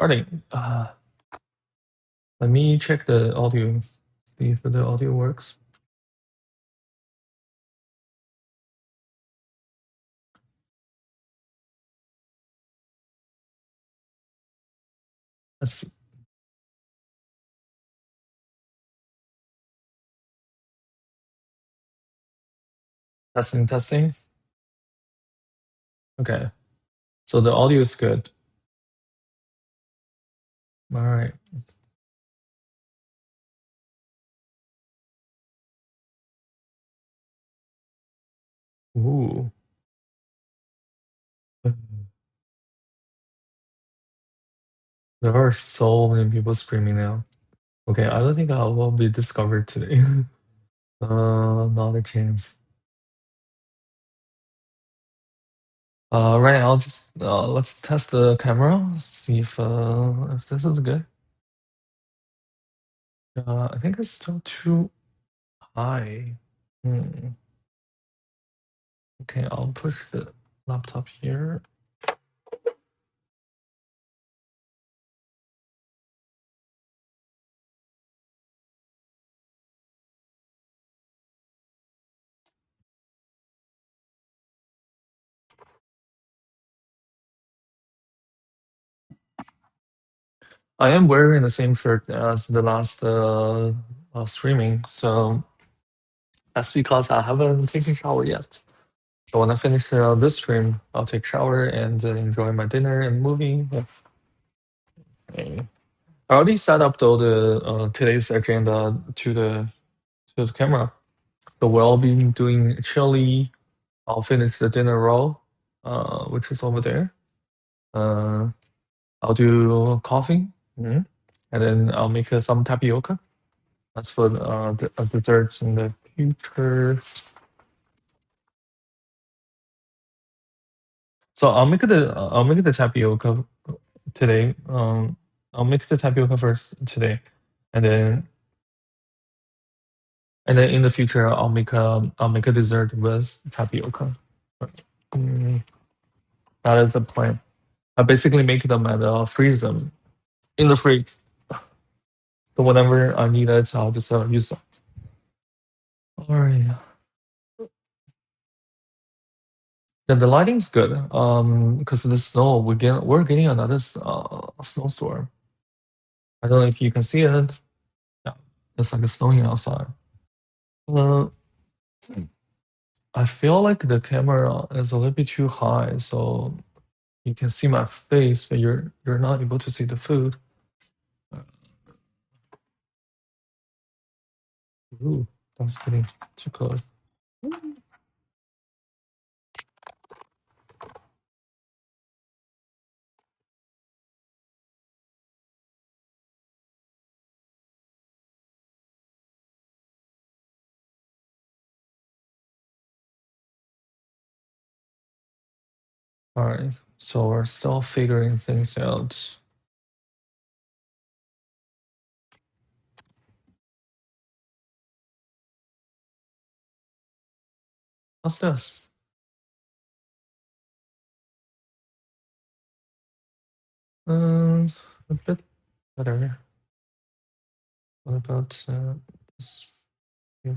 Starting. Let me check the audio, see if the audio works. Let's see. Testing, testing. Okay. So the audio is good. All right. Ooh. There are so many people streaming now. Okay, I don't think I will be discovered today. Not a chance. Right now, just let's test the camera, see if this is good. I think it's still too high. Okay, I'll push the laptop here. I am wearing the same shirt as the last streaming, so that's because I haven't taken shower yet. So when I finish this stream, I'll take shower and enjoy my dinner and movie. Yeah. Okay. I already set up though the today's agenda to the camera. So we'll be doing chili. I'll finish the dinner roll, which is over there. I'll do coffee, and then I'll make some tapioca. That's for the desserts in the future. So I'll make the tapioca today. I'll make the tapioca first today, and then in the future I'll make a dessert with tapioca. That is the plan. I basically make them and freeze them in the fridge. So whenever I need it, I'll just use them. All right. Yeah, the lighting's good. Because the snow, we're getting another snowstorm. I don't know if you can see it. Yeah, it's like snowing outside. Uh, I feel like the camera is a little bit too high, so you can see my face, but you're not able to see the food. Ooh, that's getting too close. All right, so we're still figuring things out. What's this? A bit better. What about this? Yeah.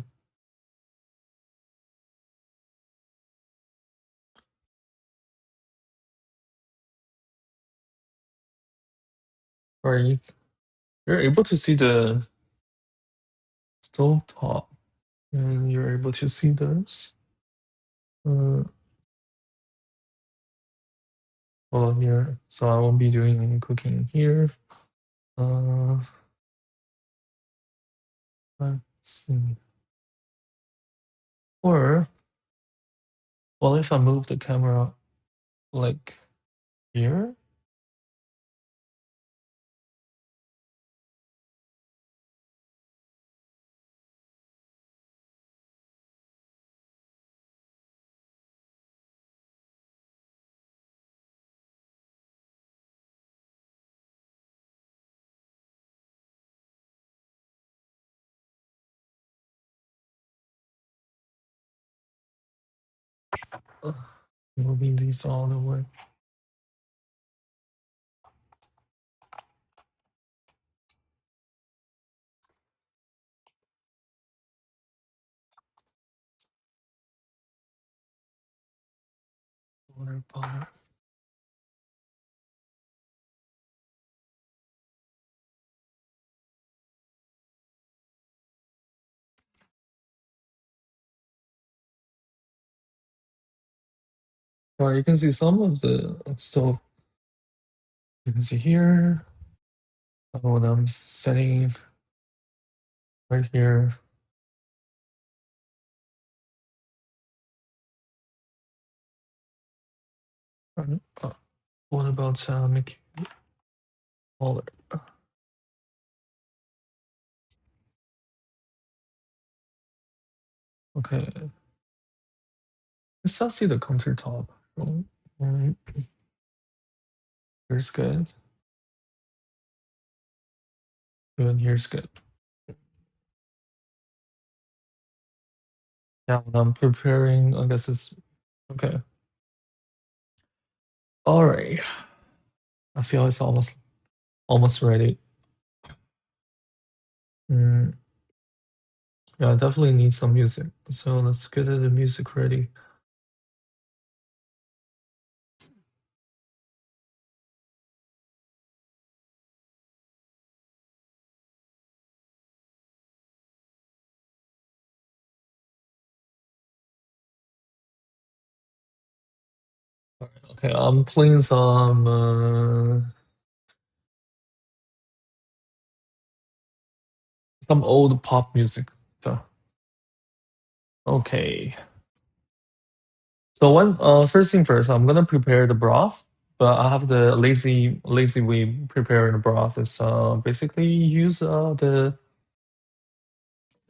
Right. You're able to see the stove top, and you're able to see those. Hold on here. So I won't be doing any cooking here. Let's see. Or, well, if I move the camera like here, moving these all the way. water bottle. Well, you can see some of the stove. You can see here when I'm setting right here. What about making smaller? Okay, I still see the countertop. Mm, here's good. Even here's good. Yeah, when I'm preparing, I guess it's okay. All right, I feel it's almost ready. Yeah, I definitely need some music. So let's get the music ready. Okay, I'm playing some old pop music. So okay. So first thing first, I'm gonna prepare the broth. But I have the lazy way preparing the broth is basically use the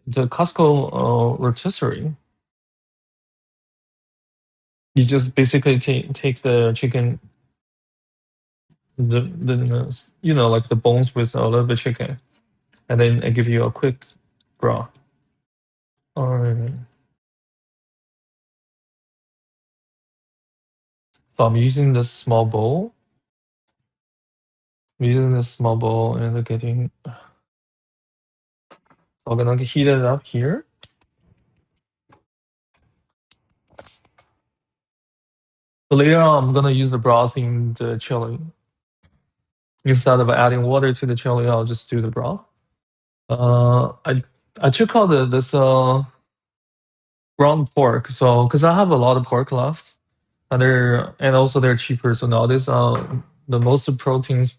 Costco rotisserie. You just basically take the chicken, the you know, like the bones with a little bit chicken, and then I give you a quick broth. Alright. So I'm using this small bowl. I'm using this small bowl and getting. So I'm gonna heat it up here. So later on, I'm gonna use the broth in the chili. Instead of adding water to the chili, I'll just do the broth. I took out this ground pork, so because I have a lot of pork left, and also they're cheaper. So nowadays, the most of proteins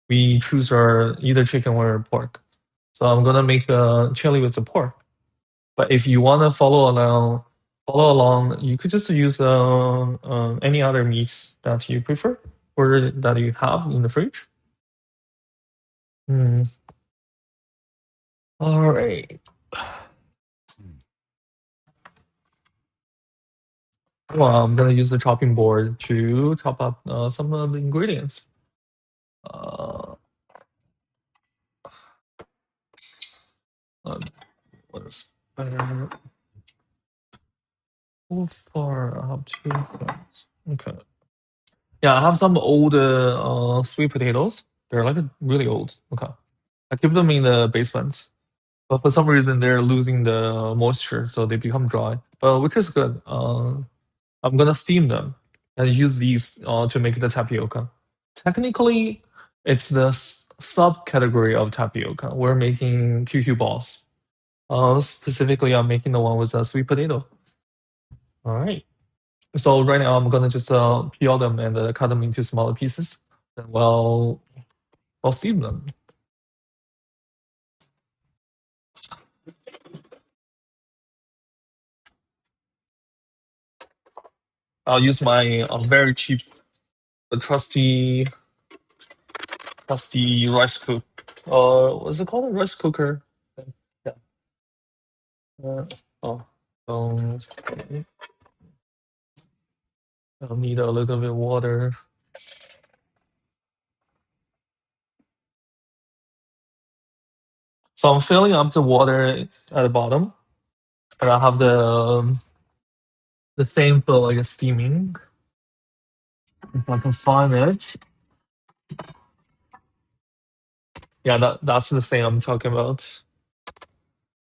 we choose are either chicken or pork. So I'm gonna make a chili with the pork. But if you wanna follow along, you could just use any other meats that you prefer or that you have in the fridge. All right. Well, I'm gonna use the chopping board to chop up some of the ingredients. Uh, what is better? How far? I have two things. Okay. Yeah, I have some old sweet potatoes. They're like really old. Okay. I keep them in the basement, but for some reason they're losing the moisture, so they become dry. But which is good. I'm gonna steam them and use these to make the tapioca. Technically, it's the subcategory of tapioca. We're making QQ balls. Specifically, I'm making the one with a sweet potato. All right. So right now, I'm gonna just peel them and cut them into smaller pieces. And I'll steam them. I'll use my very cheap, trusty rice cook. What's it called? A rice cooker. Yeah. Oh, um, I'll need a little bit of water. So I'm filling up the water at the bottom, and I have the thing for like a steaming. If I can find it. Yeah, that's the thing I'm talking about.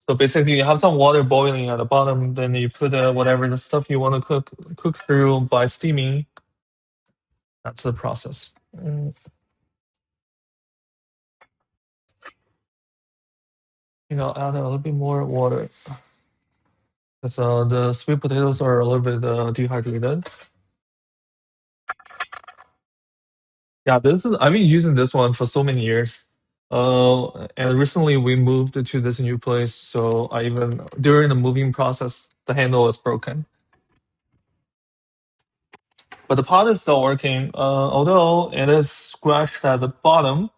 So basically, you have some water boiling at the bottom, then you put whatever the stuff you want to cook through by steaming, That's the process. I'll add a little bit more water. Because the sweet potatoes are a little bit dehydrated. Yeah, I've been using this one for so many years. And recently we moved to this new place, so I even during the moving process, the handle is broken. But the pot is still working, although it is scratched at the bottom.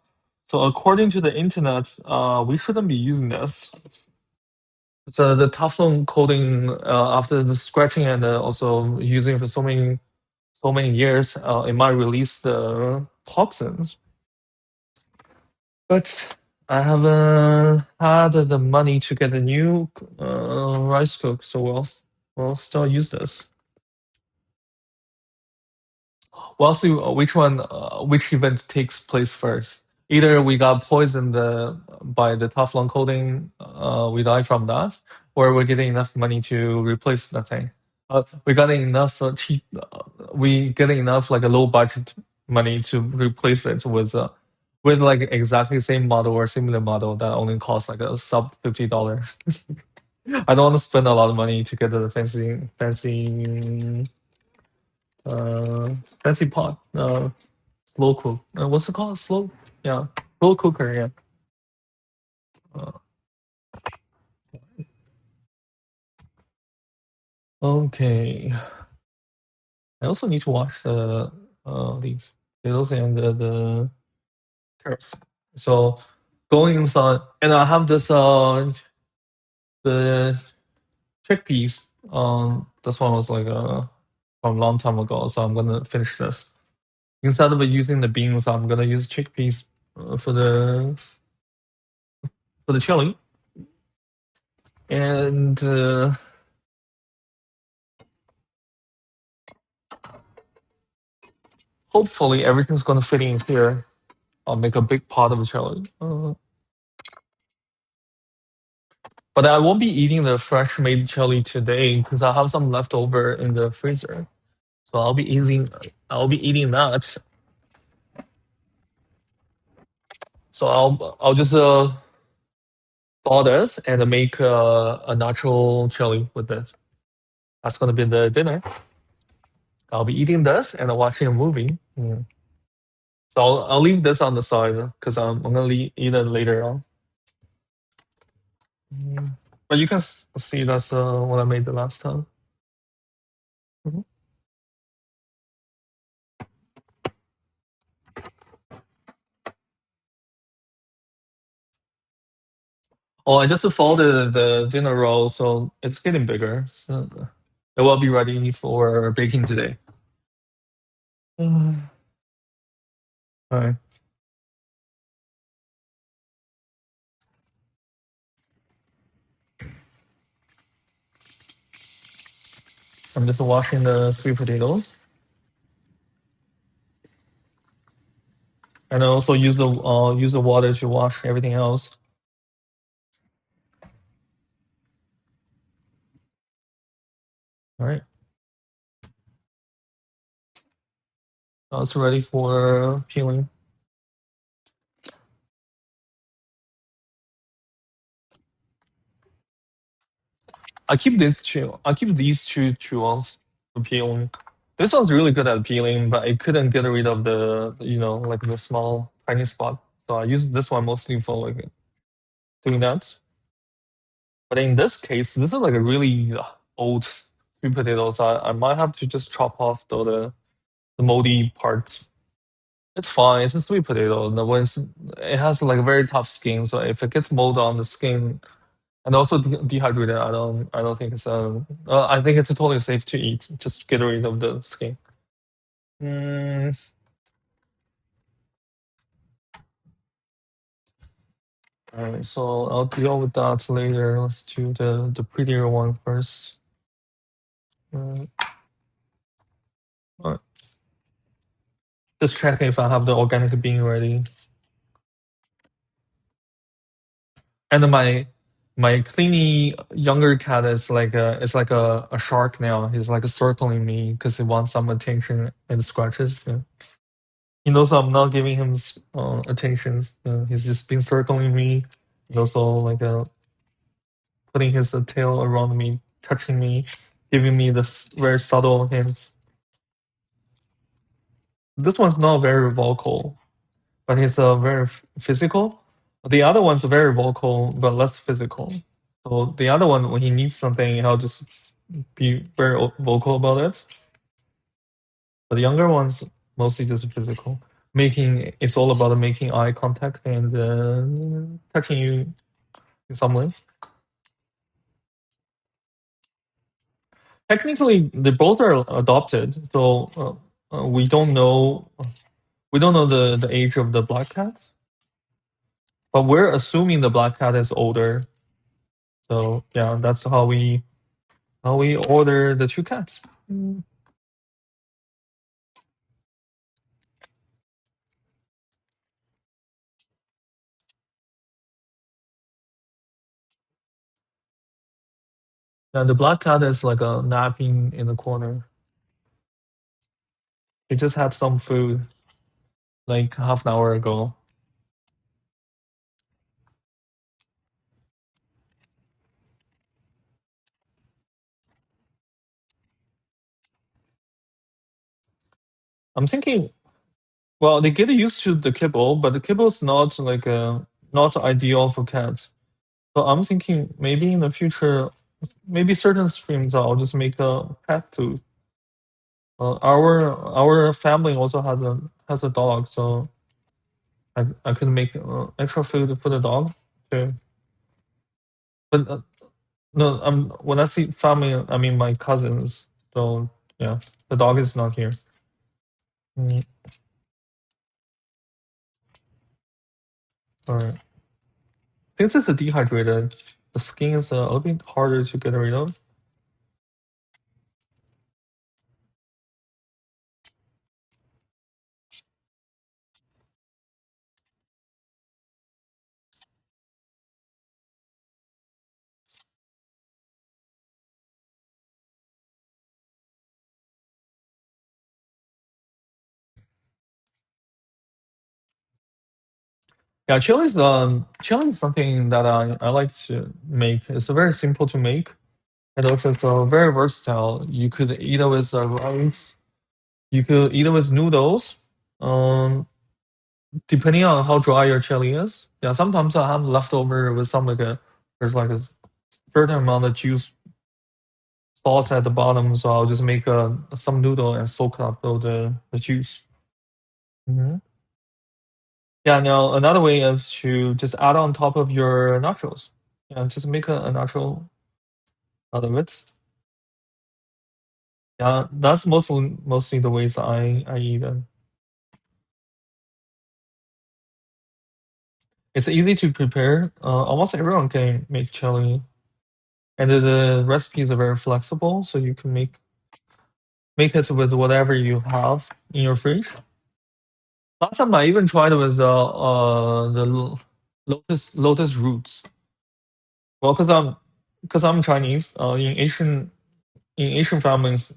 So according to the internet, we shouldn't be using this. So the Teflon coating, after the scratching and also using for so many years, it might release the toxins. But I haven't had the money to get a new rice cook, so we'll still use this. We'll see which event takes place first. Either we got poisoned by the Teflon coating, we die from that, or we're getting enough money to replace that thing. We getting enough cheap, we getting enough like a low budget money to replace it with like exactly same model or similar model that only costs like a sub $50. I don't want to spend a lot of money to get the fancy pot. Slow cook. What's it called? Slow cooker. Yeah. Uh, okay. I also need to wash these potatoes and the carrots. So going inside, and I have this the chickpeas. This one was like from a long time ago, so I'm gonna finish this. Instead of using the beans, I'm gonna use chickpeas for the chili, and hopefully everything's gonna fit in here. I'll make a big pot of chili. But I won't be eating the fresh made chili today because I have some leftover in the freezer. So I'll be eating that. So I'll just thaw this and make a natural chili with this. That's gonna be the dinner. I'll be eating this and watching a movie. So I'll leave this on the side because I'm gonna eat it later on. But you can see that's what I made the last time. Mhm. Oh, I just folded the dinner roll, so it's getting bigger. So it will be ready for baking today. All right. I'm just washing the sweet potatoes. And I also use the water to wash everything else. All right. Now it's ready for peeling. I keep these two ones for peeling. This one's really good at peeling, but I couldn't get rid of the like the small tiny spot. So I use this one mostly for like doing that. But in this case, this is like a really old sweet potatoes. I might have to just chop off the moldy parts. It's fine. It's a sweet potato. It has like a very tough skin, so if it gets mold on the skin and also dehydrated, I don't think it's I think it's totally safe to eat. Just get rid of the skin. Mm, all right, so I'll deal with that later. Let's do the prettier one first. All right. Just checking if I have the organic bean ready. And my cleany younger cat is like a shark now. He's like circling me because he wants some attention and scratches. Yeah. He knows I'm not giving him attentions. He's just been circling me. And also like putting his tail around me, touching me, giving me this very subtle hints. This one's not very vocal, but he's very physical. The other one's very vocal, but less physical. So the other one, when he needs something, he'll just be very vocal about it. But the younger ones, mostly just physical. It's all about making eye contact and touching you in some way. Technically, they both are adopted, so we don't know. We don't know the age of the black cat, but we're assuming the black cat is older. So yeah, that's how we order the two cats. And the black cat is like a napping in the corner. He just had some food like half an hour ago. I'm thinking, well, they get used to the kibble, but the kibble is not like not ideal for cats. So I'm thinking maybe in the future, maybe certain streams I'll just make a cat food. Our family also has a dog, so I could make extra food for the dog too. But no, when I see family, I mean my cousins. So yeah, the dog is not here. Mm, all right. Since it's a dehydrated, the skin is a little bit harder to get rid of. Yeah, chili is something that I like to make. It's very simple to make, and also it's very versatile. You could eat it with rice. You could eat it with noodles. Um, Depending on how dry your chili is. Yeah, sometimes I have leftover with some like there's like a certain amount of juice sauce at the bottom, so I'll just make some noodle and soak up all the juice. Mhm. Yeah, now another way is to just add on top of your nachos. Yeah, just make a nacho out of it. Yeah, that's mostly the ways I eat it. It's easy to prepare. Almost everyone can make chili, and the recipes are very flexible, so you can make it with whatever you have in your fridge. Last time I even tried with the lotus roots. Well, because I'm Chinese. In Asian families,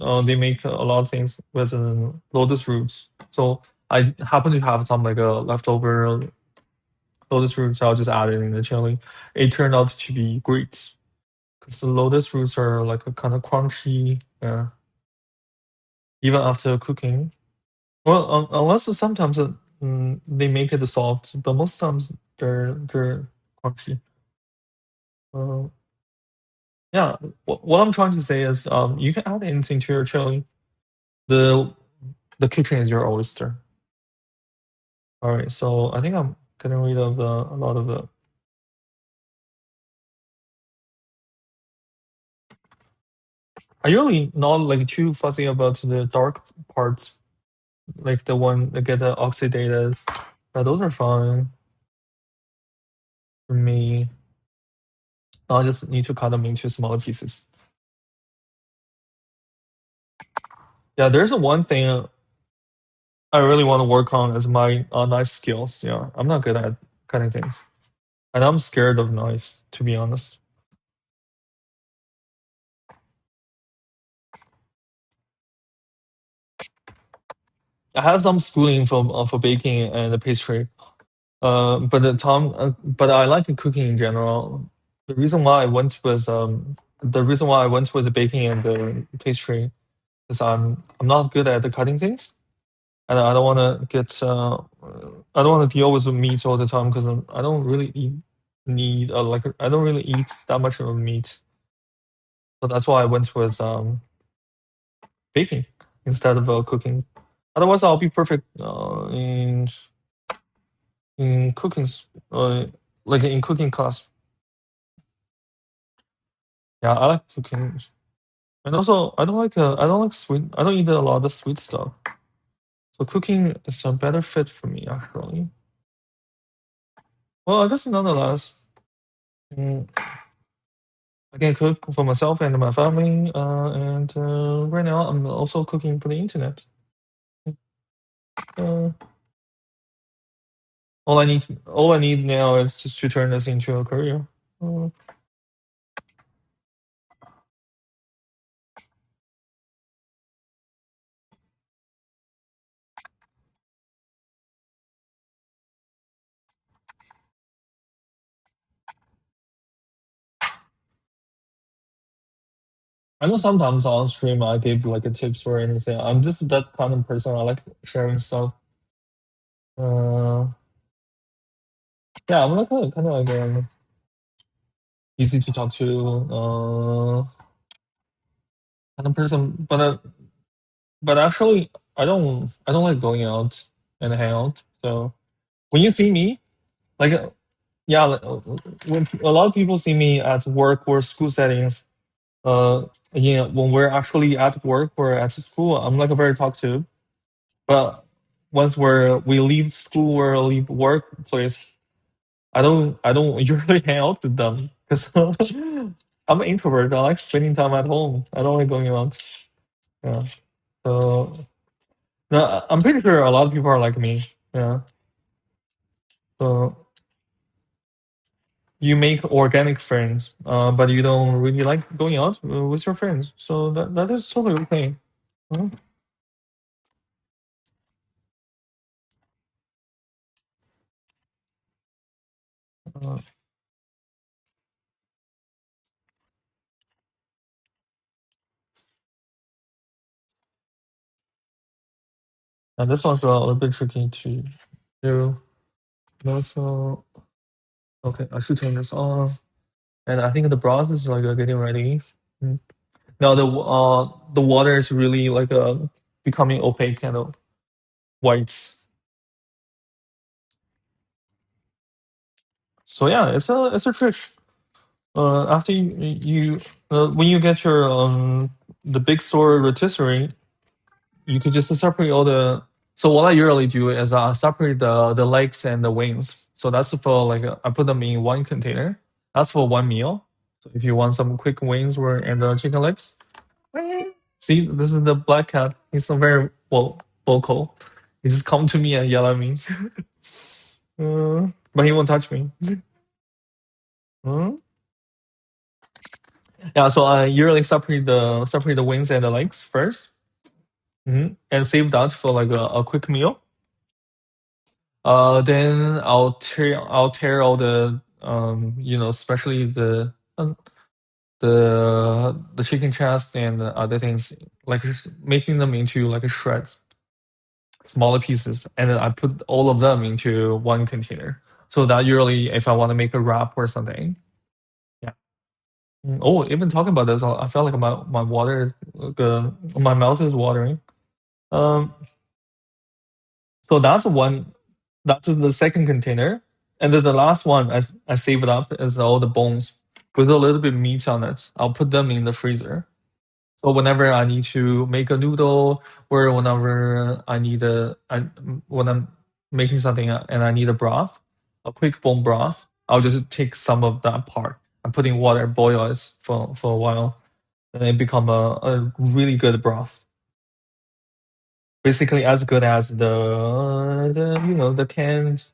they make a lot of things with lotus roots. So I happen to have some like a leftover lotus roots. So I'll just add it in the chili. It turned out to be great because the lotus roots are like a kind of crunchy, even after cooking. Well, unless sometimes they make it soft, but most times they're crunchy. Uh, yeah, what I'm trying to say is, you can add anything to your chili. The the kitchen is your oyster. All right, so I think I'm getting rid of a lot of the. I really not like too fussy about the dark parts, like the one that get oxidated. But those are fine for me. I just need to cut them into smaller pieces. Yeah, there's one thing I really want to work on is my knife skills. Yeah, I'm not good at cutting things, and I'm scared of knives, to be honest. I had some schooling for baking and pastry. But I like cooking in general. The reason why I went with the baking and the pastry is I'm not good at the cutting things, and I don't want to I don't want to deal with the meat all the time because I don't really I don't really eat that much of meat. So that's why I went with baking instead of cooking. Otherwise, I'll be perfect in cooking, like in cooking class. Yeah, I like cooking, and also I don't like sweet. I don't eat a lot of sweet stuff. So cooking is a better fit for me actually. Well, I guess nonetheless, mm, I can cook for myself and my family. And right now I'm also cooking for the internet. Uh, all I need now is just to turn this into a career. Uh, I know sometimes on stream I give like a tips or anything. I'm just that kind of person. I like sharing stuff. Uh, yeah, I'm like kind of like easy to talk to kind of person. But actually, I don't like going out and hang out. So when you see me, like yeah, when a lot of people see me at work or school settings, when we're actually at work or at school, I'm like a very talkative. But once we leave school or leave workplace, I don't usually hang out with them because I'm an introvert. I like spending time at home. I don't like going out. Yeah. So no, I'm pretty sure a lot of people are like me. Yeah. So you make organic friends, but you don't really like going out with your friends. So that is totally okay. Mhm. Uh, and this one's a little bit tricky to do. Also, okay, I should turn this on. And I think the broth is like getting ready. Mm. Now the water is really like becoming opaque, kind of white. So yeah, it's a trick. After when you get your the big store rotisserie, you could just separate all the. So what I usually do is I separate the legs and the wings. So that's for like I put them in one container. That's for one meal. So if you want some quick wings or and chicken legs, see this is the black cat. He's not very vocal. He just come to me and yell at me. But he won't touch me. Uh, yeah, so I usually separate the wings and the legs 1st, and save that for like a quick meal. Then I'll tear all the especially the chicken chest and other things, like making them into like a shreds, smaller pieces, and then I put all of them into one container. So that usually, if I want to make a wrap or something, yeah. Oh, even talking about this, I felt like my water, my mouth is watering. Um, so that's one. That's the second container, and then the last one I save it up is all the bones with a little bit meat on it. I'll put them in the freezer. So whenever I need to make a noodle, or whenever when I'm making something and I need a broth, a quick bone broth, I'll just take some of that part and put in water, boil it for a while, and it become a really good broth. Basically, as good as the canned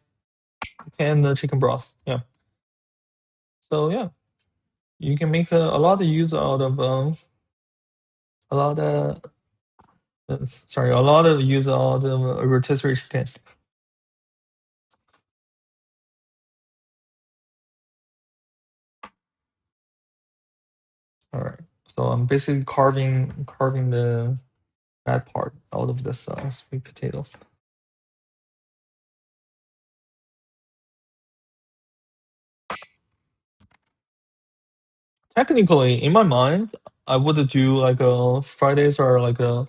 chicken broth. Yeah. So yeah, you can make a lot of use out of a lot of sorry, a lot of use all the rotisserie chicken. All right, so I'm basically carving the that part out of this sweet potato. Technically, in my mind, I would do like a Fridays or like a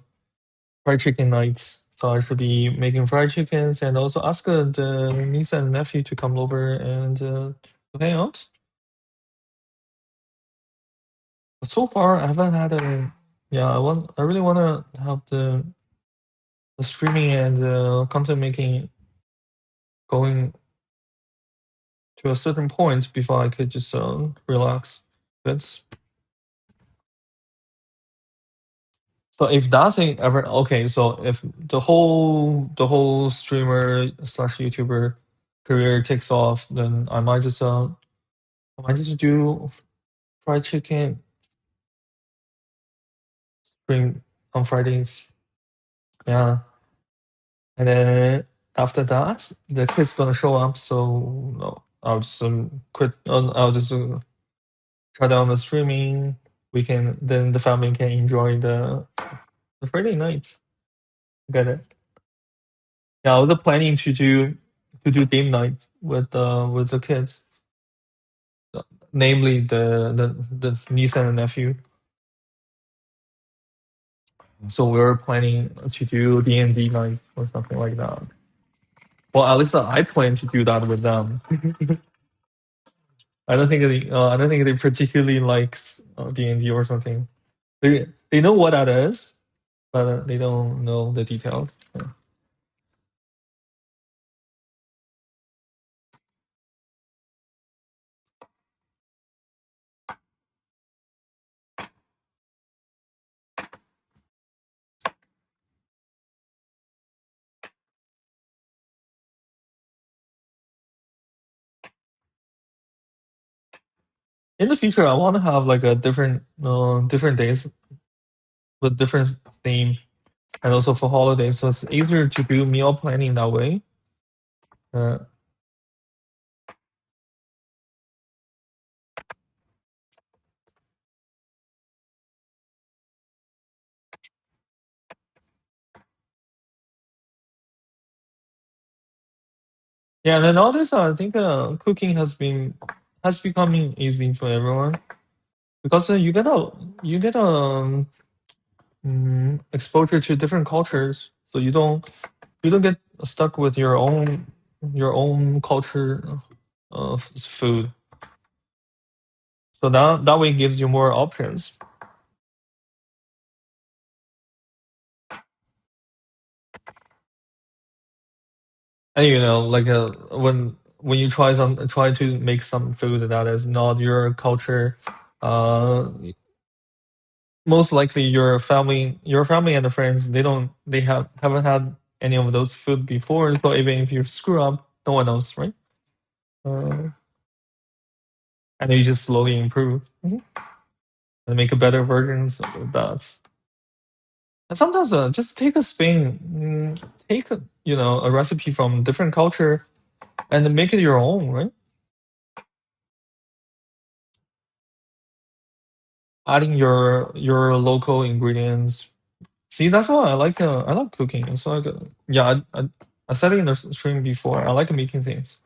fried chicken night. So I should be making fried chickens and also ask the niece and nephew to come over and to hang out. So far, I haven't had a. Yeah, I really want to have the streaming and content making going to a certain point before I could just relax. That's so if that thing ever okay. So if the whole streamer slash YouTuber career takes off, then I might just do fried chicken stream on Fridays. Yeah, and then after that, the kids gonna show up. So no, I'll just quit. I'll just shut down the streaming. We can then the family can enjoy the Friday nights together. Yeah, I was planning to do game night with the kids, namely the niece and the nephew. So we were planning to do D&D night or something like that. Well, at least I plan to do that with them. I don't think they particularly likes D&D or something. They know what that is, but they don't know the details. Yeah. In the future, I want to have like a different days with different theme, and also for holidays, so it's easier to do meal planning that way. Uh, yeah, and then nowadays I think cooking has becoming easy for everyone because you get exposure to different cultures, so you don't get stuck with your own culture of food. So that way gives you more options. And like when you try to make some food that is not your culture, uh, most likely your family and the friends they haven't had any of those food before. So even if you screw up, no one knows, right? Uh, and you just slowly improve and make a better versions of that. And sometimes just take a spin, take a recipe from different culture and make it your own, right? Adding your local ingredients. See, that's why I like cooking. It's like yeah, I said it in the stream before. I like making things.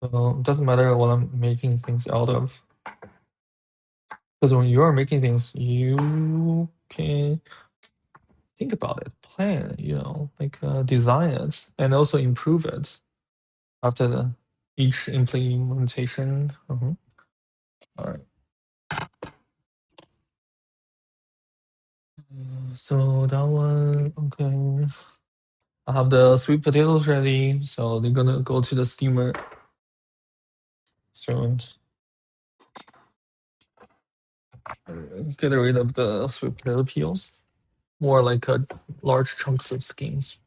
So it doesn't matter what I'm making things out of. Because when you are making things, you can think about it, plan, like design it, and also improve it after each implementation. All right. So that one, okay. I have the sweet potatoes ready, so they're gonna go to the steamer soon. Get rid of the sweet potato peels. More like large chunks of skins.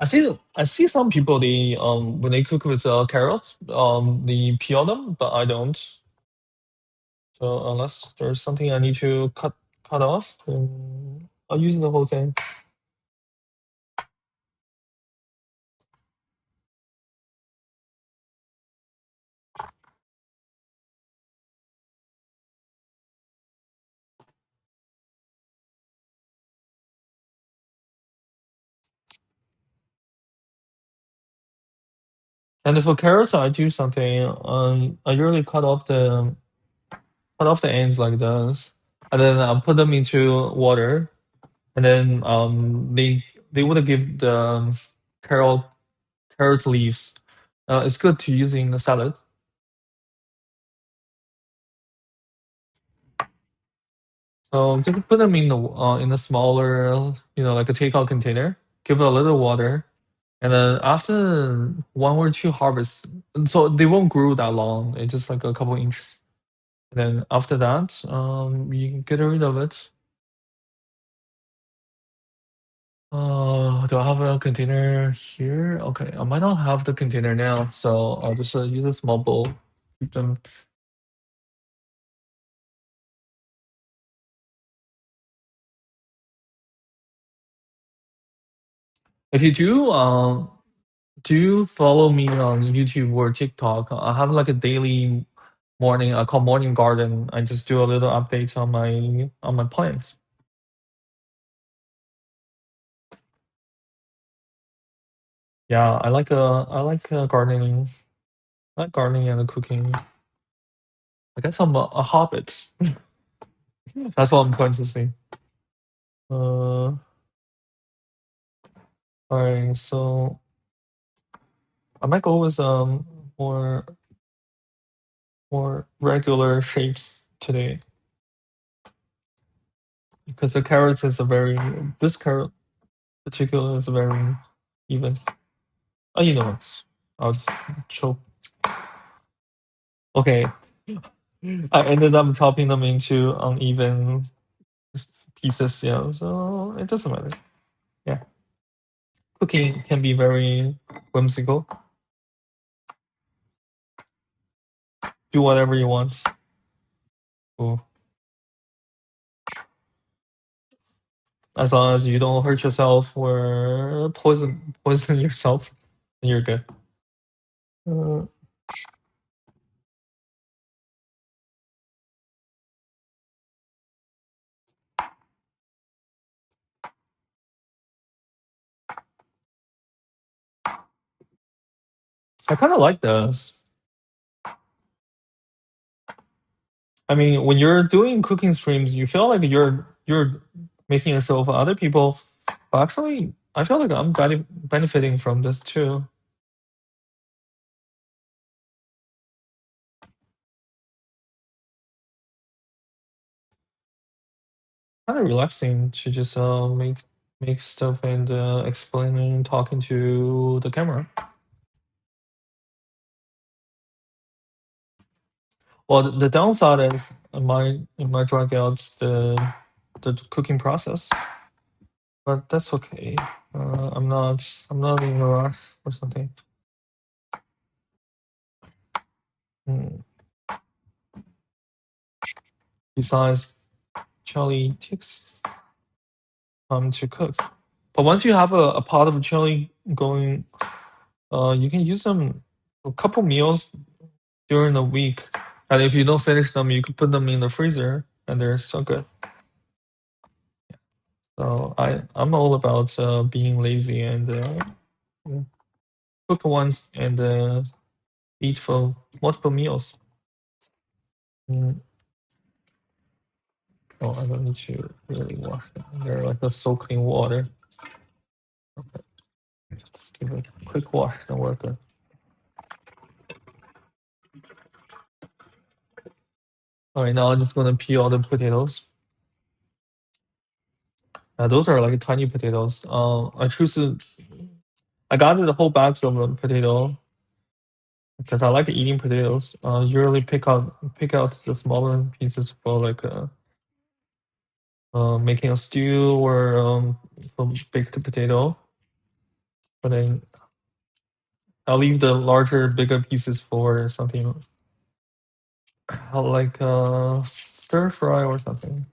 I see some people they when they cook with carrots they peel them, but I don't. So unless there's something I need to cut off, then I'll use the whole thing. And for carrots, I do something. I usually cut off the ends like this, and then I put them into water, and then they would give the carrot leaves. It's good to use in the salad. So just put them in a smaller, like a takeout container. Give it a little water, and then after one or two harvests, so they won't grow that long. It's just like a couple inches. And then after that, you can get rid of it. Do I have a container here? Okay, I might not have the container now, so I'll just use a small bowl. Keep them. If you do you follow me on YouTube or TikTok? I have like a daily morning. I call morning garden. I just do a little updates on my plants. Yeah, I like gardening. I like gardening and cooking. I guess I'm a hobbit. That's what I'm going to say. All right. So I might go with more more regular shapes today because the carrot is a very this carrot particular is very even. Oh, you know what? I'll just choke. Okay, I ended up chopping them into uneven pieces. Yeah, so it doesn't matter. Yeah, cooking can be very whimsical. Do whatever you want. Ooh. As long as you don't hurt yourself or poison yourself, you're good. Uh, I kind of like this. I mean, when you're doing cooking streams, you feel like you're making a show for other people. But actually, I feel like I'm benefiting from this too. Kind of relaxing to just make stuff and explaining, talking to the camera. Well, the downside is it might drag out the cooking process, but that's okay. I'm not in a rush or something. Mm. Besides, chili takes time to cook. But once you have a pot of chili going, you can use them a couple meals during the week. And if you don't finish them, you can put them in the freezer, and they're so good. So I'm all about being lazy and cook once and eat for multiple meals. Mm. Oh, I don't need to really wash them. They're like a soaked in water. Okay, just give it a quick wash and we're good. All right, now I'm just gonna peel the potatoes. Those are like tiny potatoes. I got the whole bags of potato because I like eating potatoes. Usually pick out the smaller pieces for like making a stew or baked potato. but then I'll leave the larger, bigger pieces for something like stir fry or something.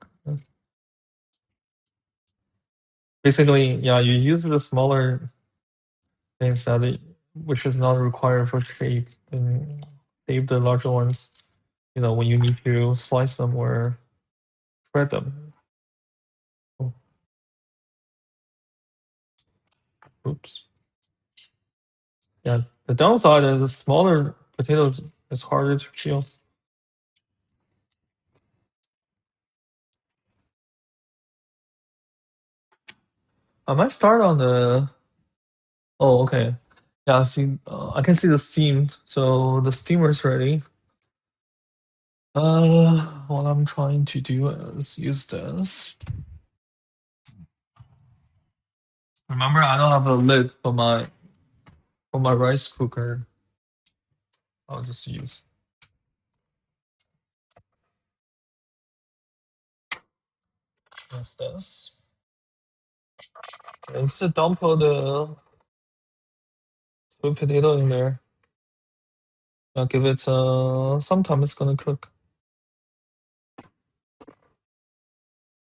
Basically, yeah, you use the smaller things which is not required for shape, and save the larger ones. You know, when you need to slice them or shred them. Oh, oops. Yeah, the downside is the smaller potatoes is harder to peel. I might start on the. Oh, okay. Yeah, see, I can see the steam. So the steamer is ready. What I'm trying to do is use this. Remember, I don't have a lid for my rice cooker. I'll just use this. And just dump all the sweet potato in there. I'll give it some time. It's gonna cook.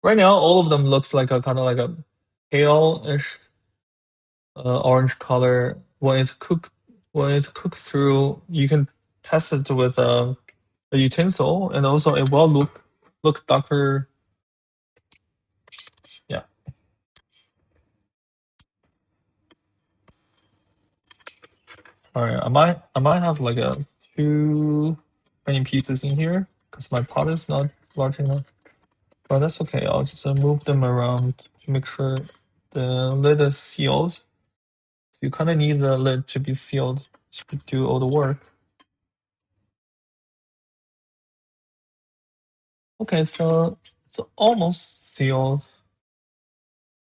Right now, all of them looks like a kind of like a pale-ish orange color. When it cooks through, you can test it with a utensil, and also it will look darker. Yeah. All right. I might have like a too many pieces in here because my pot is not large enough. But that's okay. I'll just move them around to make sure the lid is sealed. So you kind of need the lid to be sealed to do all the work. Okay, so it's almost sealed.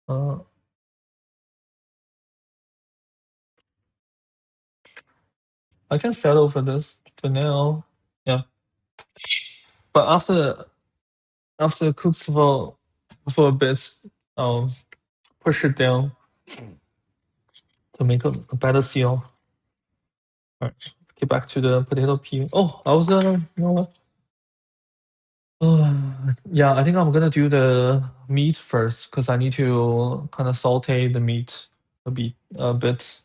Uh, I can settle for this for now. Yeah, but after it cooks for a bit, I'll push it down to make a better seal. All right, get back to the potato peel. Oh, I was you know what? Yeah, I think I'm gonna do the meat first because I need to kind of saute the meat a bit.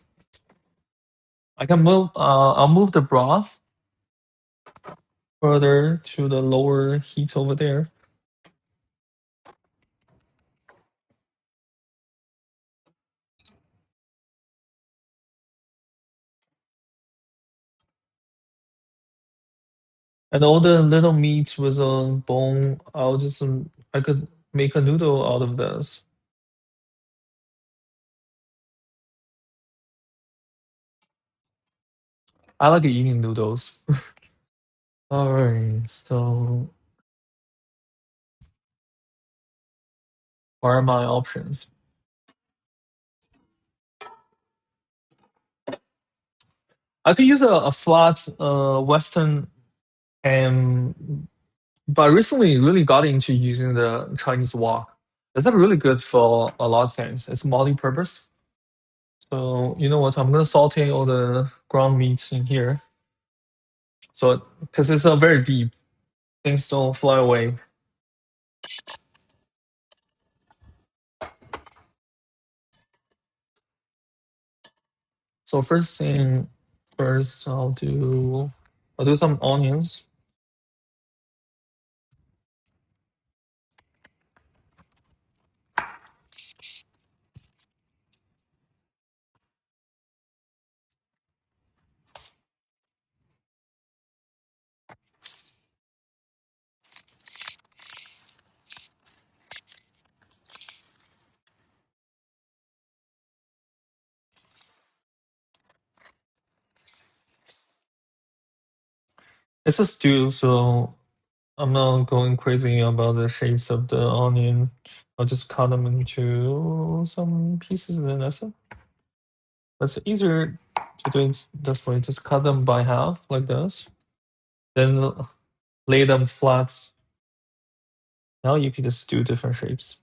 I can move. I'll move the broth further to the lower heat over there. And all the little meats with a bone, I could make a noodle out of this. I like eating noodles. All right, so what are my options? I could use a flat Western ham, but I recently really got into using the Chinese wok. It's really good for a lot of things. It's multi-purpose. So you know what? I'm gonna saute all the ground meats in here. So because it's very deep, things don't fly away. So first thing first, I'll do some onions. It's a stew, so I'm not going crazy about the shapes of the onion. I'll just cut them into some pieces and that's it. It's easier to do it this way. Just cut them by half like this. Then lay them flat. Now you can just do different shapes.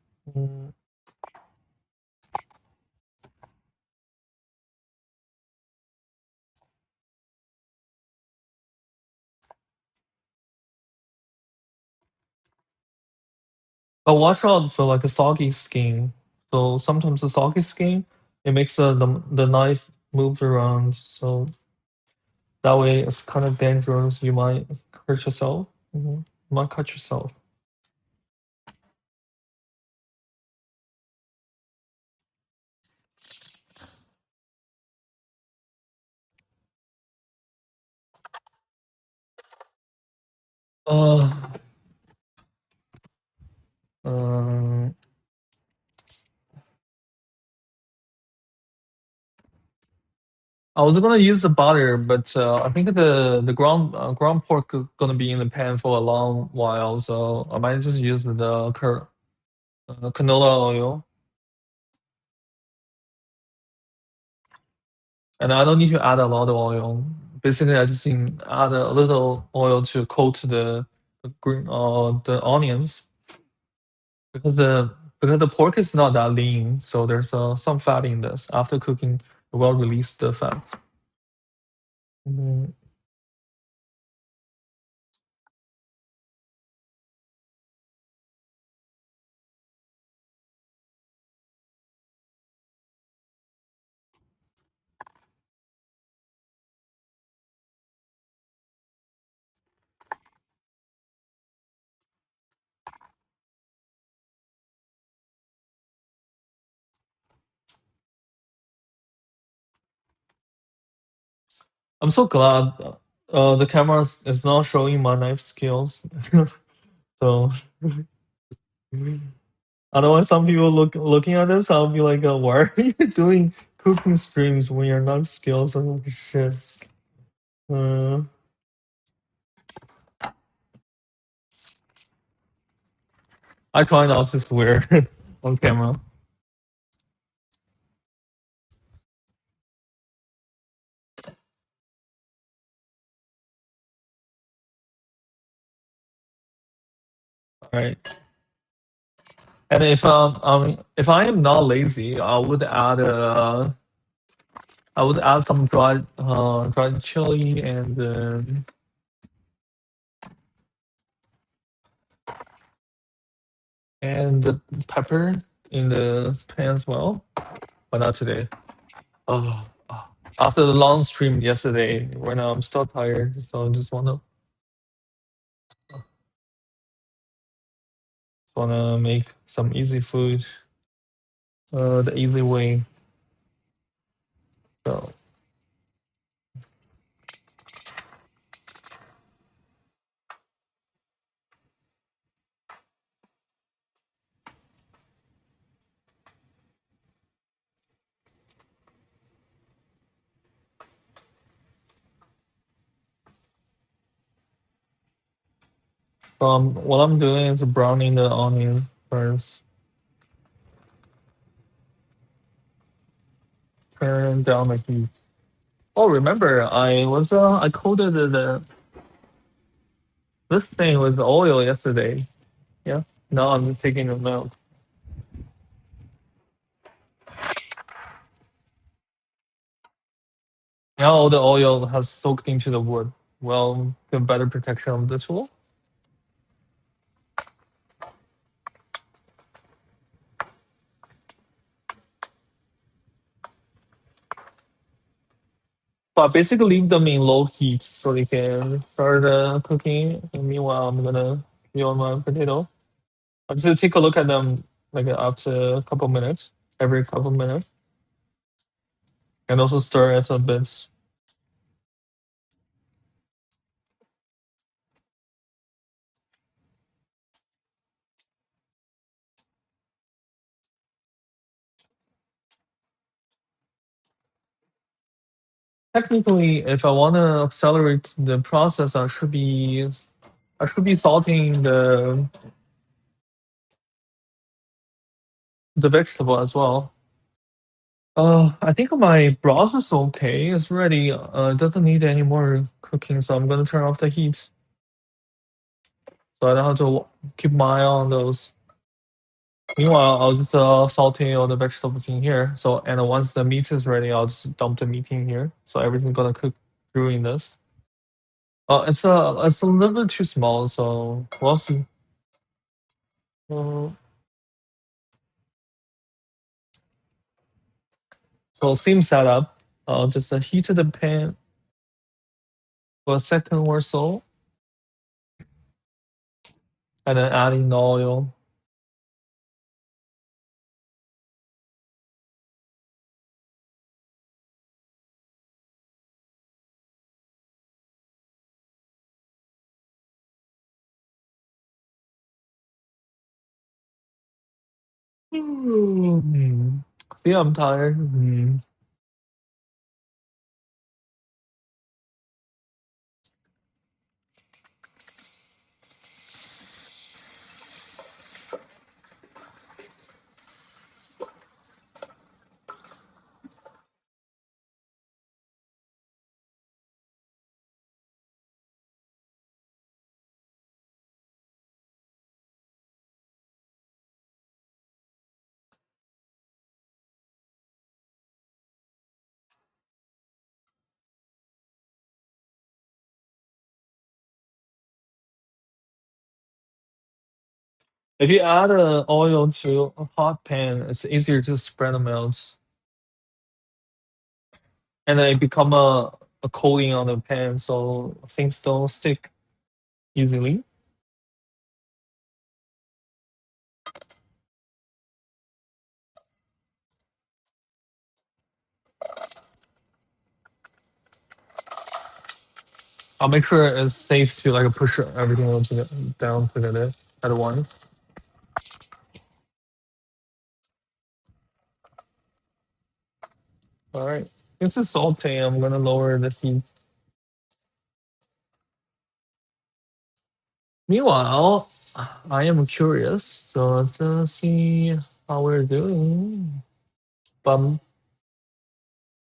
But watch out for like a soggy skin. So sometimes the soggy skin, it makes the knife move around. So that way it's kind of dangerous. You might hurt yourself. You might cut yourself. Uh, um, I was gonna use the butter, but I think the ground pork is gonna be in the pan for a long while, so I might just use the canola oil, and I don't need to add a lot of oil. Basically, I just add a little oil to coat the green the onions because the pork is not that lean, so there's some fat in this. After cooking, it will release the fat. Mhm. I'm so glad the camera is not showing my knife skills. So otherwise, some people looking at this, I'll be like, "Why are you doing cooking streams when your knife skills?" I'm like, shit. Uh, I try not to swear on camera. All right. And if I am not lazy, I would add some dried chili and the pepper in the pan as well, but not today. Oh, after the long stream yesterday, right now I'm still tired, so I just wanna make some easy food, the easy way. So what I'm doing is browning the onion first. Turn down the heat. Oh, remember I coated this thing with oil yesterday. Yeah. Now I'm just taking it out. Now all the oil has soaked into the wood. Well, the better protection of the tool. But basically leave them in low heat so they can start cooking. And meanwhile, I'm gonna peel my potato. I'm just gonna take a look at them like after a couple minutes, every couple minutes, and also stir it a bit. Technically, if I want to accelerate the process, I should be salting the vegetable as well. I think my broth is okay. It's ready. It doesn't need any more cooking, so I'm gonna turn off the heat. So I don't have to keep my eye on those. Meanwhile, I'll just saute all the vegetables in here. So and once the meat is ready, I'll just dump the meat in here. So everything's gonna cook through in this. It's a little bit too small, so we'll see. So same setup. Just heat the pan for a second or so, and then adding the oil. See, I'm tired. If you add oil to a hot pan, it's easier to spread them out, and then it become a coating on the pan, so things don't stick easily. I'll make sure it's safe to like push everything down together at once. All right. Since it's saute, I'm gonna lower the heat. Meanwhile, I am curious, so let's see how we're doing. But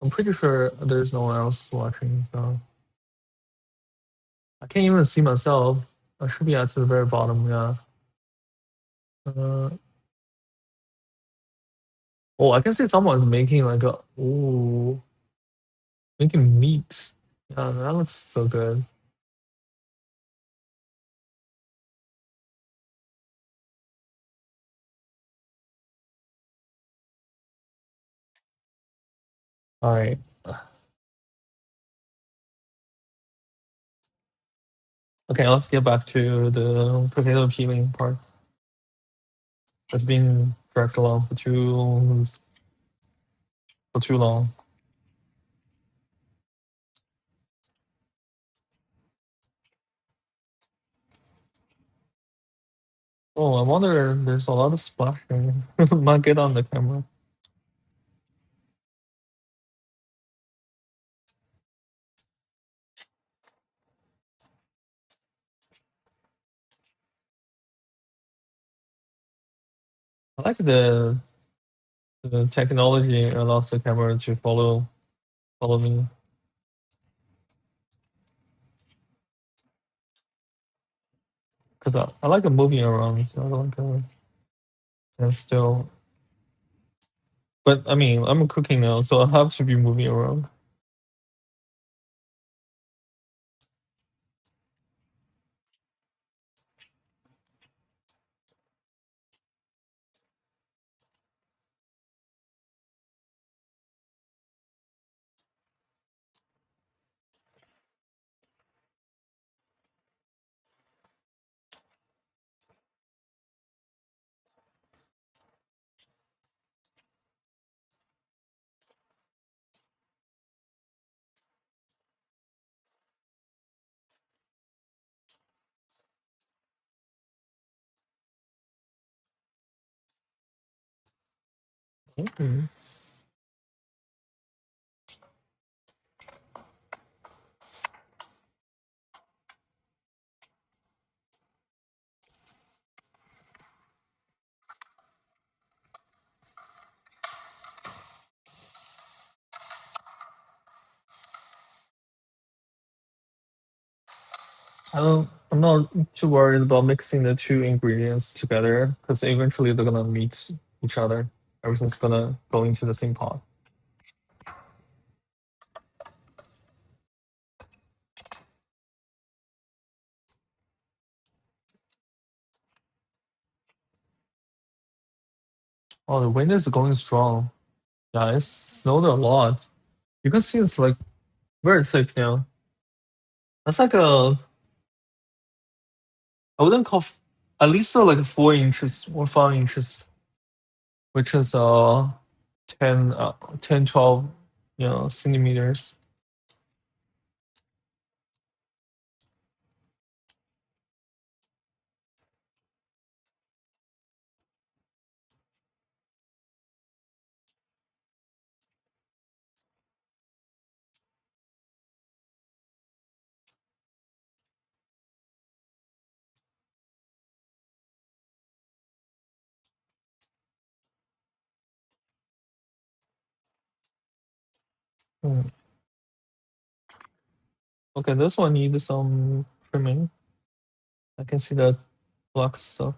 I'm pretty sure there's no one else watching, so I can't even see myself. I should be at the very bottom, yeah. Oh, I can see someone's making like a making meat. Yeah, that looks so good. All right. Okay, let's get back to the potato peeling part. It's been dragged along for too long. Oh, I wonder. There's a lot of splashing. Might get on the camera. I like the technology allows the camera to follow me. Cause I like moving around. So I don't like and still. But I mean, I'm cooking now, so I have to be moving around. Okay. I'm not too worried about mixing the two ingredients together because eventually they're gonna meet each other. Everything's gonna go into the same pot. Oh, the wind is going strong. Yeah, it's snowed a lot. You can see it's like very thick now. That's like I wouldn't call at least like 4 inches or 5 inches, which is 10 10 12 centimeters. Hmm. Okay, this one needs some trimming. I can see the flux stuff.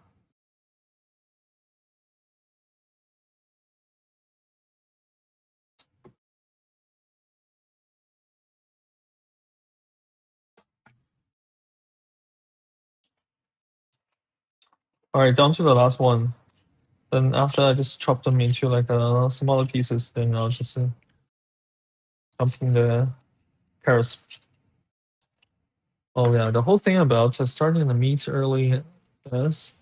All right, down to the last one. Then after I just chop them into like smaller pieces, then I'll just dump in the carrots. Oh yeah, the whole thing about starting the meat early is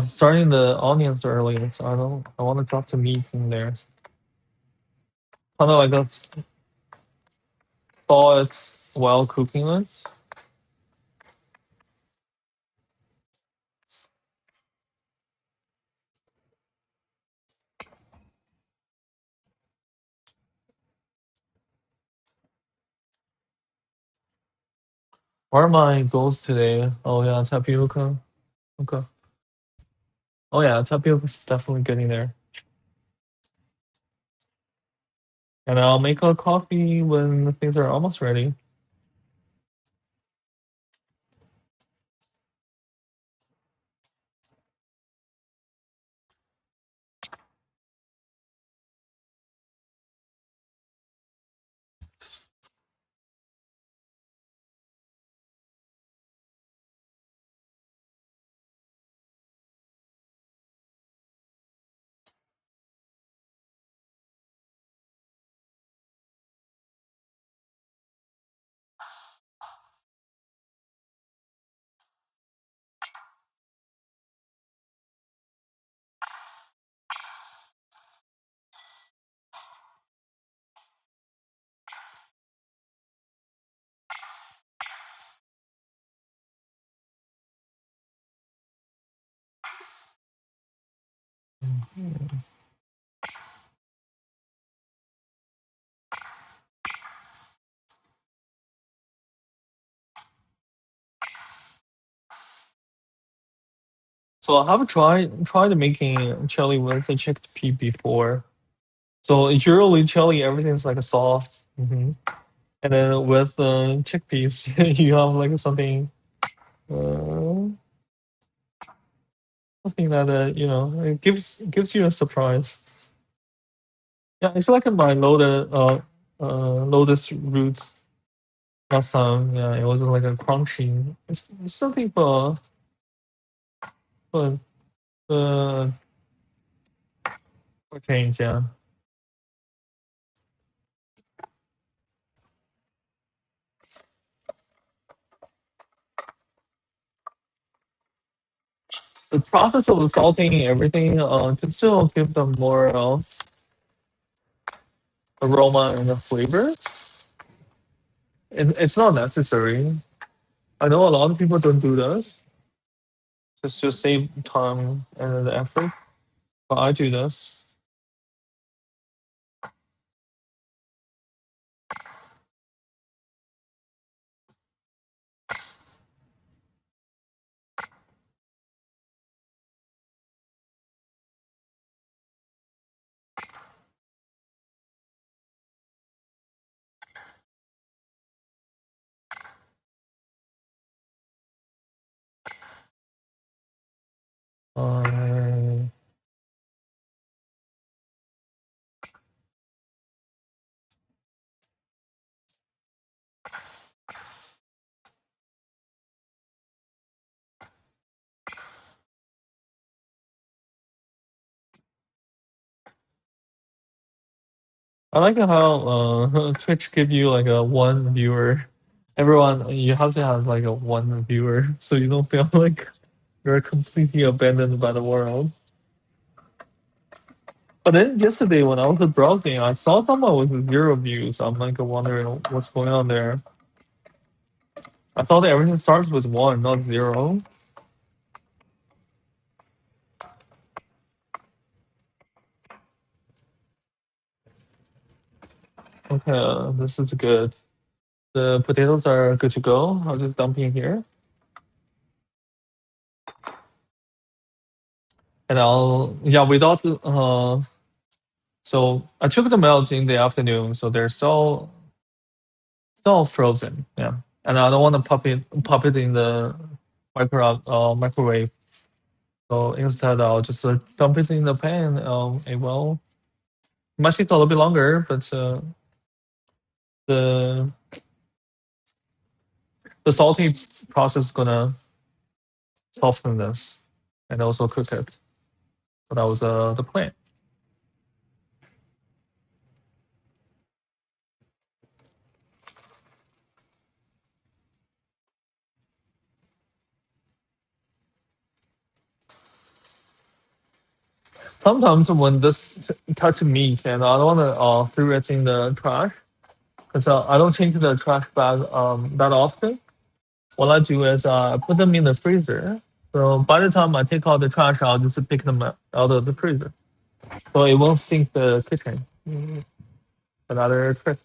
starting the onions early. So I want to drop the meat in there. Kind of like a thaw it while cooking it. What are my goals today? Oh yeah, tapioca. Okay. Oh yeah, tapioca is definitely getting there. And I'll make a coffee when things are almost ready. So I have tried making chili with the chickpea before. So usually chili everything's like a soft, and then with chickpeas you have like uh, something that it gives you a surprise. Yeah, it's like my lotus roots last time. Yeah, it was like a crunchy. It's something for uh for change. Yeah. The process of salting everything to still give them more aroma and a flavor. It's not necessary. I know a lot of people don't do that just to save time and the effort, but I do this. Uh, I like how Twitch give you like a one viewer. Everyone, you have to have like a one viewer, so you don't feel like you're completely abandoned by the world. But then yesterday when I was browsing, I saw someone with 0 views. I'm like wondering what's going on there. I thought that everything starts with 1, not 0. Okay, this is good. The potatoes are good to go. I'll just dump in here. And without, so I took them out in the afternoon, so they're still frozen. Yeah. And I don't want to pop it in the microwave. So instead, I'll just dump it in the pan. It might take a little bit longer, but the salting process is gonna soften this and also cook it. So that was the plan. Sometimes when this touch meat and I don't want to throw it in the trash, because I don't change the trash bag that often. What I do is I put them in the freezer. So by the time I take out the trash, I'll just pick them out of the freezer. So it won't sink the kitchen. Another trick.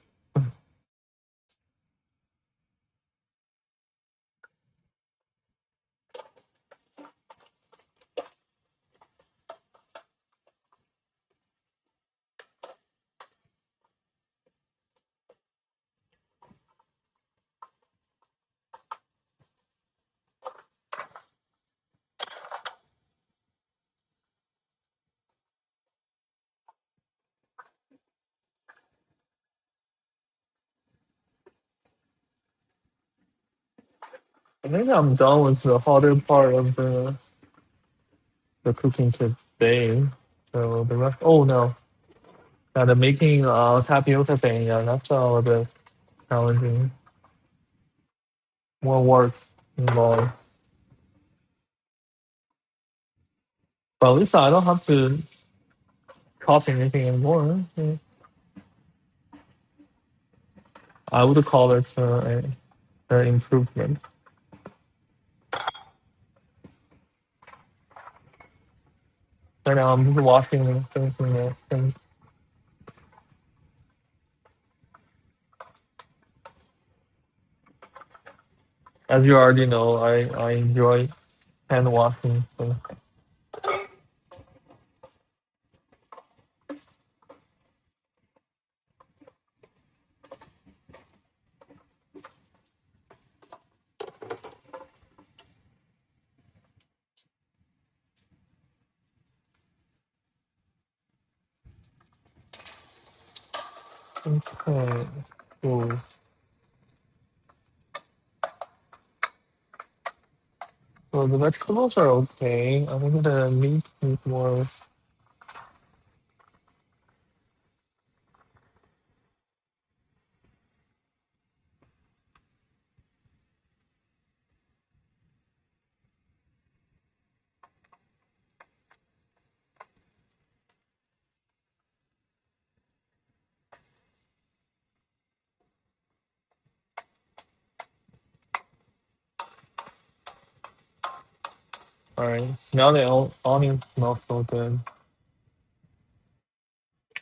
I think I'm done with the harder part of the cooking today. So the rest, oh no. Yeah, the making tapioca thing, yeah, that's a little bit challenging. More work involved. But at least I don't have to chop anything anymore. I would call it an improvement. Right now I'm just watching things in the thing. As you already know, I enjoy hand washing. So. Okay. Cool. So the vegetables are okay. I think the meat needs more. Alright. Now the onions smell so good.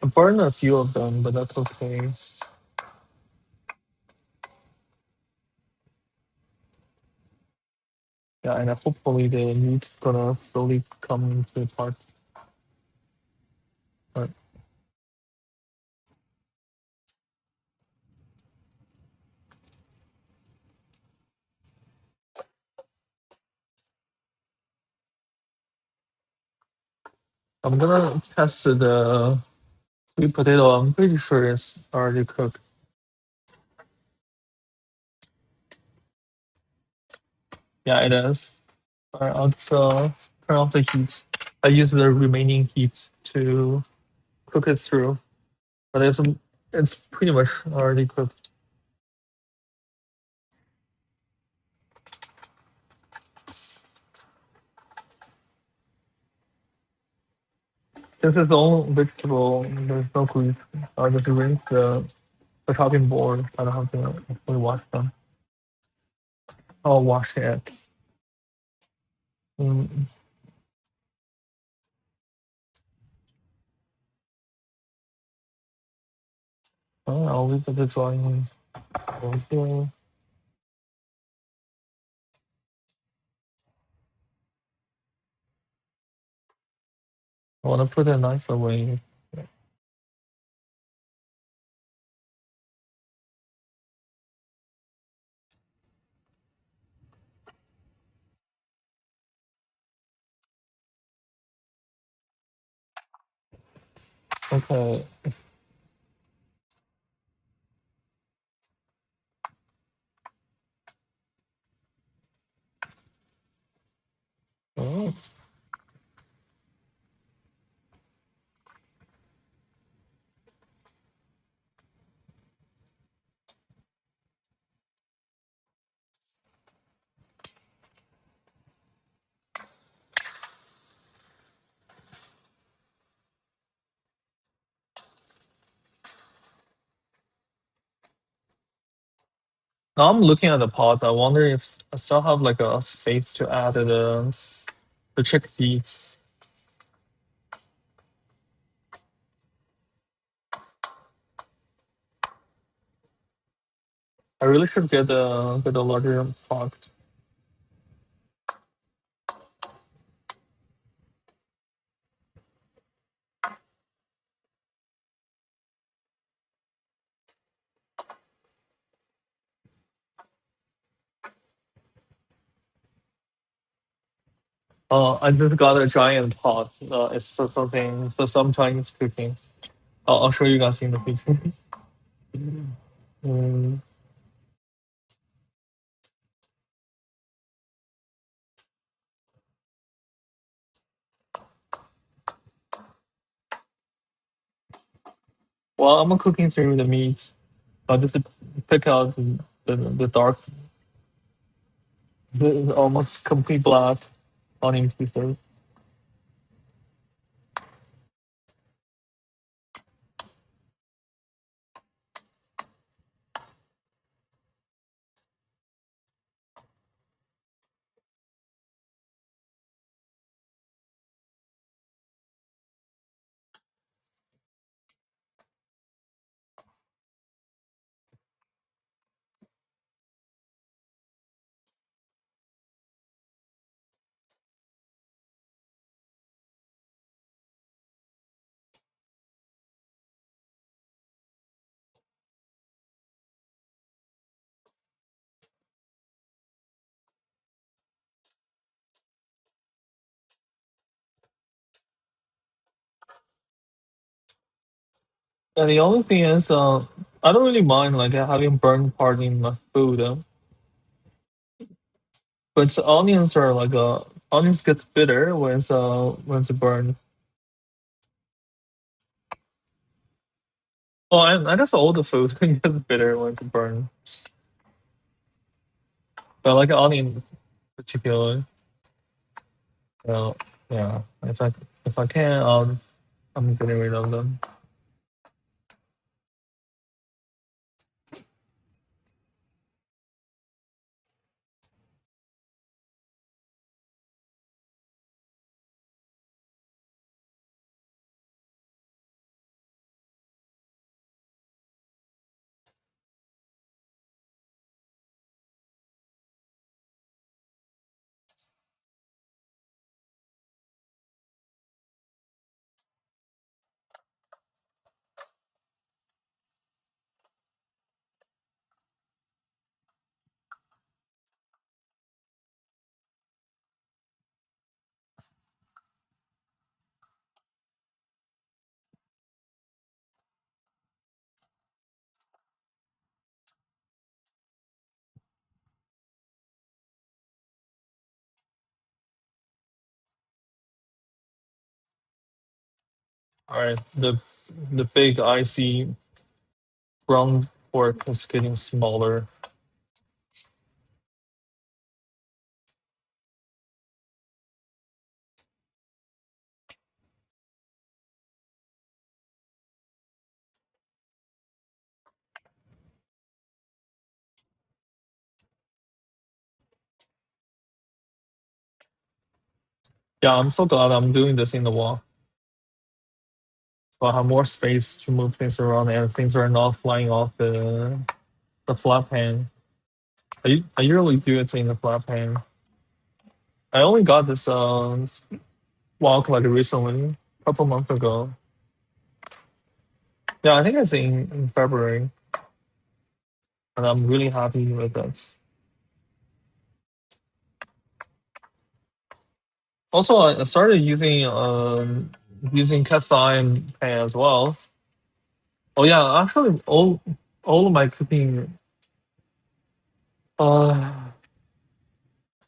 I burned a few of them, but that's okay. Yeah, and hopefully the meat's gonna slowly come into parts. But I'm gonna test the sweet potato. I'm pretty sure it's already cooked. Yeah, it is. Alright, I'll just turn off the heat. I use the remaining heat to cook it through. But It's pretty much already cooked. This is the only vegetable. There's no grease. I just rinse the chopping board. I don't have to actually wash them. I'll wash it. Mm. I'll leave it drying over here. I want to put it nice away. Okay. Oh. Now I'm looking at the pot. I wonder if I still have like a space to add the chickpeas. I really should get a larger pot. I just got a giant pot. It's for something for some Chinese cooking. I'll show you guys in the future. Mm. Well, I'm cooking through the meat. I'll just pick out the dark, the almost complete black onion pieces. And the only thing is, I don't really mind like having burnt part in my food, but onions are like onions get bitter when it's burned. Oh, I guess all the foods can get bitter when it's burned, but like onion particularly. So yeah, if I can, I'm getting rid of them. All right, the big icy. ground pork is getting smaller. Yeah, I'm so glad I'm doing this in the wall. So I have more space to move things around and things are not flying off the flat pan. I usually do it in the flat pan. I only got this walk like recently, a couple months ago. Yeah, I think it's in February, and I'm really happy with it. Also, I started using cast iron pan as well. Oh yeah, actually, all of my cooking uh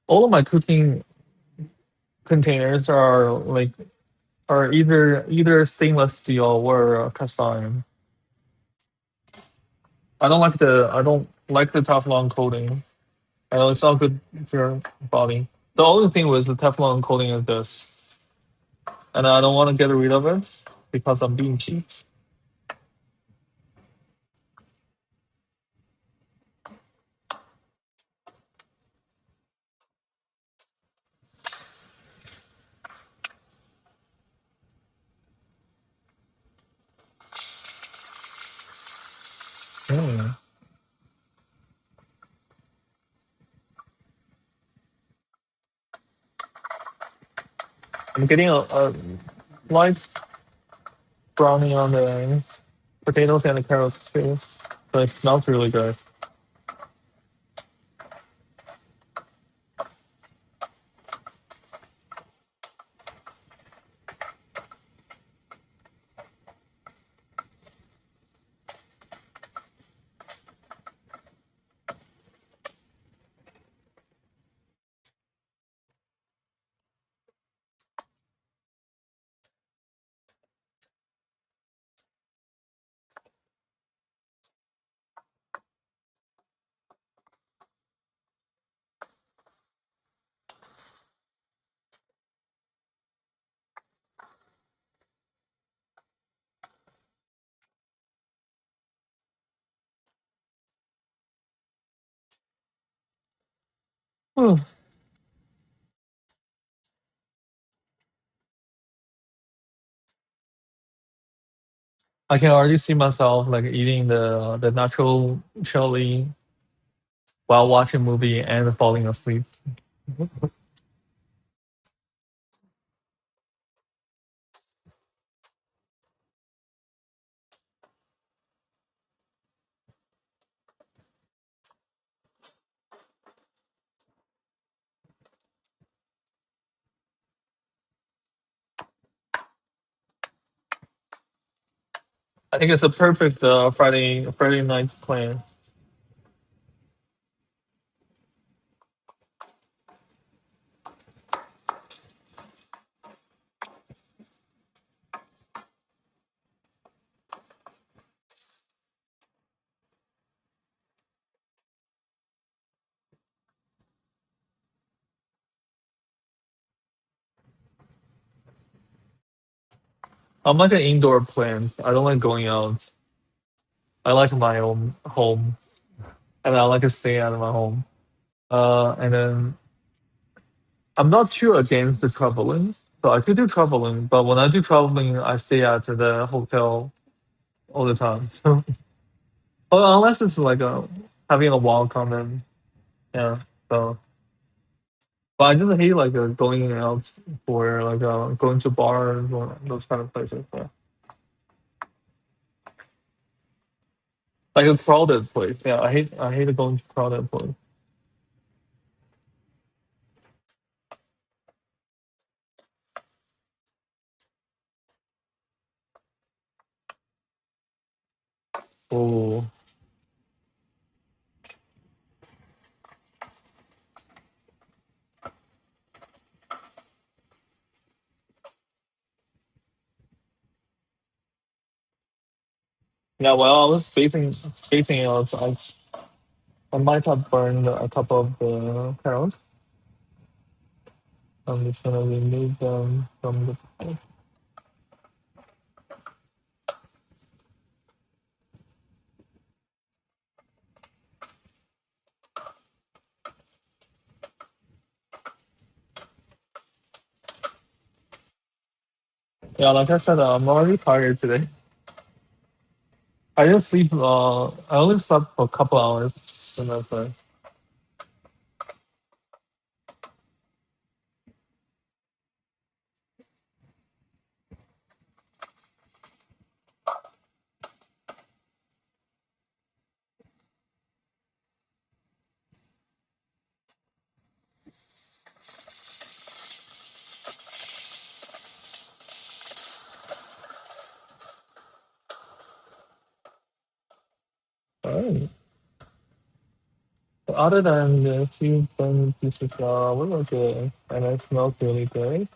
all of my cooking containers are either stainless steel or cast iron. I don't like the Teflon coating. I know it's not good for your body. The only thing was the Teflon coating of this, and I don't want to get rid of it because I'm being cheap. Mm. I'm getting a light brownie on the potatoes and the carrots too, but it smells really good. Whew. I can already see myself like eating the natural chili while watching movie and falling asleep. I think it's a perfect Friday night plan. I'm like an indoor plant. I don't like going out. I like my own home, and I like to stay at my home. And then I'm not too against the traveling, so I could do traveling. But when I do traveling, I stay at the hotel all the time. So, well, unless it's like having a walk on them, yeah. So, but I just hate like going out for like going to bars or those kind of places. Yeah. Like a crowded place. Yeah, I hate going to crowded place. Oh, Yeah, while I was baking out, I might have burned a couple of the carrots. I'm just gonna remove them from the pot. Yeah, like I said, I'm already tired today. I didn't sleep. I only slept for a couple hours, and that's it. Alright. Other than the few burn pieces, we were good, and it smells really good.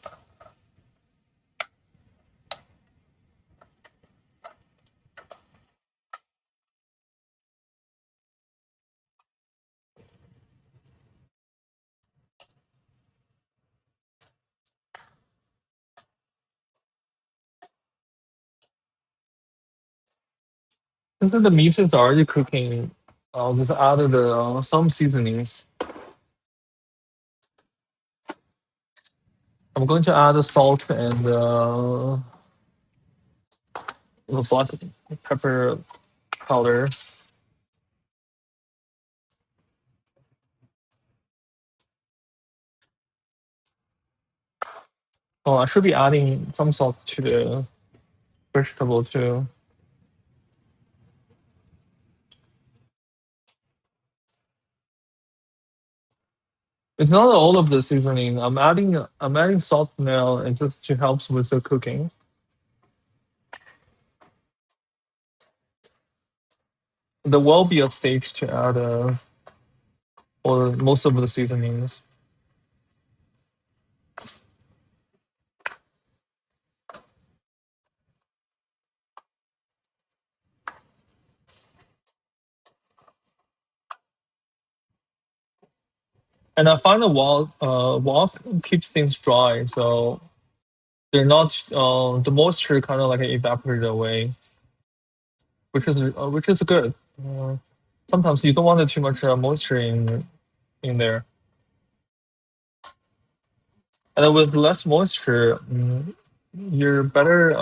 Since the meat is already cooking, I'll just add some seasonings. I'm going to add the salt and the black pepper powder. Oh, I should be adding some salt to the vegetable too. It's not all of the seasoning. I'm adding salt now, and just to help with the cooking. There will be a stage to add or most of the seasonings. And I find the wok keeps things dry, so they're not the moisture kind of like evaporated away, which is good. Sometimes you don't want too much moisture in there, and with less moisture, you're better.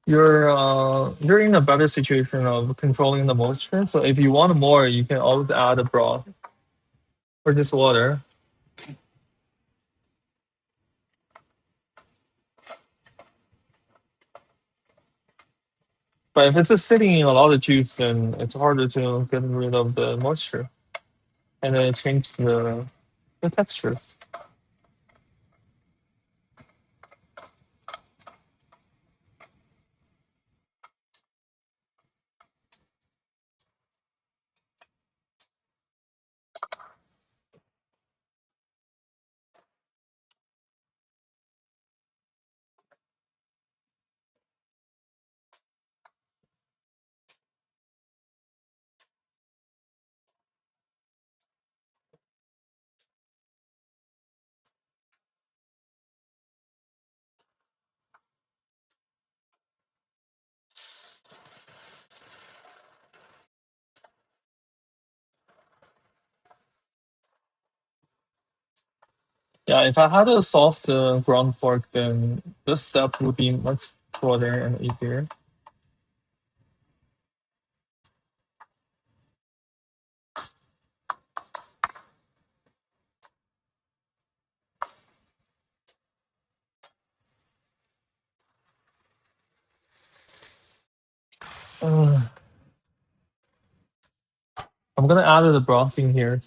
You're in a better situation of controlling the moisture. So if you want more, you can always add a broth or just water. But if it's just sitting in a lot of juice, then it's harder to get rid of the moisture, and then it changes the texture. Yeah, if I had a soft ground pork, then this step would be much shorter and easier. Uh, I'm gonna add the broth in here.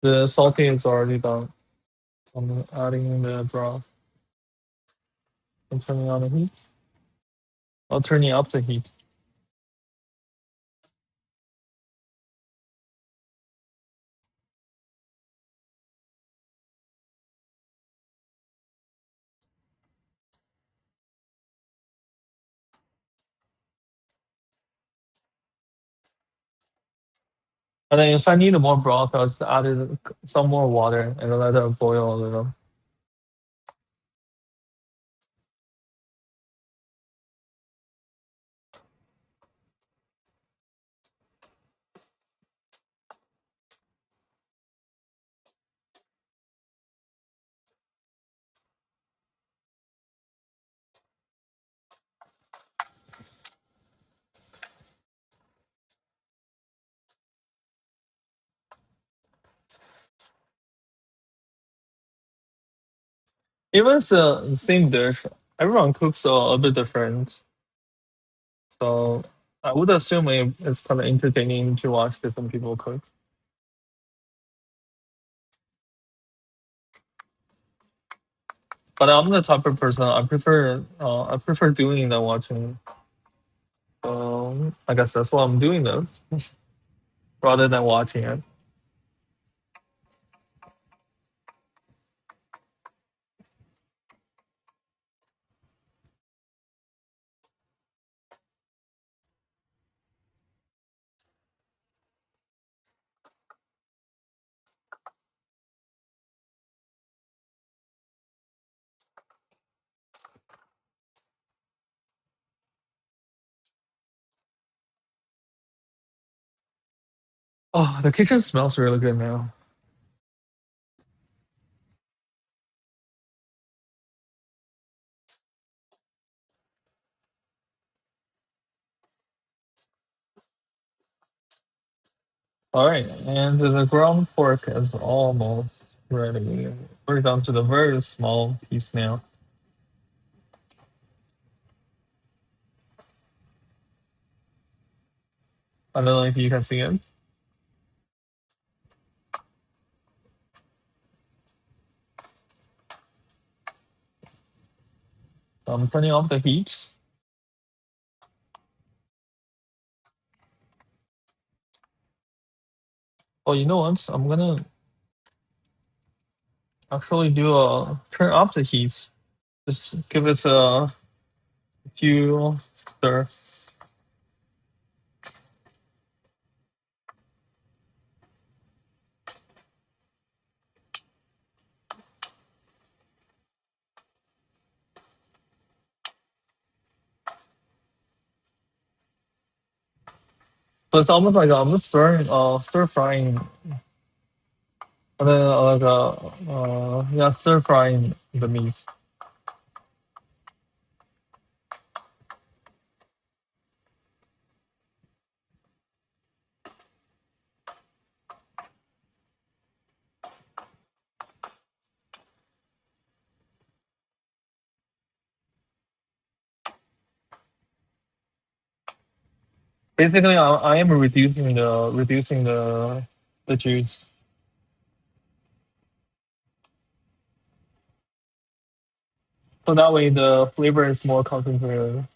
The salting is already done. So I'm adding in the broth and turning on the heat. I'll turning up the heat. And then if I need more broth, I'll just add some more water and let it boil a little. Even it's the same dish, everyone cooks a bit different. So I would assume it's kind of entertaining to watch different people cook. But I'm the type of person I prefer doing than watching. So I guess that's why I'm doing this rather than watching it. Oh, the kitchen smells really good now. All right, and the ground pork is almost ready. We're down to the very small piece now. I don't know if you can see it. I'm turning off the heat. Oh, you know what? I'm gonna actually do a turn off the heat. Just give it a few stir. So it's almost like I'm just stir frying, and then yeah, stir frying the meat. Basically, I am reducing the juice. So that way the flavor is more concentrated.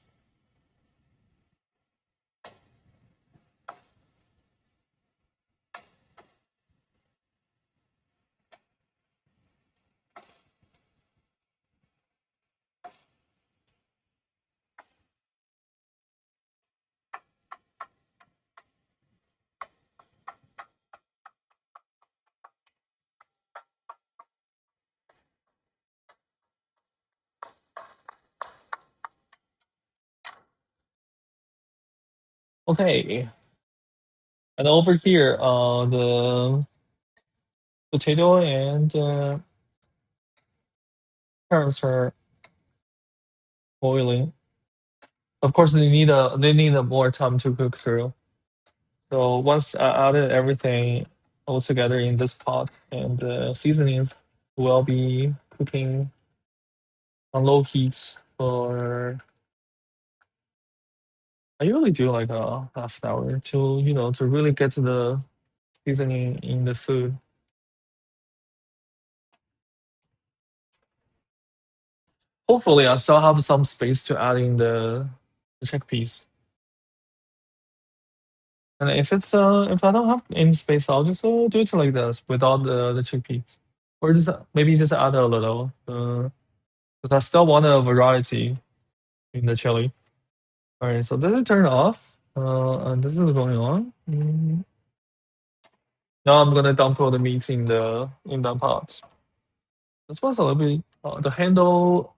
Okay, and over here, the potato and carrots are boiling. Of course, they need a more time to cook through. So once I added everything all together in this pot and the seasonings will be cooking on low heat for I usually do like a half an hour to really get to the seasoning in the food. Hopefully, I still have some space to add in the chickpeas. And if I don't have any space, I'll just do it like this without the chickpeas, or just maybe just add a little. Because I still want a variety in the chili. All right, so this is turned off, and this is going on. Now I'm gonna dump all the meat in the pot. This one's a little bit the handle.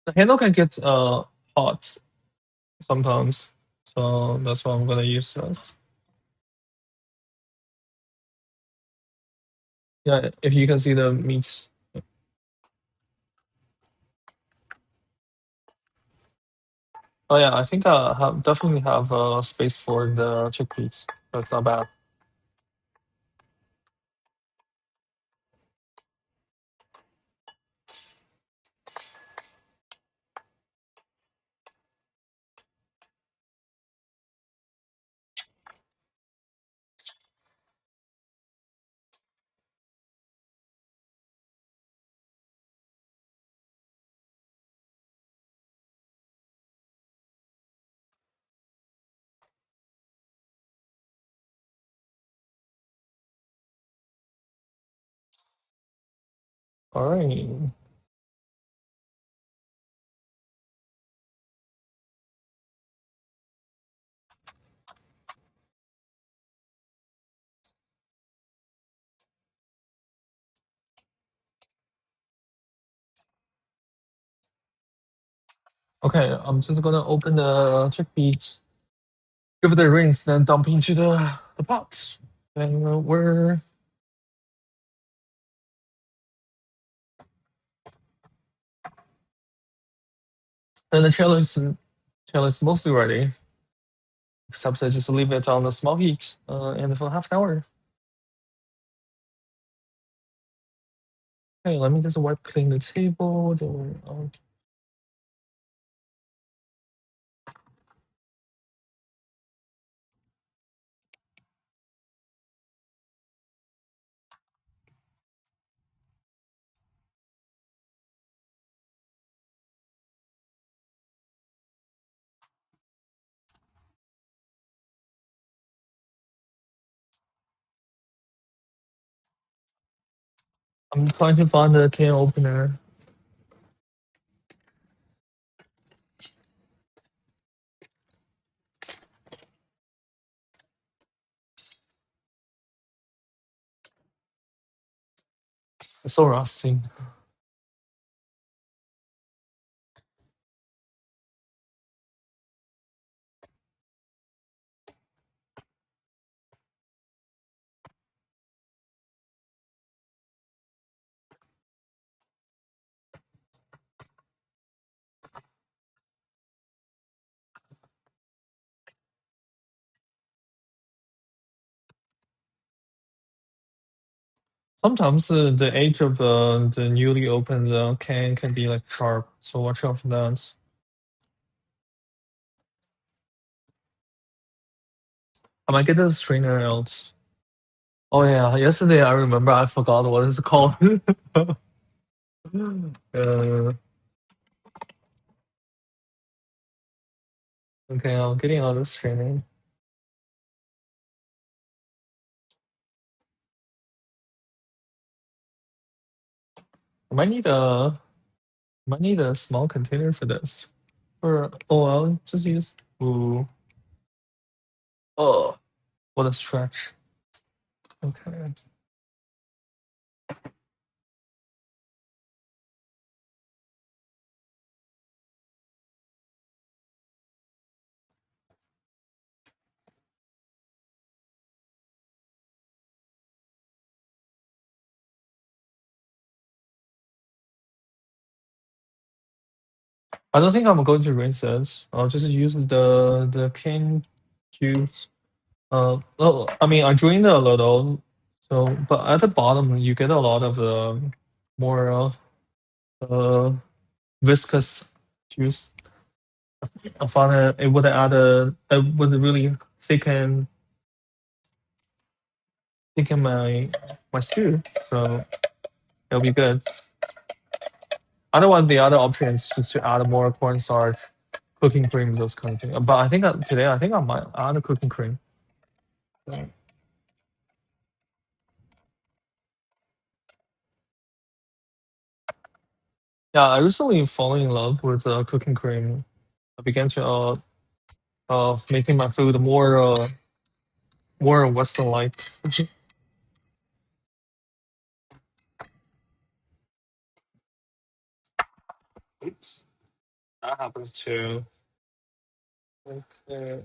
The handle can get hot sometimes, so that's why I'm gonna use this. Yeah, if you can see the meat. Oh yeah, I think I definitely have space for the chickpeas. That's not bad. All right. Okay, I'm just gonna open the chickpeas, give it a rinse, then dump into the pot. And we're then the chili is mostly ready, except I just leave it on the small heat and for half an hour. Okay, let me just wipe clean the table. I'm trying to find the can opener. It's so rusty. Sometimes the edge of the newly opened can be like sharp, so watch out for that. I might get the strainer out. Oh yeah, yesterday I remember I forgot what it's called. uh, okay, I'm getting out of strainer. I might need a small container for this. Or I'll just use. Ooh. Oh, what a stretch. Okay. I don't think I'm going to rinse it. I'll just use the cane juice. Oh, I mean, I drained it a little. So, but at the bottom, you get a lot of more uh, viscous juice. I found it would add it would really thicken my stew. So it'll be good. Otherwise, the other option is just to add more cornstarch, cooking cream, those kind of things. But I think today, I think I might add a cooking cream. So, yeah, I recently fallen in love with cooking cream. I began to making my food more Western-like. Oops, that happens too. Okay.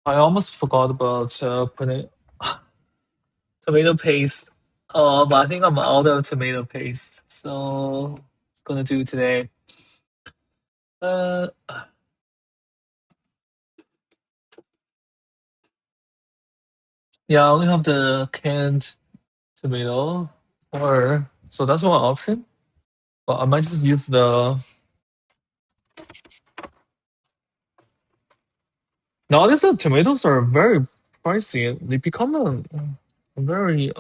I almost forgot about putting tomato paste. But I think I'm out of tomato paste, so gonna do today. Uh, yeah, I only have the canned tomato, or so that's one option. But I might just use the. Nowadays, the tomatoes are very pricey. They become a very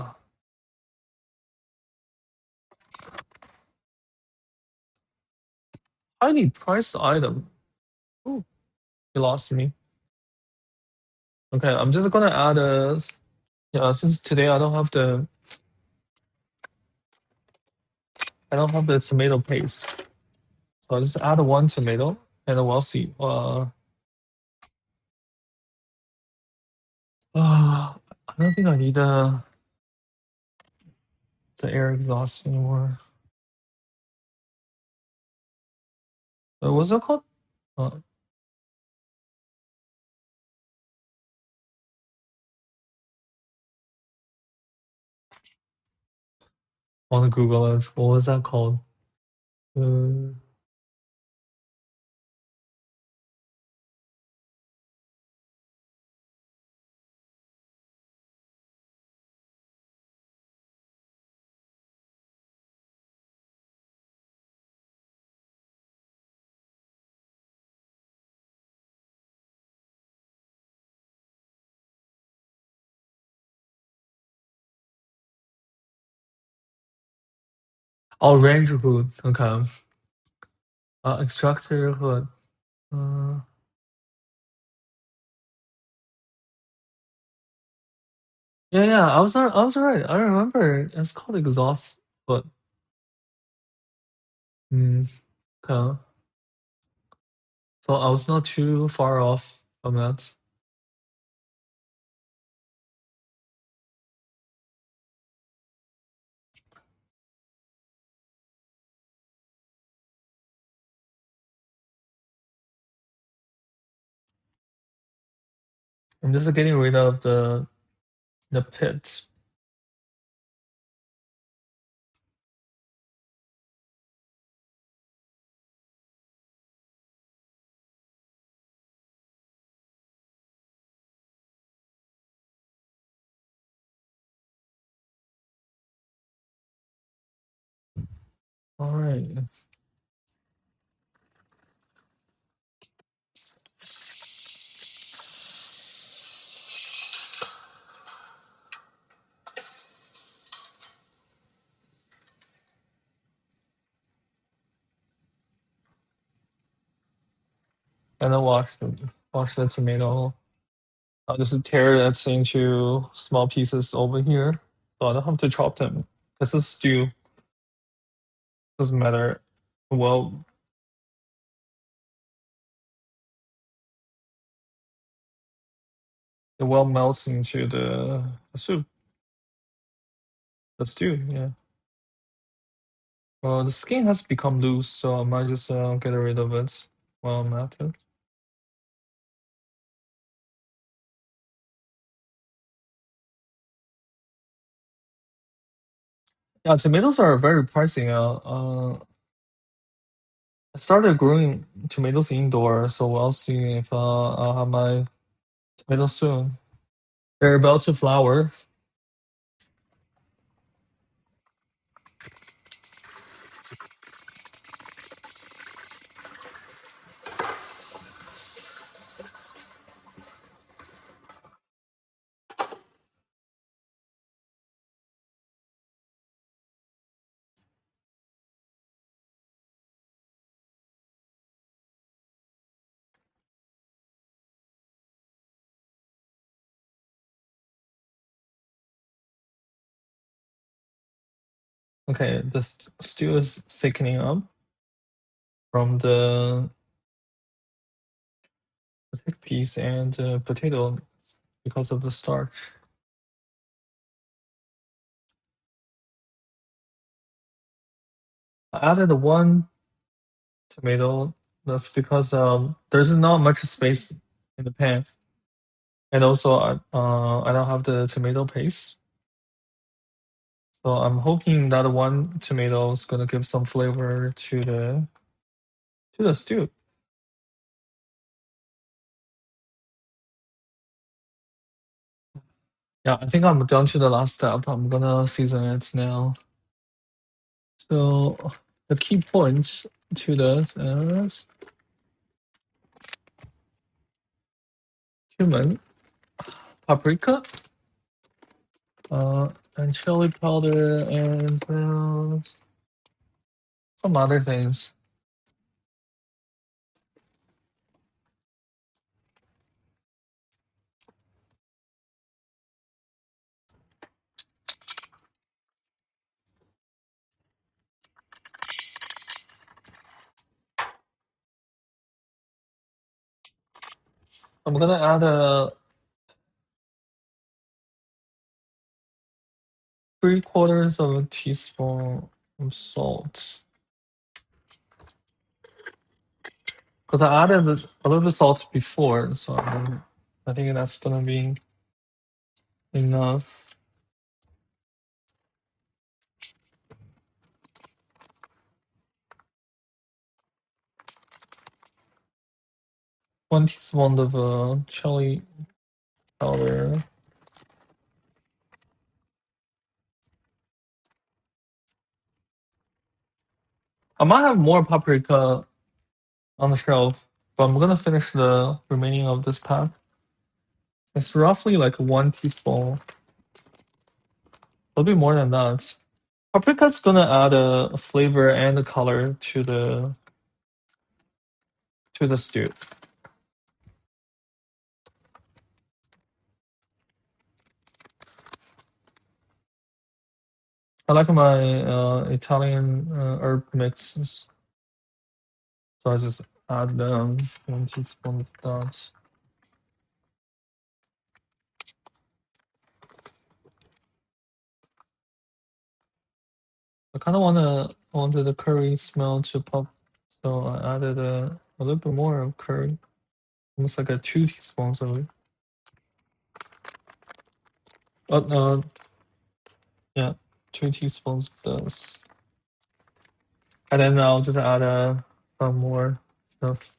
highly priced item. Oh, you lost me. Okay, I'm just gonna add a. Yeah, since today I don't have the tomato paste, so I'll just add one tomato, and then we'll see. I don't think I need the air exhaust anymore. What's it called? Uh, on Google it. What was that called? Uh, Orange hood. Okay. Extractor hood. Uh, yeah. I was right. I remember it's called exhaust hood. Mm, okay. So I was not too far off from that. I'm just getting rid of the pit. All right. And then wash the tomato. I'll just tear that into small pieces over here. So I don't have to chop them. This is stew. Doesn't matter. Well, it well melts into the soup. The stew, yeah. Well, the skin has become loose, so I might just get rid of it while I'm at it. Yeah, tomatoes are very pricey now. I started growing tomatoes indoor, so we'll see if I'll have my tomatoes soon. They're about to flower. Okay, the stew is thickening up from the chickpeas and potato because of the starch. I added one tomato. That's because there's not much space in the pan, and also I don't have the tomato paste, so I'm hoping that one tomato is gonna give some flavor to the stew. Yeah, I think I'm down to the last step. I'm gonna season it now. So the key point to that is cumin, paprika, and chili powder, and some other things. I'm gonna add a 3/4 of a teaspoon of salt. Because I added a little bit of salt before, so I think that's gonna be enough. 1 teaspoon of chili powder. I might have more paprika on the shelf, but I'm gonna finish the remaining of this pack. It's roughly like 1 teaspoon, a little bit more than that. Paprika's gonna add a flavor and a color to the stew. I like my Italian herb mixes, so I just add 1 teaspoon of that. I kind of wanted the curry smell to pop, so I added a little bit more of curry, almost like 2 teaspoons of it. Uh, yeah, 2 teaspoons of this, and then I'll just add some more stuff.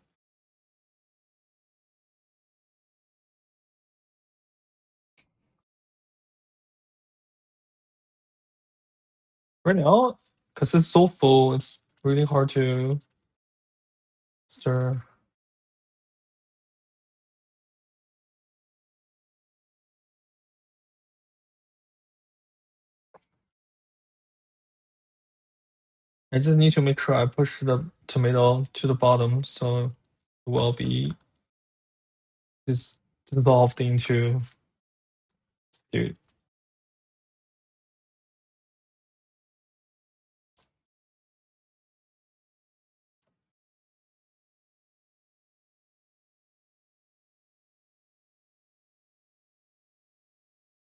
Right now, because it's so full, it's really hard to stir. I just need to make sure I push the tomato to the bottom so it will be dissolved into stew.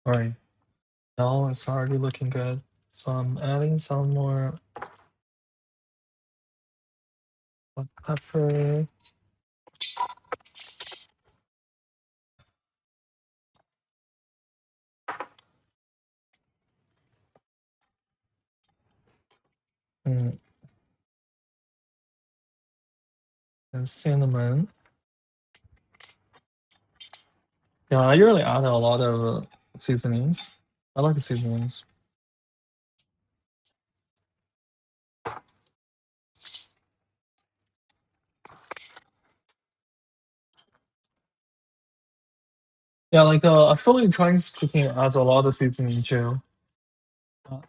Alright, now it's already looking good. So I'm adding some more black pepper. mm, and cinnamon. Yeah, I usually add a lot of seasonings. I like the seasonings. Yeah, like I feel like Chinese cooking adds a lot of seasoning too. Uh,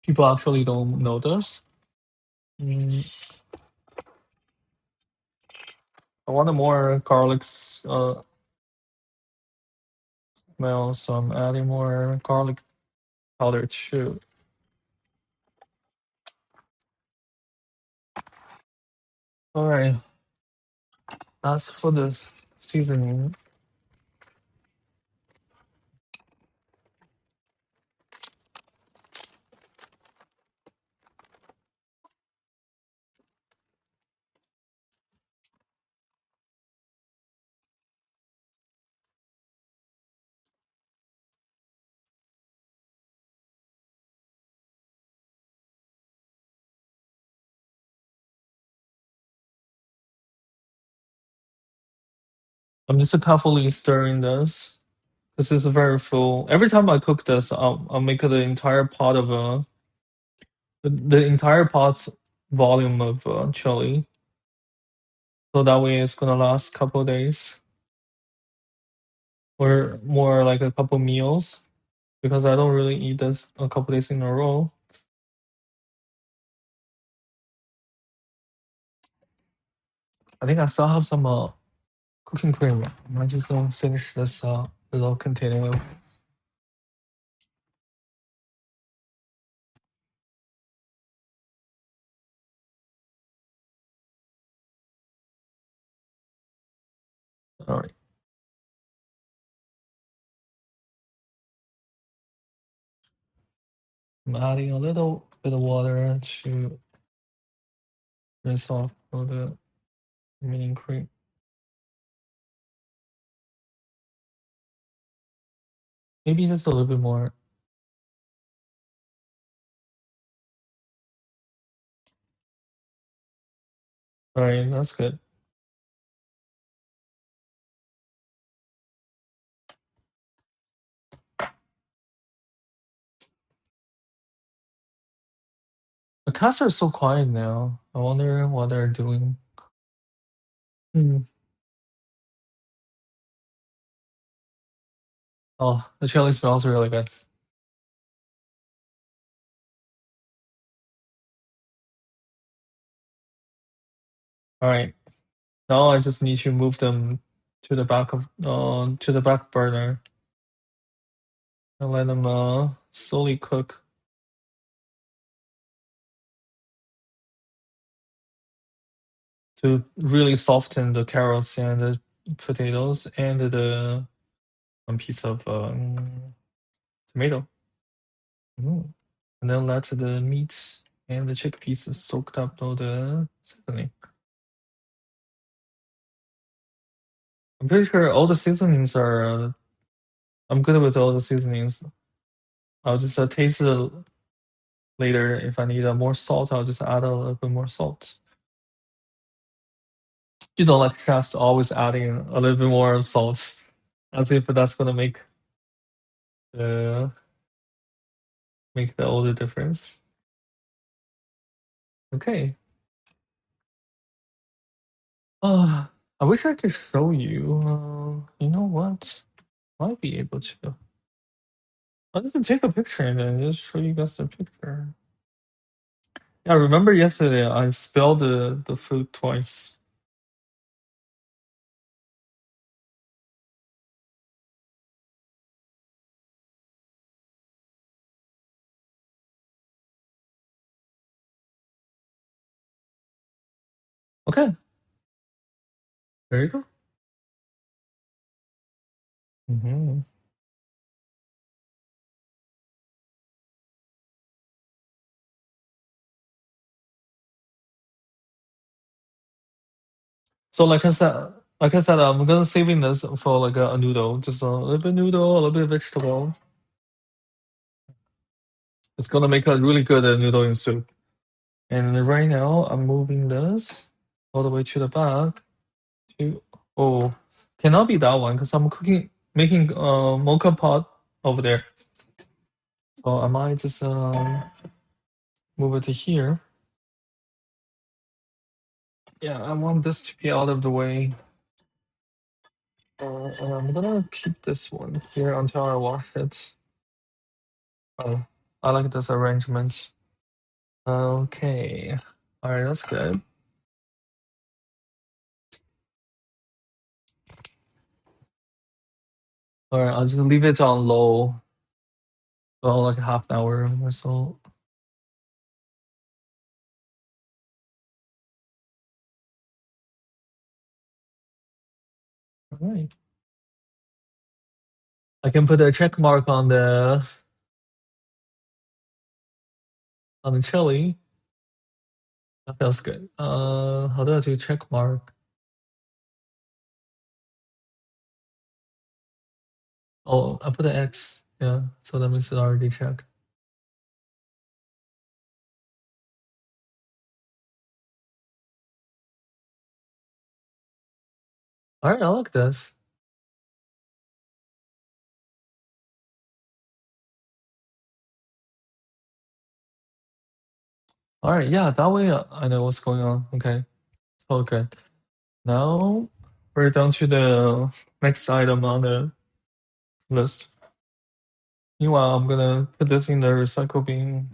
People actually don't know this. Mm, I want a more garlic smell, so I'm adding more garlic powder too. All right. As for this seasoning, I'm just carefully stirring this. This is very full. Every time I cook this, I'll make the entire pot of the entire pot's volume of chili. So that way it's gonna last a couple days. Or more like a couple meals. Because I don't really eat this a couple days in a row. I think I still have some cooking cream. I might just finish this little container. Alright. I'm adding a little bit of water to rinse off all the remaining cream. Maybe just a little bit more. Alright, that's good. The cats are so quiet now. I wonder what they're doing. Oh, the chili smells really good. Alright. Now I just need to move them to the back of to the back burner and let them slowly cook to really soften the carrots and the potatoes and the one piece of tomato. And then let the meat and the chickpeas soaked up all the seasoning. I'm pretty sure all the seasonings are. I'm good with all the seasonings. I'll just taste it later. If I need more salt, I'll just add a little bit more salt. You know, like chefs always adding a little bit more salt, as if that's gonna the make the all the difference. Okay. I wish I could show you. You know what? Might be able to. I'll just take a picture and then just show you guys the picture. Yeah, remember yesterday I spilled the food twice. Okay, there you go. So like I said, I'm gonna saving this for like a noodle, just a little bit noodle, a little bit vegetable. It's gonna make a really good noodle in soup. And right now, I'm moving this all the way to the back. Oh, cannot be that one because I'm making mocha pot over there. So I might just move it to here. Yeah, I want this to be out of the way. And I'm gonna keep this one here until I wash it. Oh, I like this arrangement. Okay. Alright, that's good. Alright, I'll just leave it on low for like half an hour or so. All right. I can put a check mark on the chili. That feels good. How do I do check mark? Oh, I put an X. Yeah, so that means it's already checked. All right, I like this. All right, yeah, that way I know what's going on. Okay, so good. Now we're down to the next item on the list. Meanwhile, I'm gonna put this in the recycle bin.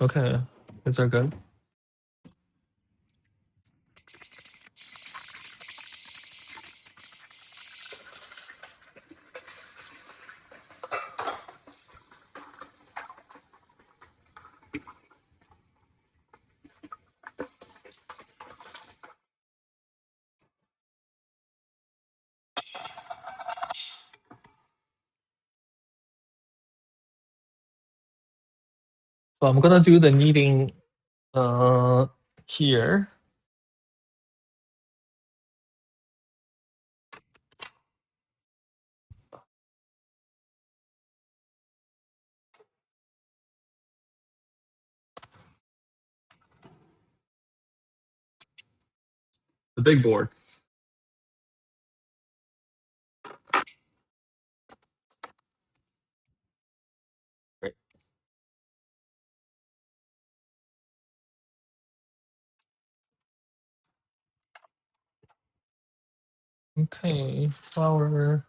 Okay, these are good. So I'm gonna do the kneading here. The big board. Right. Okay, flour.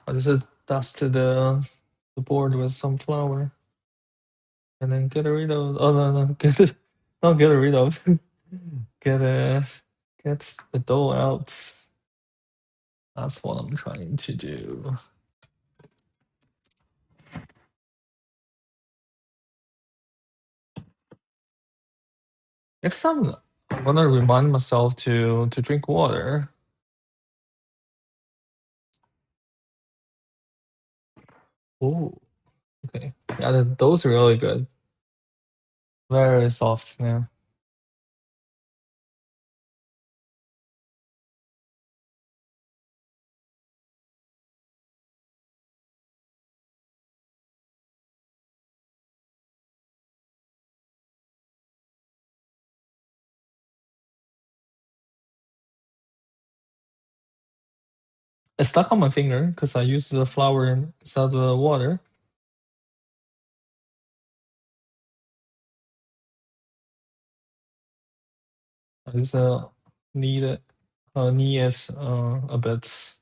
I just dust the board with some flour. And then get rid of get it not get rid of get get the dough out. That's what I'm trying to do. Next time I'm gonna remind myself to drink water. Oh, okay. Yeah, the dough's really good. Very soft now. It's stuck on my finger because I used the flour instead of the water. I just need it knead it a bit.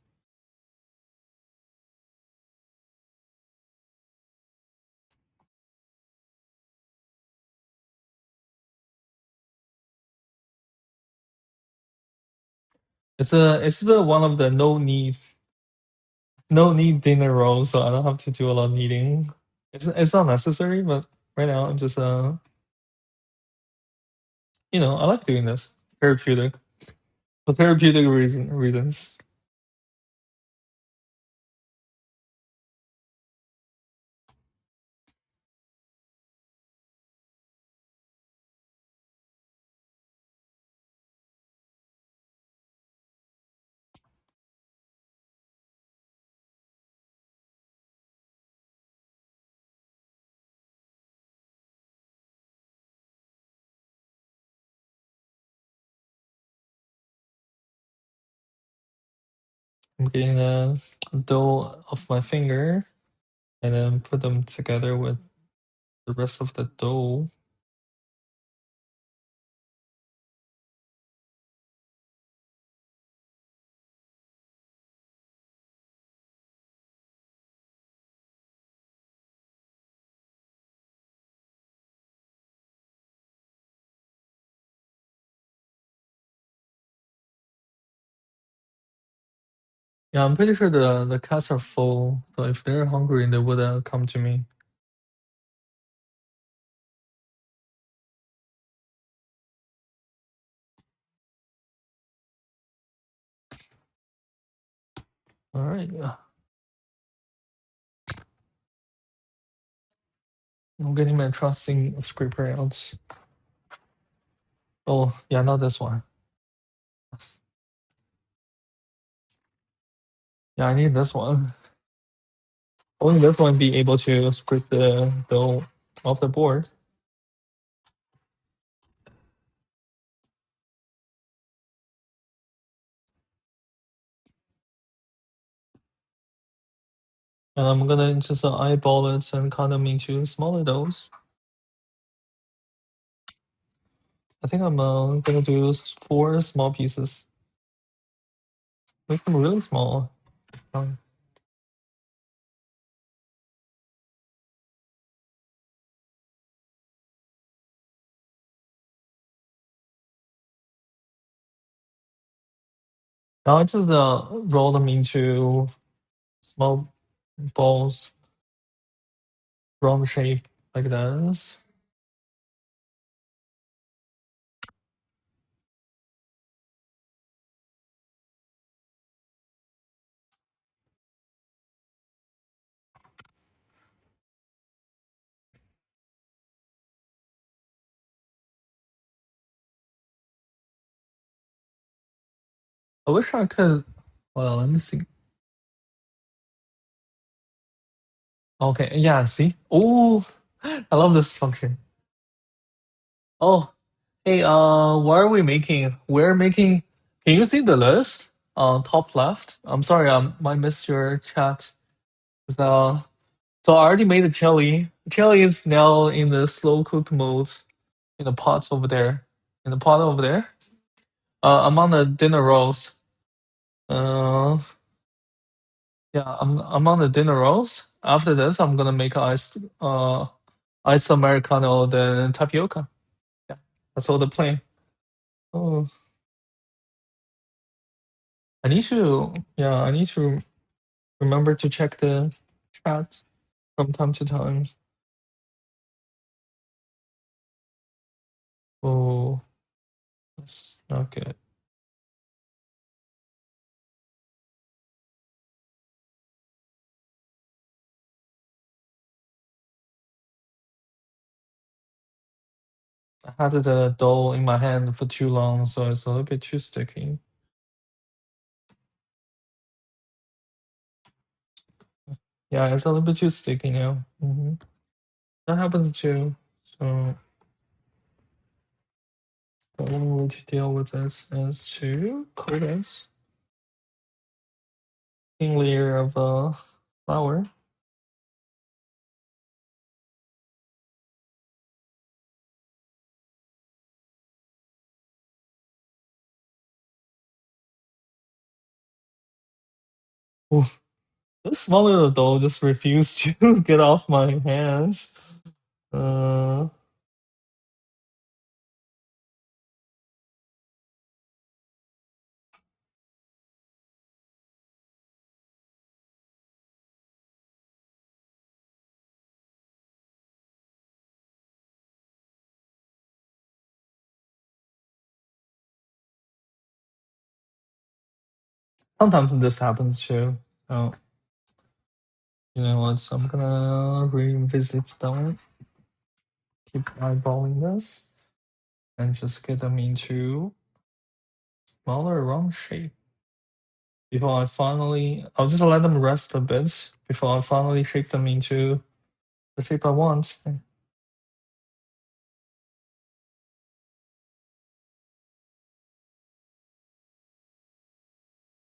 It's the one of the no need dinner roll, so I don't have to do a lot of kneading. It's not necessary, but right now I'm just I like doing this therapeutic for therapeutic reasons. I'm getting the dough off my finger and then put them together with the rest of the dough. Yeah, I'm pretty sure the cats are full. So if they're hungry, they would come to me. All right. Yeah. I'm getting my trusting scraper out. Oh, yeah, not this one. Yeah, I need this one. Only this one be able to scrape the dough off the board. And I'm gonna just eyeball it and cut them into smaller doughs. I think I'm gonna do 4 small pieces. Make them really small. Um, Now I just roll them into small balls, round shape like this. I wish I could. Well, let me see. Okay, yeah, see. Oh, I love this function. Oh, hey, what are we making? We're making. Can you see the list? Top left. I'm sorry, I missed your chat. So, so I already made the chili. Chili is now in the slow cook mode in the pot over there. In the pot over there. I'm on the dinner rolls. Uh, yeah, I'm on the dinner rolls. After this, I'm gonna make iced americano then tapioca. Yeah, that's all the plan. Oh, I need to remember to check the chat from time to time. Oh, that's not good. I had the dough in my hand for too long, so it's a little bit too sticky. Yeah, it's a little bit too sticky now. That happens too. So the only way to deal with this is to coat it thin layer of flour. Oof, this small little dough just refused to get off my hands. Uh, Sometimes this happens too. So you know what? So I'm gonna revisit that one. Keep eyeballing this and just get them into smaller round shape. Before I'll just let them rest a bit before I finally shape them into the shape I want.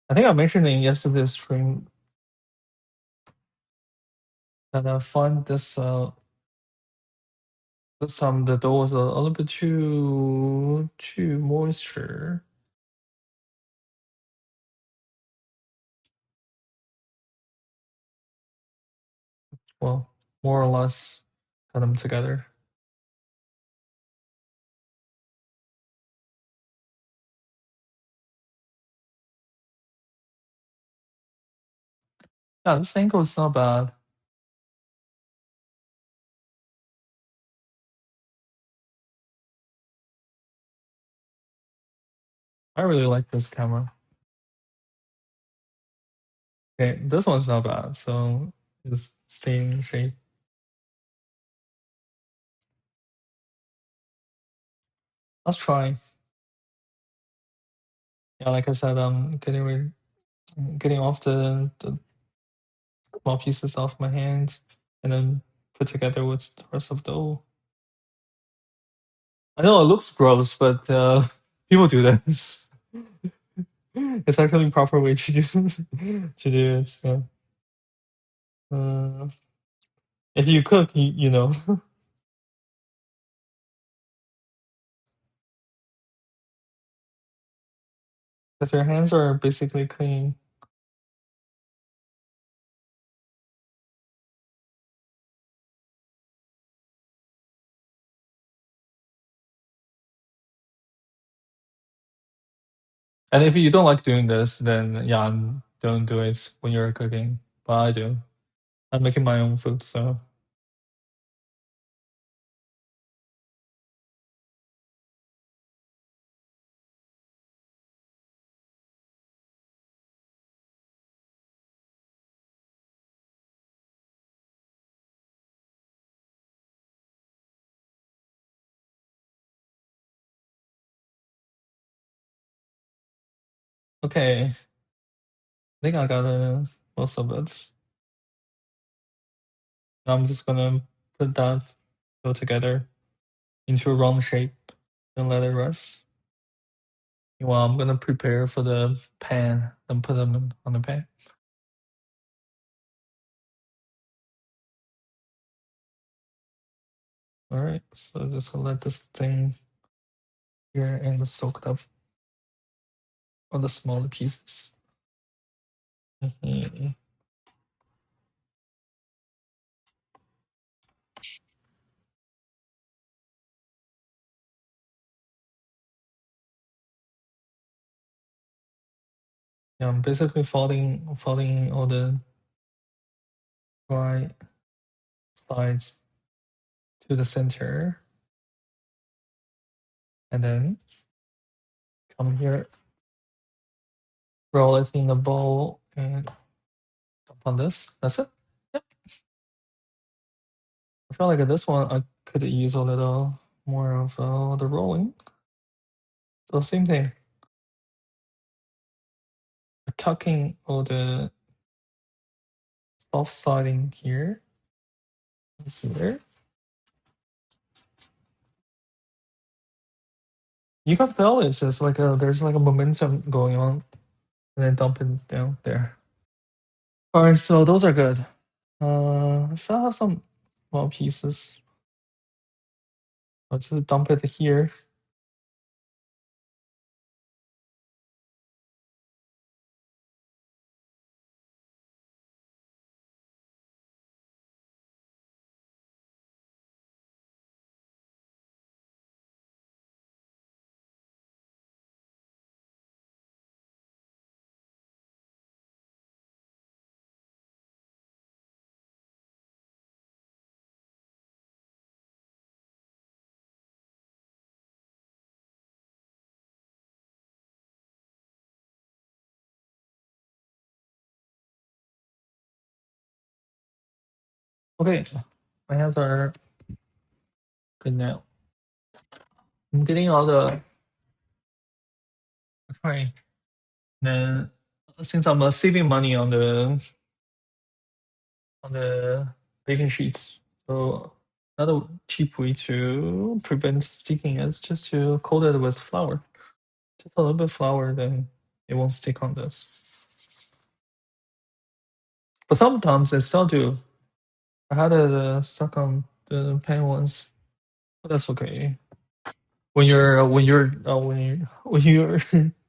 I think I mentioned in yesterday's stream that I find this time the dough was a little bit too moisture. Well, more or less cut them together. Yeah, this angle is not bad. I really like this camera. Okay, this one's not bad, so just stay in shape. Let's try. Yeah, like I said, I'm getting off the small pieces off my hand and then put together with the rest of the dough. I know it looks gross, but people do this. It's actually a proper way to do to do it. So, if you cook, you know. Because your hands are basically clean. And if you don't like doing this, then yeah, don't do it when you're cooking. But I do. I'm making my own food, so okay. I think I got most of it. Now I'm just gonna put that all together into a round shape and let it rest. Meanwhile, I'm gonna prepare for the pan and put them on the pan. All right, so just let this thing here and soak up on the smaller pieces. Mhm. Yeah, I'm basically folding all the right sides to the center, and then come here, roll it in a bowl, and dump on this. That's it. Yep. I feel like this one I could use a little more of the rolling. So same thing, tucking all the soft siding here, here. You can feel it. It's like there's like a momentum going on, and then dump it down there. All right, so those are good. Still have some small pieces. I'll just dump it here. Okay, my hands are good now. I'm getting all the okay. Then since I'm saving money on the baking sheets, so another cheap way to prevent sticking is just to coat it with flour. Just a little bit of flour, then it won't stick on this. But sometimes I still do. I had it stuck on the pan once, but that's okay. When you're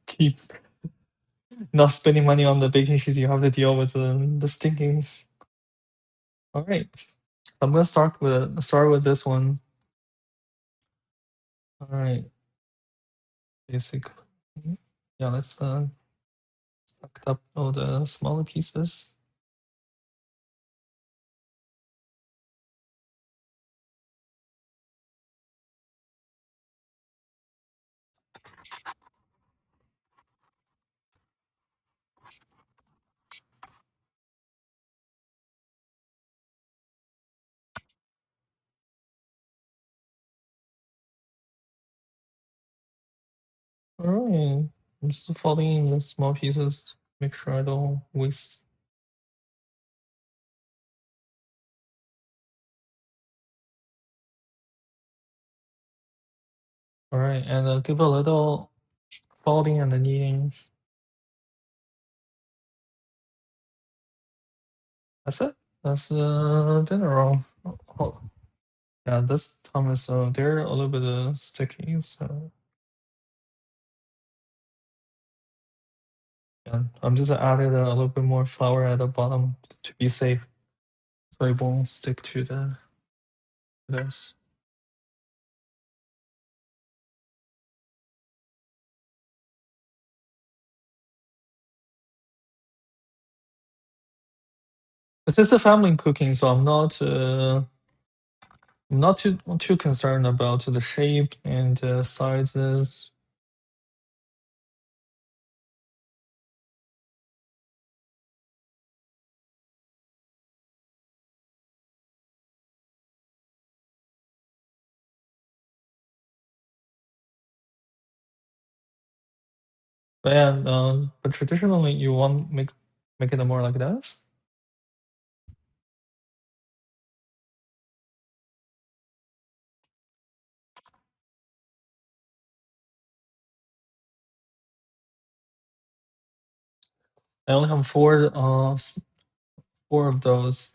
keep not spending money on the baking sheets, you have to deal with the stinking. All right, I'm gonna start with this one. All right, basically, yeah. Let's stack up all the smaller pieces. fine. I'm just folding in the small pieces. Make sure I don't waste. All right, and give a little folding and kneading. That's it. That's the dinner roll. Oh, yeah, this time is they're a little bit sticky, so yeah, I'm just added a little bit more flour at the bottom to be safe, so it won't stick to the this. This is a family cooking, so I'm not too concerned about the shape and sizes. But yeah, but traditionally you want make it more like this. I only have four of those,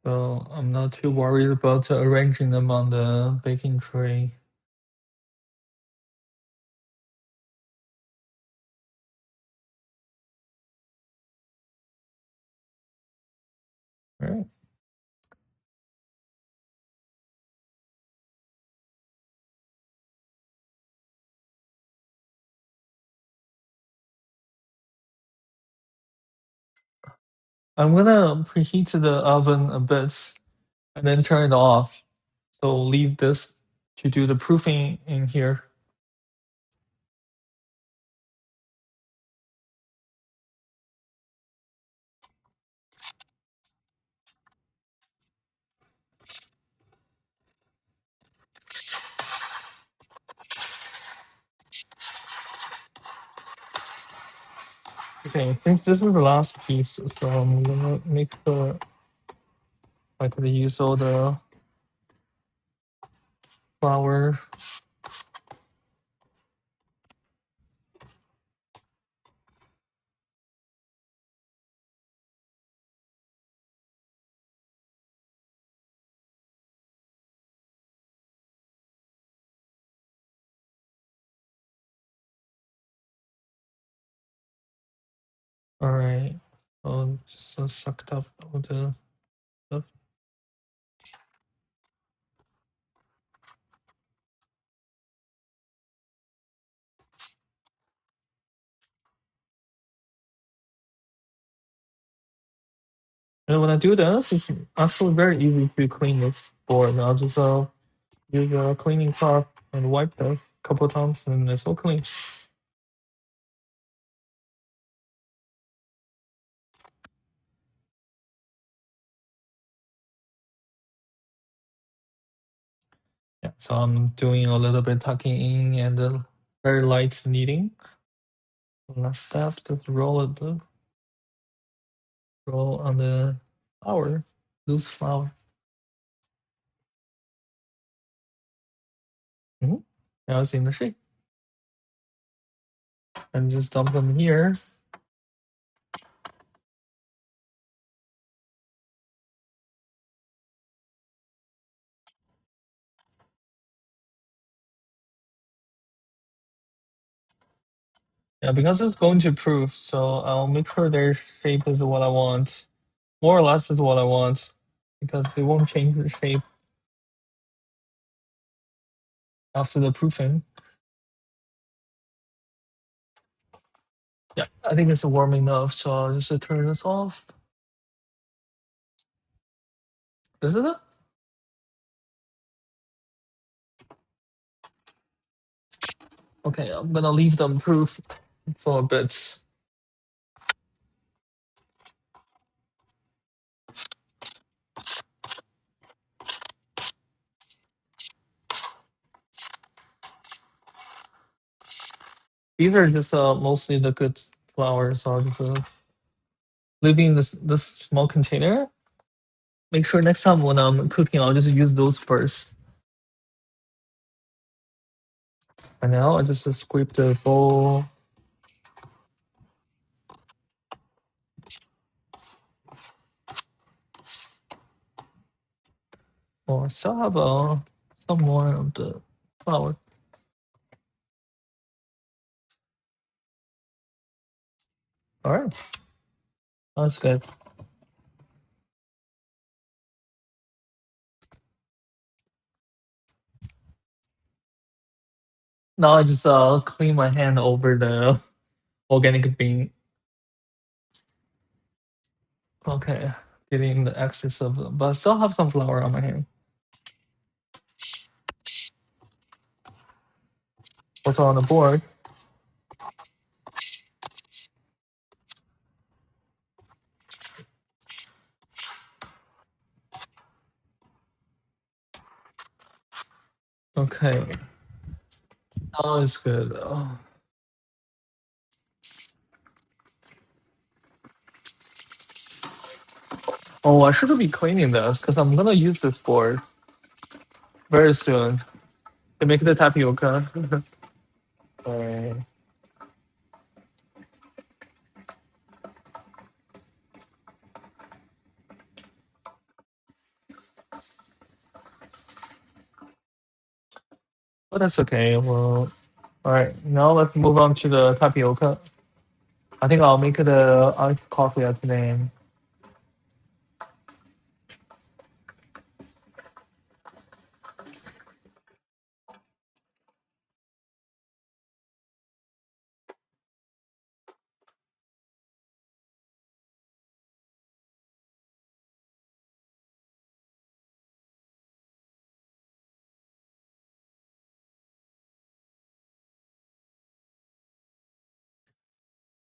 so I'm not too worried about arranging them on the baking tray. Right. I'm gonna preheat the oven a bit and then turn it off. So leave this to do the proofing in here. Okay, since this is the last piece, so I'm gonna make sure I could use all the flour. All right, so just sucked up all the stuff. And when I do this, it's actually very easy to clean this board. I'll just use a cleaning cloth and wipe it a couple of times, and it's all clean. Yeah, so I'm doing a little bit tucking in and very light kneading. Last step, just roll on the flour, loose flour. Now it's in the shape. And just dump them here. Yeah, because it's going to proof, so I'll make sure their shape is what I want. More or less is what I want, because they won't change the shape after the proofing. Yeah, I think it's warm enough, so I'll just turn this off. This is it? Okay, I'm gonna leave them proof for a bit. These are just mostly the good flowers. So I'll just leaving this small container. Make sure next time when I'm cooking, I'll just use those first. And now I just scrape the bowl. Oh, I still have some more of the flour. All right, that's good. Now I just clean my hand over the organic bean. Okay, getting the excess of, but I still have some flour on my hand. Also on the board. Okay, now it's good. Oh, I should be cleaning this because I'm gonna use this board very soon to make the tapioca. Alright. But that's okay. Well, all right. Now let's move on to the tapioca. I think I'll make the iced coffee at the name.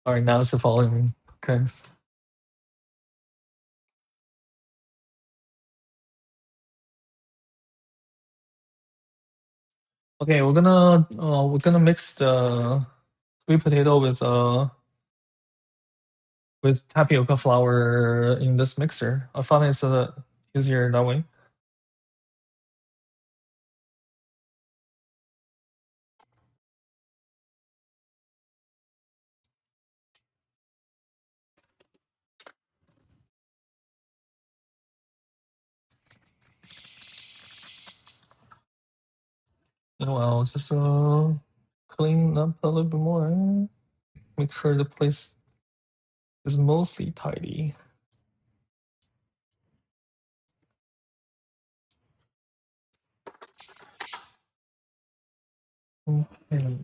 All right, now it's the following. Okay. Okay, we're gonna mix the sweet potato with tapioca flour in this mixer. I find it's easier that way. Well, just clean up a little bit more. Make sure the place is mostly tidy. Okay.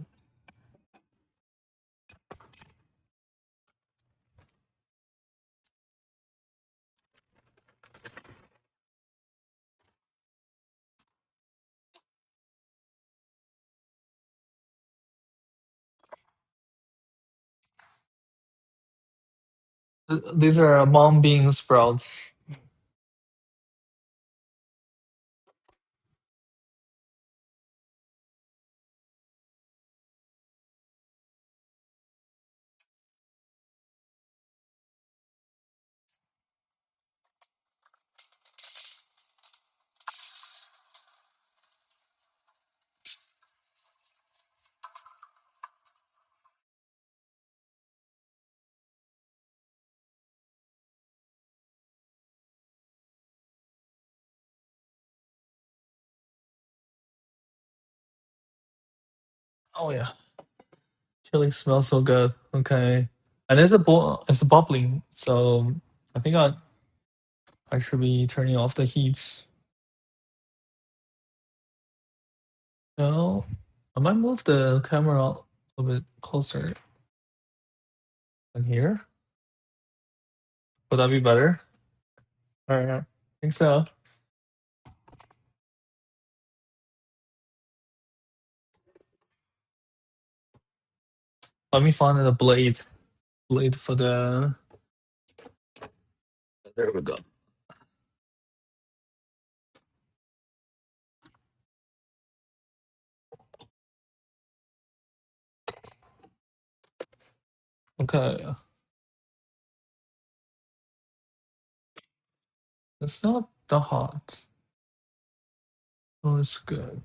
These are mung bean sprouts. Oh yeah, chili smells so good. Okay, and it's bubbling, so I think I should be turning off the heat. No, I might move the camera a little bit closer than here. Would that be better? All right, I think so. Let me find the blade for the. There we go. Okay. It's not that hot. Oh, it's good.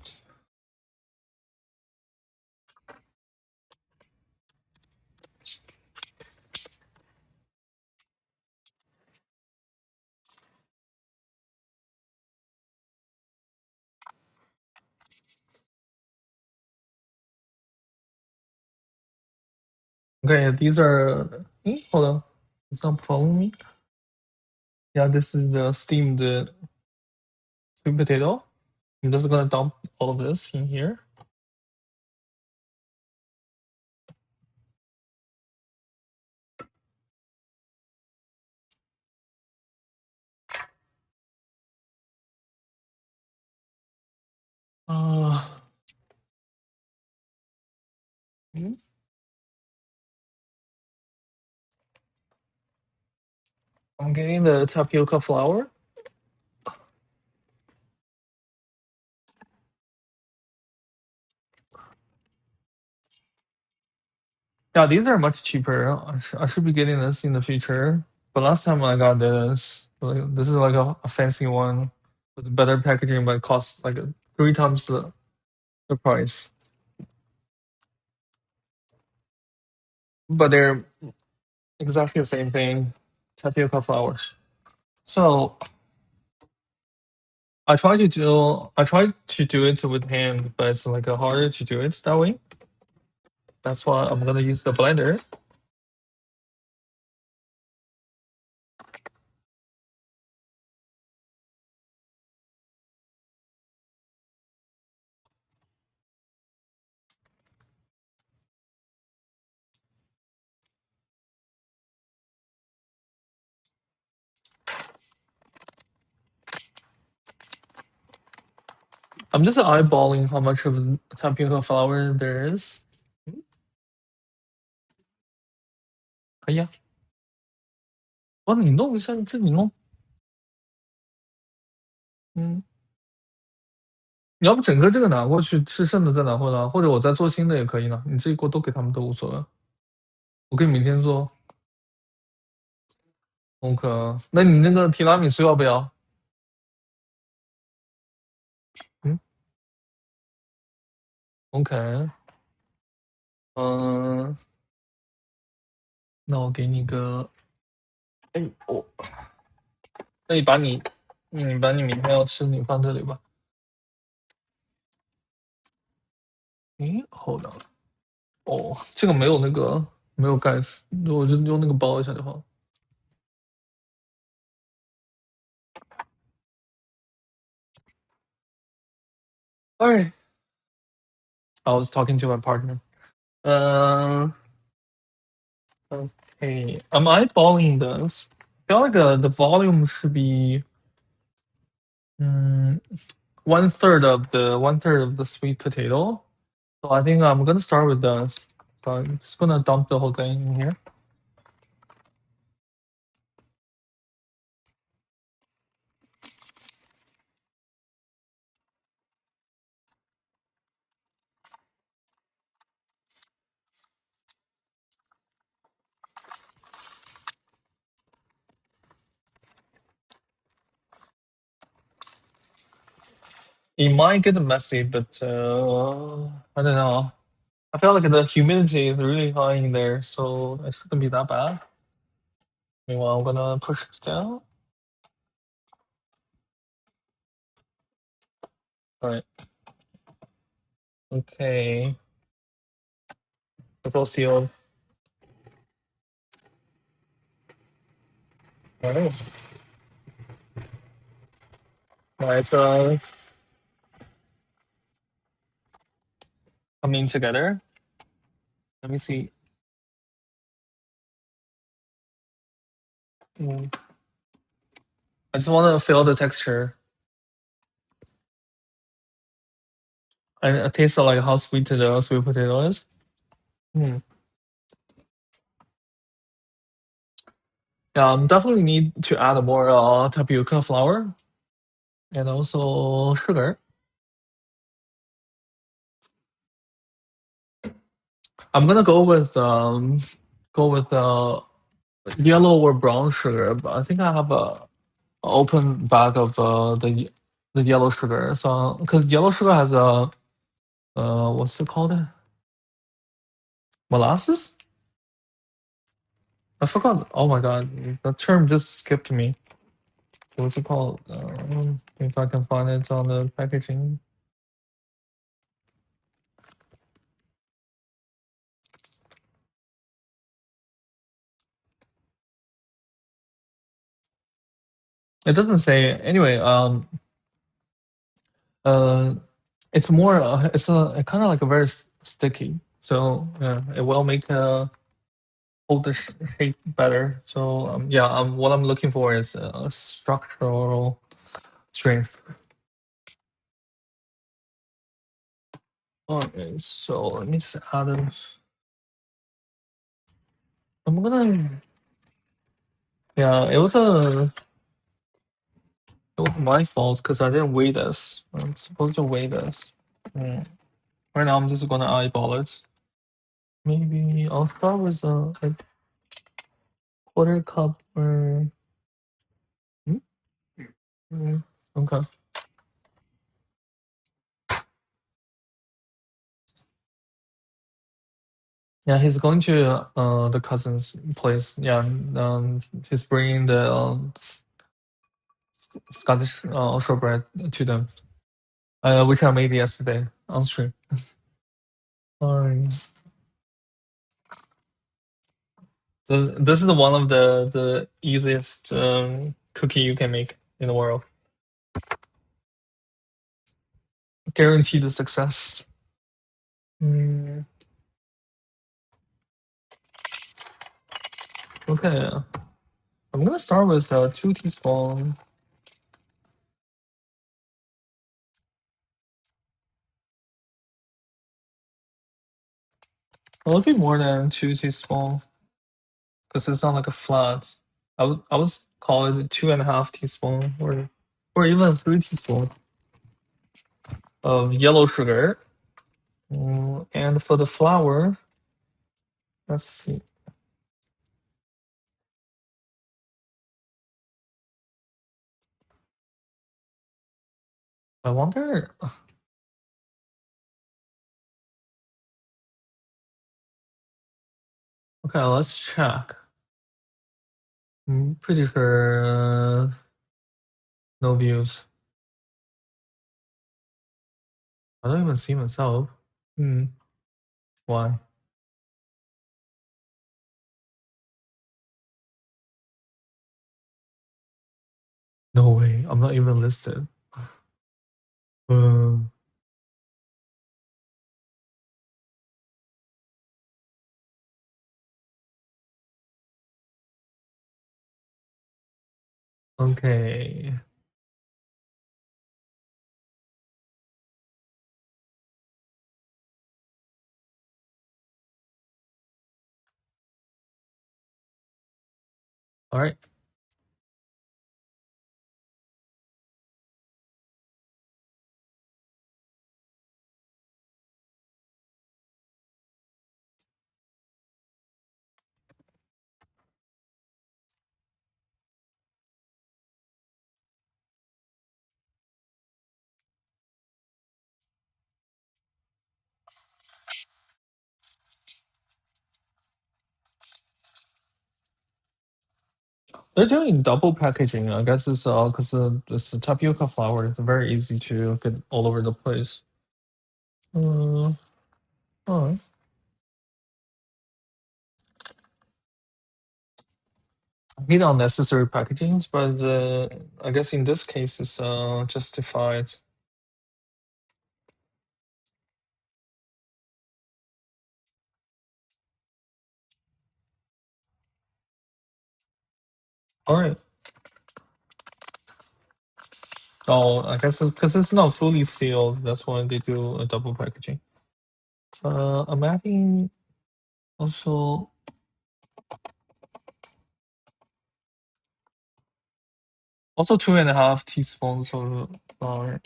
Okay, these are. Hold on. It's not following me. Yeah, this is the steamed sweet potato. I'm just gonna dump all of this in here. Uh, hmm, I'm getting the tapioca flour. Yeah, these are much cheaper. I should be getting this in the future. But last time I got this, this is like a fancy one with better packaging, but it costs like 3 times the price. But they're exactly the same thing, tapioca flour. So I try to do it with hand, but it's like harder to do it that way. That's why I'm gonna use the blender. I'm just eyeballing how much of tapioca flour there is. 可以啊，帮你弄一下，你自己弄。嗯，你要不整个这个拿过去，吃剩的再拿回来，或者我再做新的也可以呢。你这一锅都给他们都无所谓，我可以明天做。OK，那你那个提拉米苏要不要？嗯，OK，嗯，那我给你个，哎，那你把你明天要吃的你放这里吧。诶，好的，哦，这个没有盖子，我就用那个包一下就好了。Alright, I was talking to my partner. Um, okay, am I eyeballing this? I feel like the volume should be um, one third of the sweet potato. So I think I'm gonna start with this. So I'm just gonna dump the whole thing in here. It might get messy, but I don't know. I feel like the humidity is really high in there, so it shouldn't be that bad. Meanwhile, I'm gonna push this down. All right. Okay. It's all sealed. All right. All right. So coming together. Let me see. Mm. I just want to feel the texture and taste like how sweet the sweet potato is. Mm. Yeah, definitely need to add more tapioca flour and also sugar. I'm gonna go with go with yellow or brown sugar, but I think I have a open bag of the yellow sugar. So because yellow sugar has a what's it called? Molasses? I forgot. Oh my god, the term just skipped me. What's it called? If I can find it on the packaging. It doesn't say anyway. It's more. It's a kind of like a very sticky. So yeah, it will make hold the shape better. So yeah, what I'm looking for is structural strength. Okay, so let me see how those. I'm gonna. Yeah, it was my fault because I didn't weigh this. I'm supposed to weigh this. Right now, I'm just gonna eyeball it. Maybe I'll start with a quarter cup or. Hmm? Okay. Yeah, he's going to the cousin's place. Yeah, he's bringing the Scottish shortbread to them, which I made yesterday on stream. Alright. So this is one of the easiest cookie you can make in the world. Guaranteed success. Okay, I'm gonna start with 2 teaspoons. A little bit more than 2 teaspoons because it's not like a flat. I was call it 2.5 teaspoons or even 3 teaspoons of yellow sugar. And for the flour, let's see. I wonder. Okay, let's check. I'm pretty sure no views. I don't even see myself. Why? No way. I'm not even listed. Uh, okay. All right. They're doing double packaging. I guess it's because this tapioca flour is very easy to get all over the place. All right. I hate unnecessary packagings, but I guess in this case it's justified. All right. Oh, I guess because it's not fully sealed, that's why they do a double packaging. I'm adding also also 2.5 teaspoons of flour,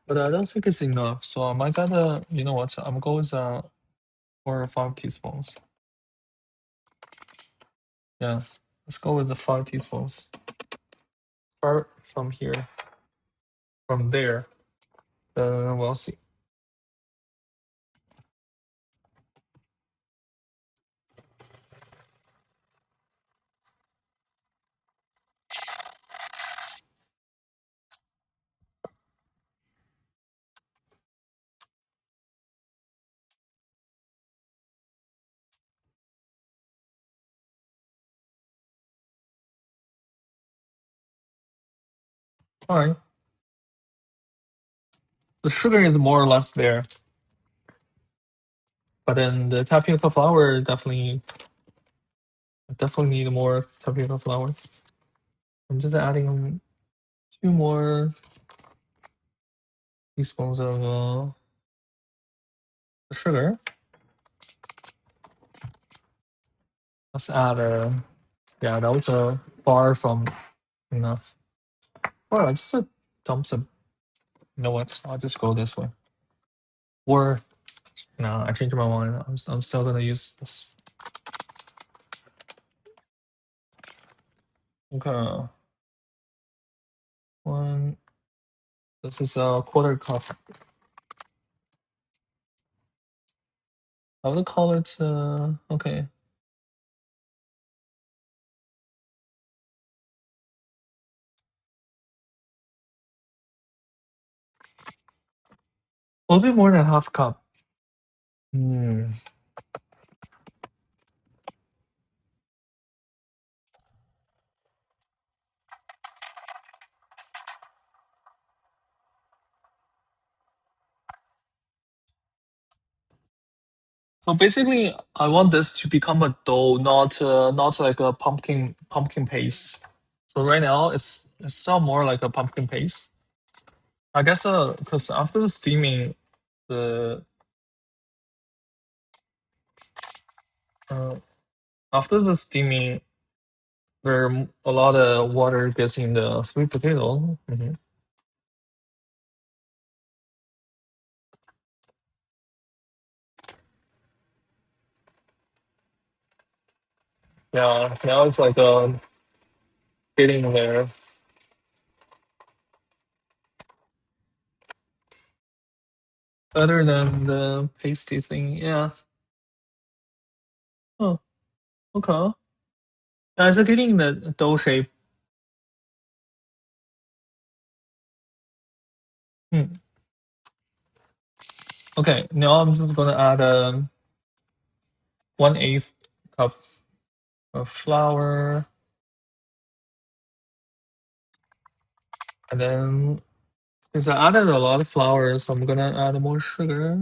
but I don't think it's enough. So I might gotta, you know what? I'm going with 4 or 5 teaspoons. Yes, let's go with the 5 teaspoons. Start from here, from there. Then we'll see. All right. The sugar is more or less there, but then the tapioca flour definitely need more tapioca flour. I'm just adding 2 more teaspoons of sugar. Let's add yeah, that was far from enough. Well, I just dump some. You know what? I'll just go this way. Or no, I changed my mind. I'm still gonna use this. Okay. One. This is a quarter cup. I would call it. Okay. A little bit more than half cup. Hmm. So basically, I want this to become a dough, not like a pumpkin paste. So right now, it's still more like a pumpkin paste. I guess because after the steaming, the uh, after the steaming, a lot of water gets in the sweet potato. Yeah, now it's like getting there. Better than the pasty thing. Yeah. Oh, okay. Yeah, it's getting the dough shape. Hmm. Okay, now I'm just gonna add 1/8 cup of flour, and then since I added a lot of flour, so I'm gonna add more sugar.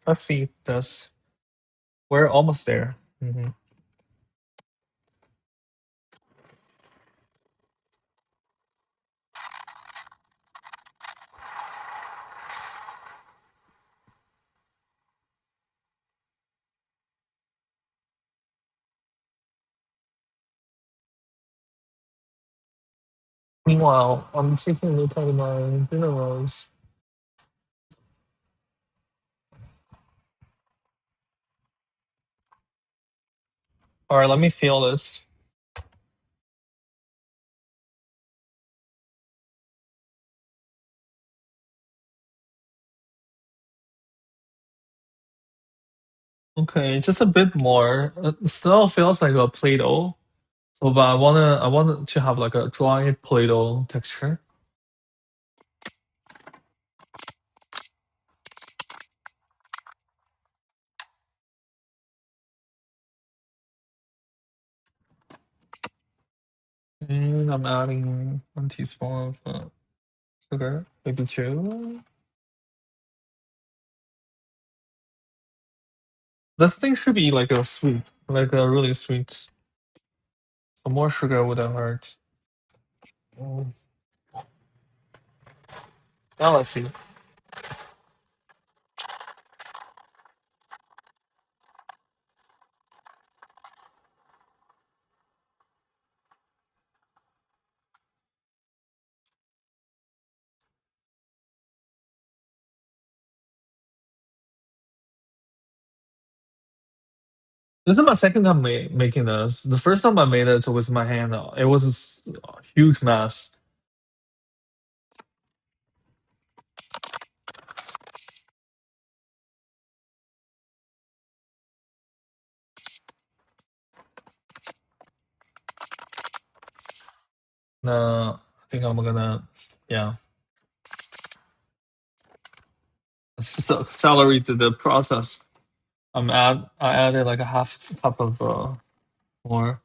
Let's see this. We're almost there. Meanwhile, I'm taking a look at my dinner rolls. All right, let me feel this. Okay, just a bit more. It still feels like a Play-Doh. So, but I want to have like a dry Play-Doh texture. And I'm adding 1 teaspoon of sugar, maybe 2. This thing should be like a sweet, like a really sweet. So more sugar wouldn't hurt. Mm. Now let's see. This is my second time making this. The first time I made it with my hand, it was a huge mess. I think I'm gonna, yeah. Let's just accelerate the process. I added like a half cup of more,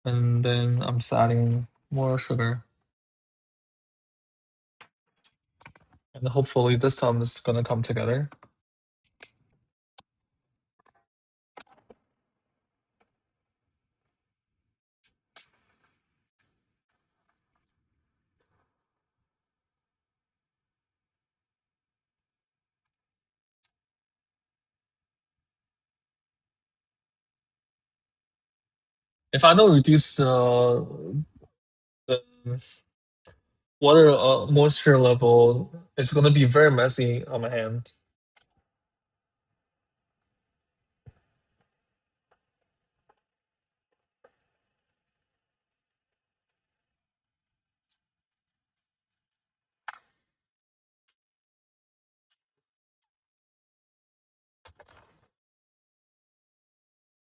and then I'm just adding more sugar, and hopefully this time it's gonna come together. If I don't reduce the water moisture level, it's gonna be very messy on my hand.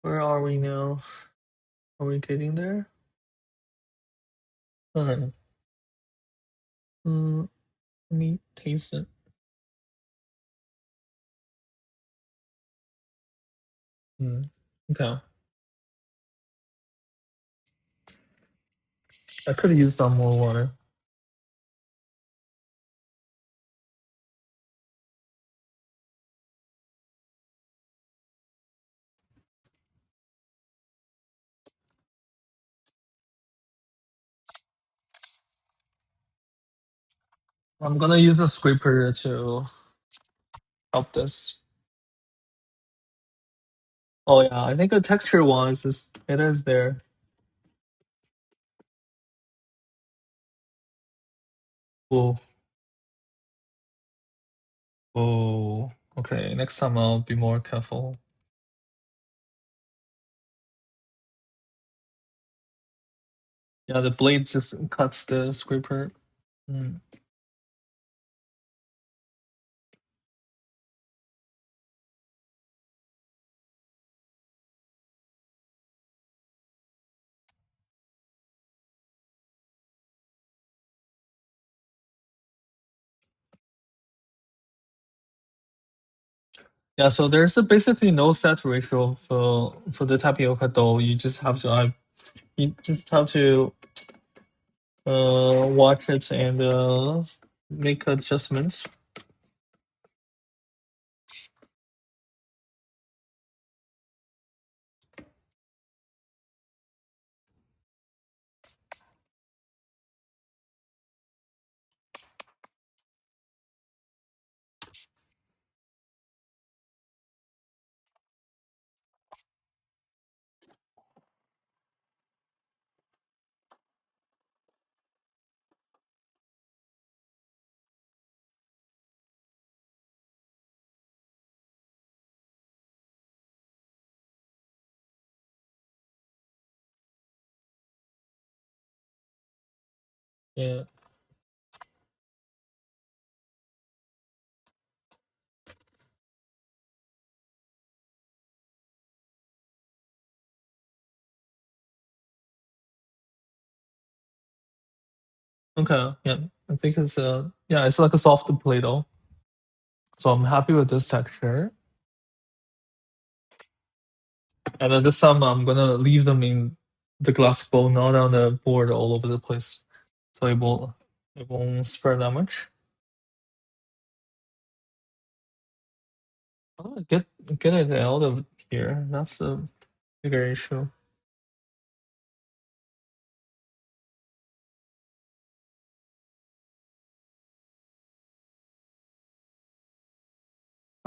Where are we now? Are we getting there? Alright. Let me taste it. Okay. I could have used some more water. I'm gonna use a scraper to help this. Oh yeah, I think the texture wise it is there. Oh, oh. Okay, next time I'll be more careful. Yeah, the blade just cuts the scraper. Mm. Yeah, so there's basically no set ratio for the tapioca dough. You just have to watch it and make adjustments. Yeah. Okay. Yeah. I think it's yeah, it's like a soft Play-Doh. So I'm happy with this texture. And then this time I'm gonna leave them in the glass bowl, not on the board all over the place. So it won't spread that much. Oh, get it out of here. That's the bigger issue.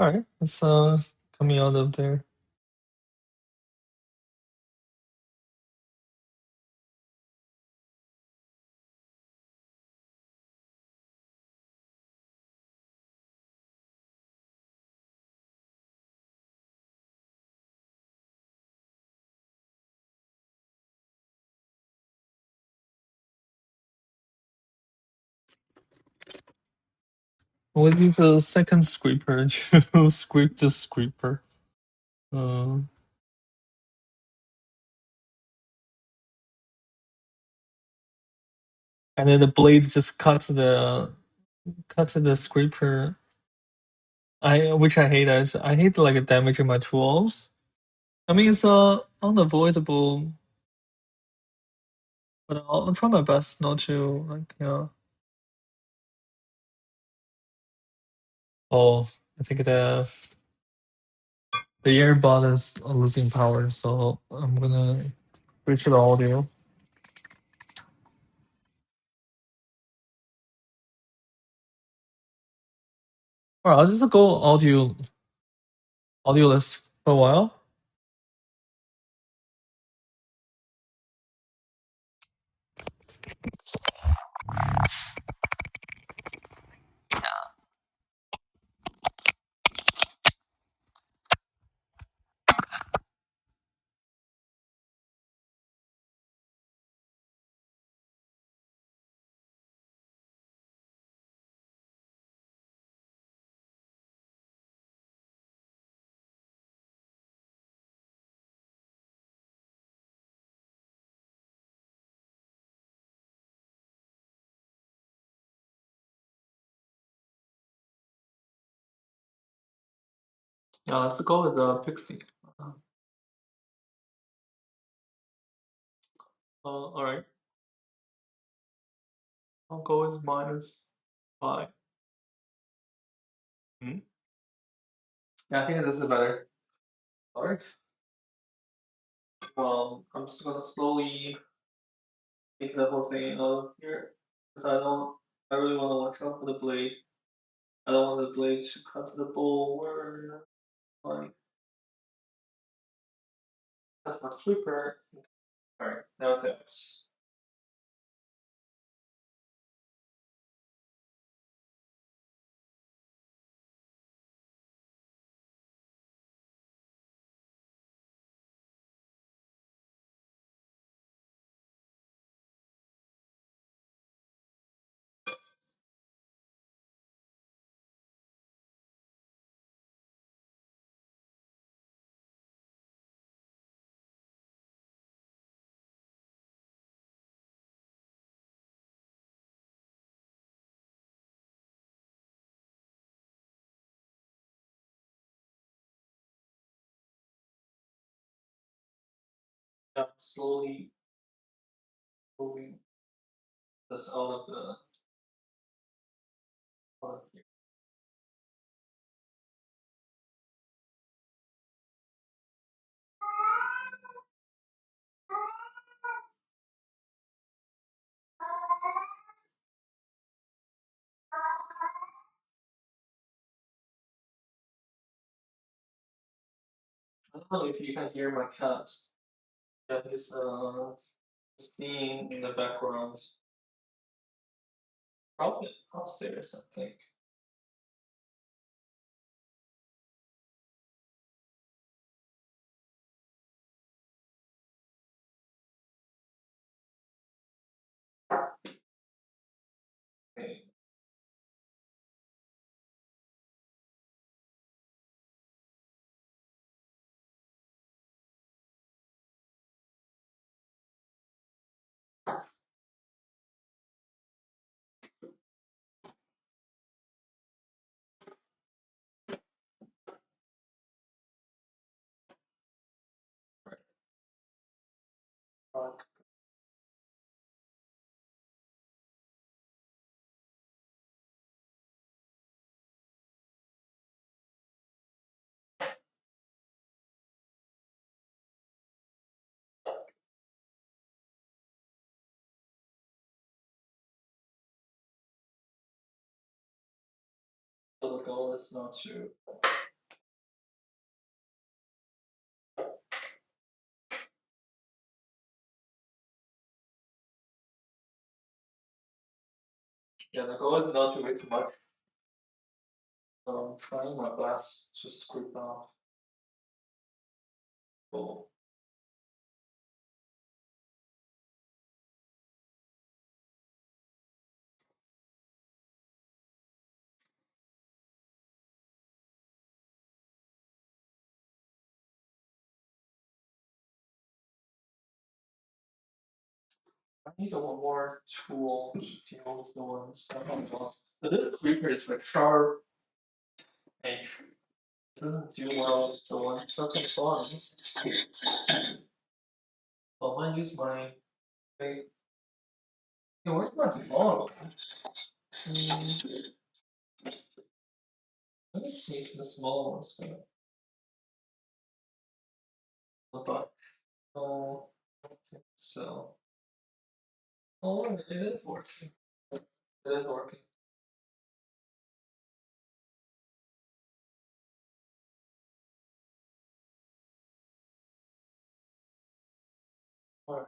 Alright, it's coming out of there. We need a second scraper to scrape the scraper. And then the blade just cut the scraper. Which I hate. I hate like damaging my tools. I mean, it's unavoidable, but I'll try my best not to like Oh, I think the earbud is losing power, so I'm gonna switch to the audio. Alright, I'll just go audioless for a while. Yeah, let's go with the Pixie. Alright. I'll go with -5. Hmm? Yeah, I think this is better. Alright. Well, I'm just gonna slowly take the whole thing out of here. Because I really want to watch out for the blade. I don't want the blade to cut the bowl where, like, that's my super. Alright, now it's X. I'm slowly moving this out of the. Out of here. I don't know if you can hear my cat. Yeah, he's singing in the background. Probably upstairs, I think. Okay. Right. So the goal is not to. Yeah, the goal is not to waste much. So I'm trying my best to script out. Oh. I need one more tool to deal with the one stuff on top. But this creeper is like sharp and doesn't do well with the one stuff on the bottom. So I might use my wait. Hey, where's my small one? Let me see if the small one's gonna look up. Oh, I don't think so. Oh, it is working. It is working. Alright.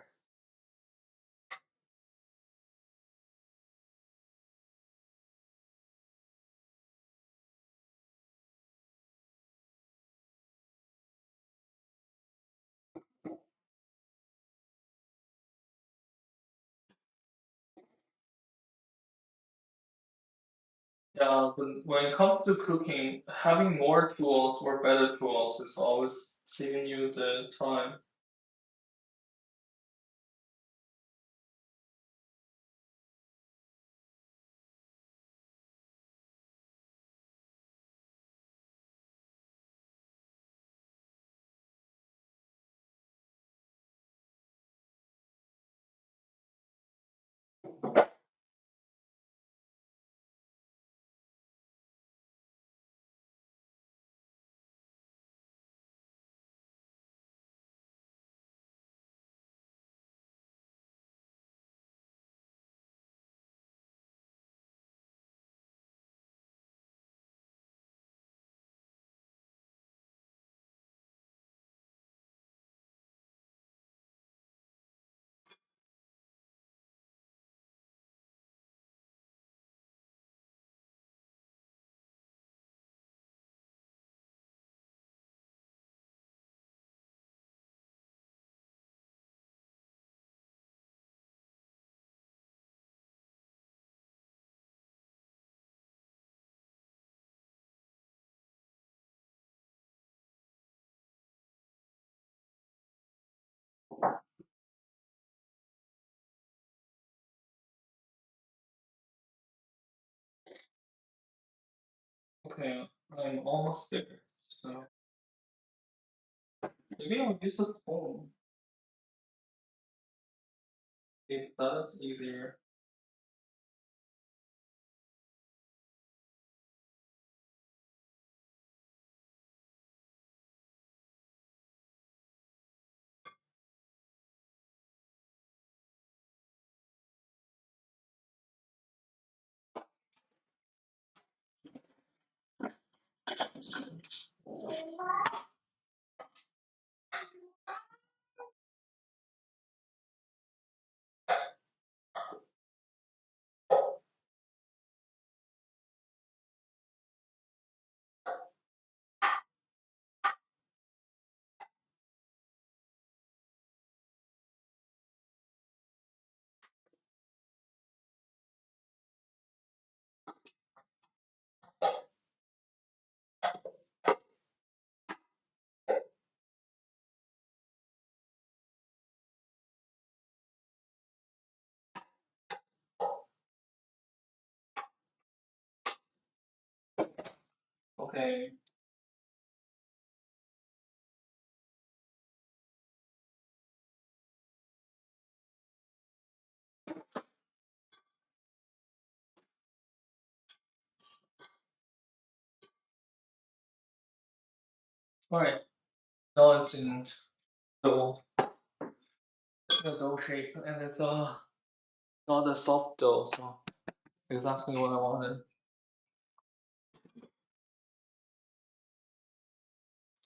Yeah, but when it comes to cooking, having more tools or better tools is always saving you the time. Okay, I'm almost there. So maybe I'll use a phone. If that's easier. Okay. Alright. Now it's in dough, the dough shape, and it's not a soft dough, so exactly what I wanted.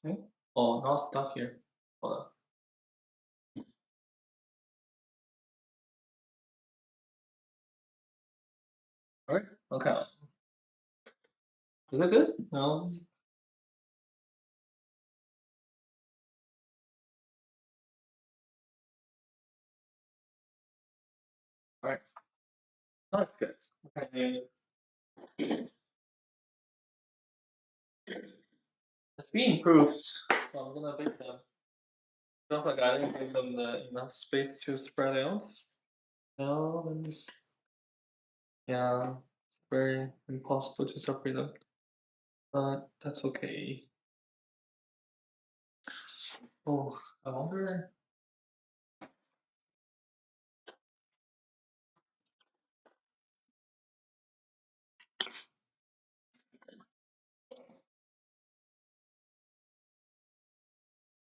Okay. Oh, not stuck here. Hold on. Alright. Okay. Is that good? No. Alright. That's good. Okay. It's being improved, so I'm gonna bake them. Feels like I didn't give them enough space to spread out. Now let me see. Yeah, it's very impossible to separate them, but that's okay. Oh, I wonder.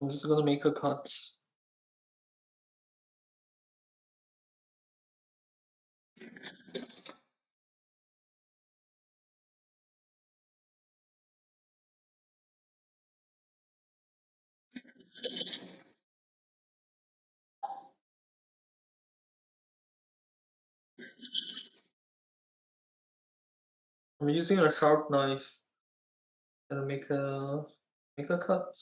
I'm just gonna make a cut. I'm using a sharp knife and make a cut.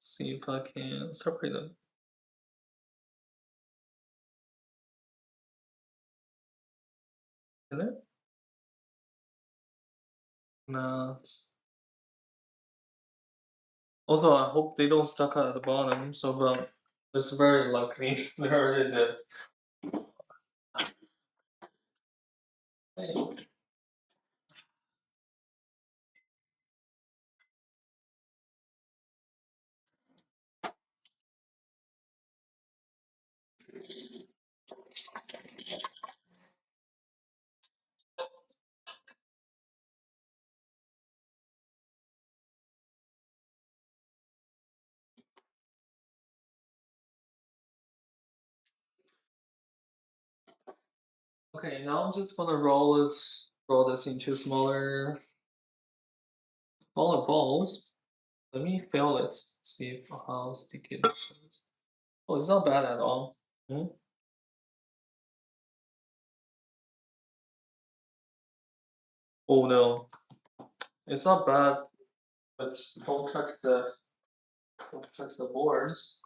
See if I can separate them. Can it? Not. Also, I hope they don't stuck at the bottom. So, it's very likely they already did. Hey. Okay, now I'm just gonna roll this into smaller balls. Let me feel it. See if how sticky it is. Oh, it's not bad at all. Hmm? Oh no, it's not bad, but don't touch the boards.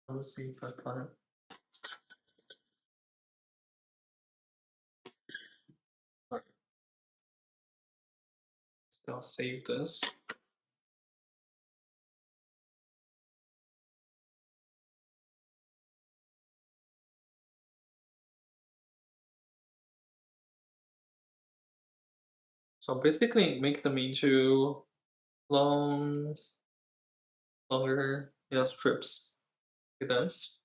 Let me see if I can. Alright, still save this. So basically, make them into long, longer, strips. Like this.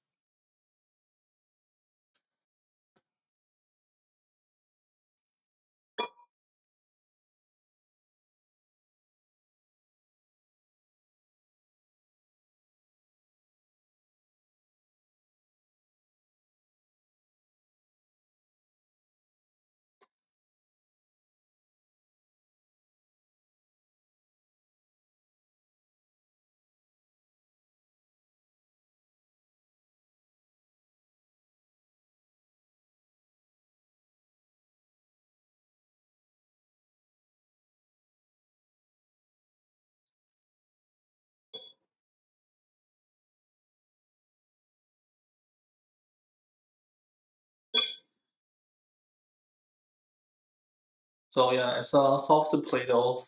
So yeah, it's a soft Play-Doh.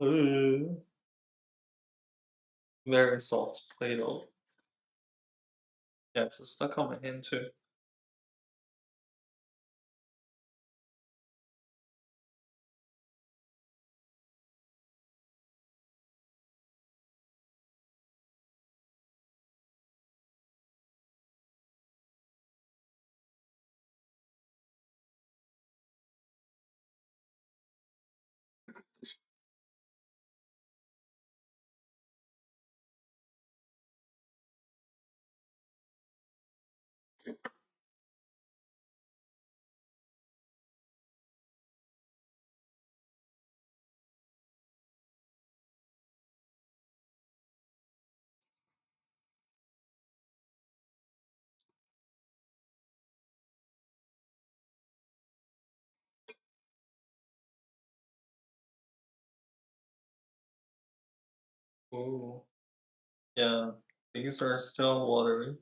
Ooh, very soft Play-Doh. Yeah, it's stuck on my hand too. Ooh, yeah, these are still watery.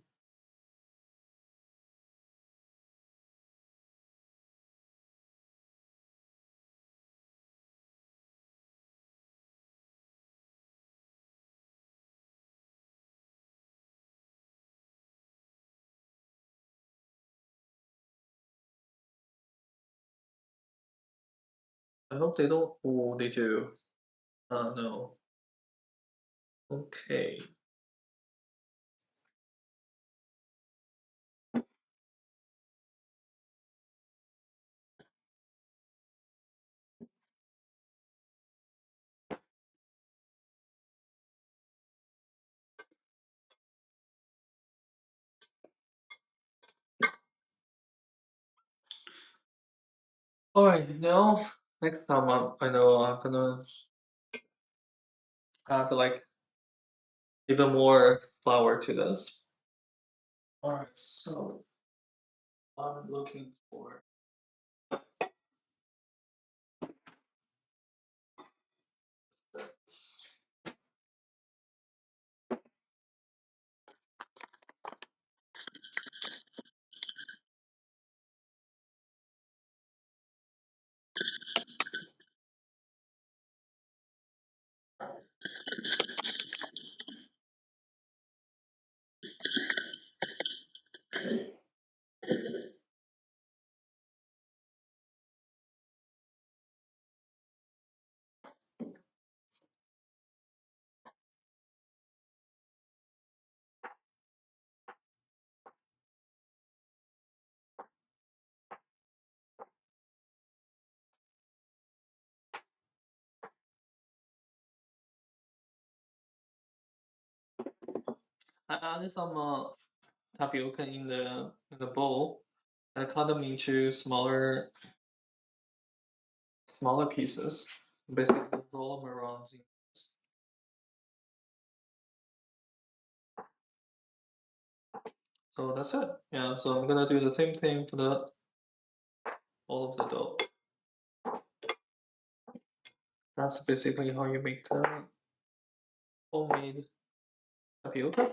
I hope they don't. Oh, they do. No. Okay. Alright, now next time I know I'm gonna add like even more flour to this. Alright, so I'm looking for this. I added some tapioca in the bowl and cut them into smaller pieces. Basically, roll them around. So that's it. Yeah. So I'm gonna do the same thing for all of the dough. That's basically how you make homemade tapioca.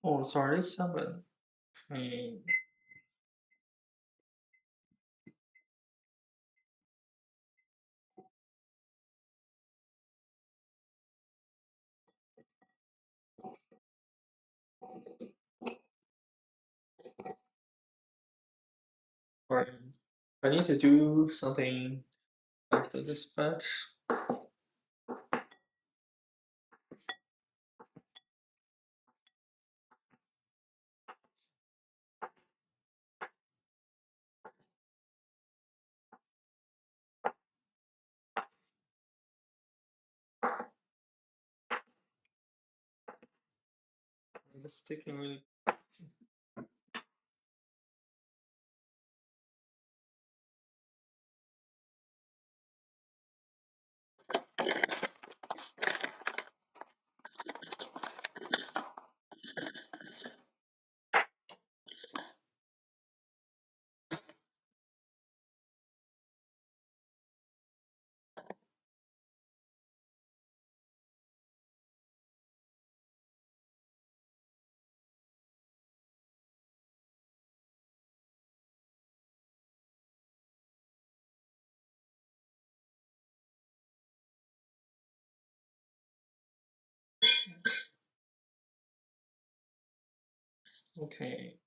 Oh, sorry, 7. Okay. Alright. I need to do something after this batch. It's sticking really. Okay.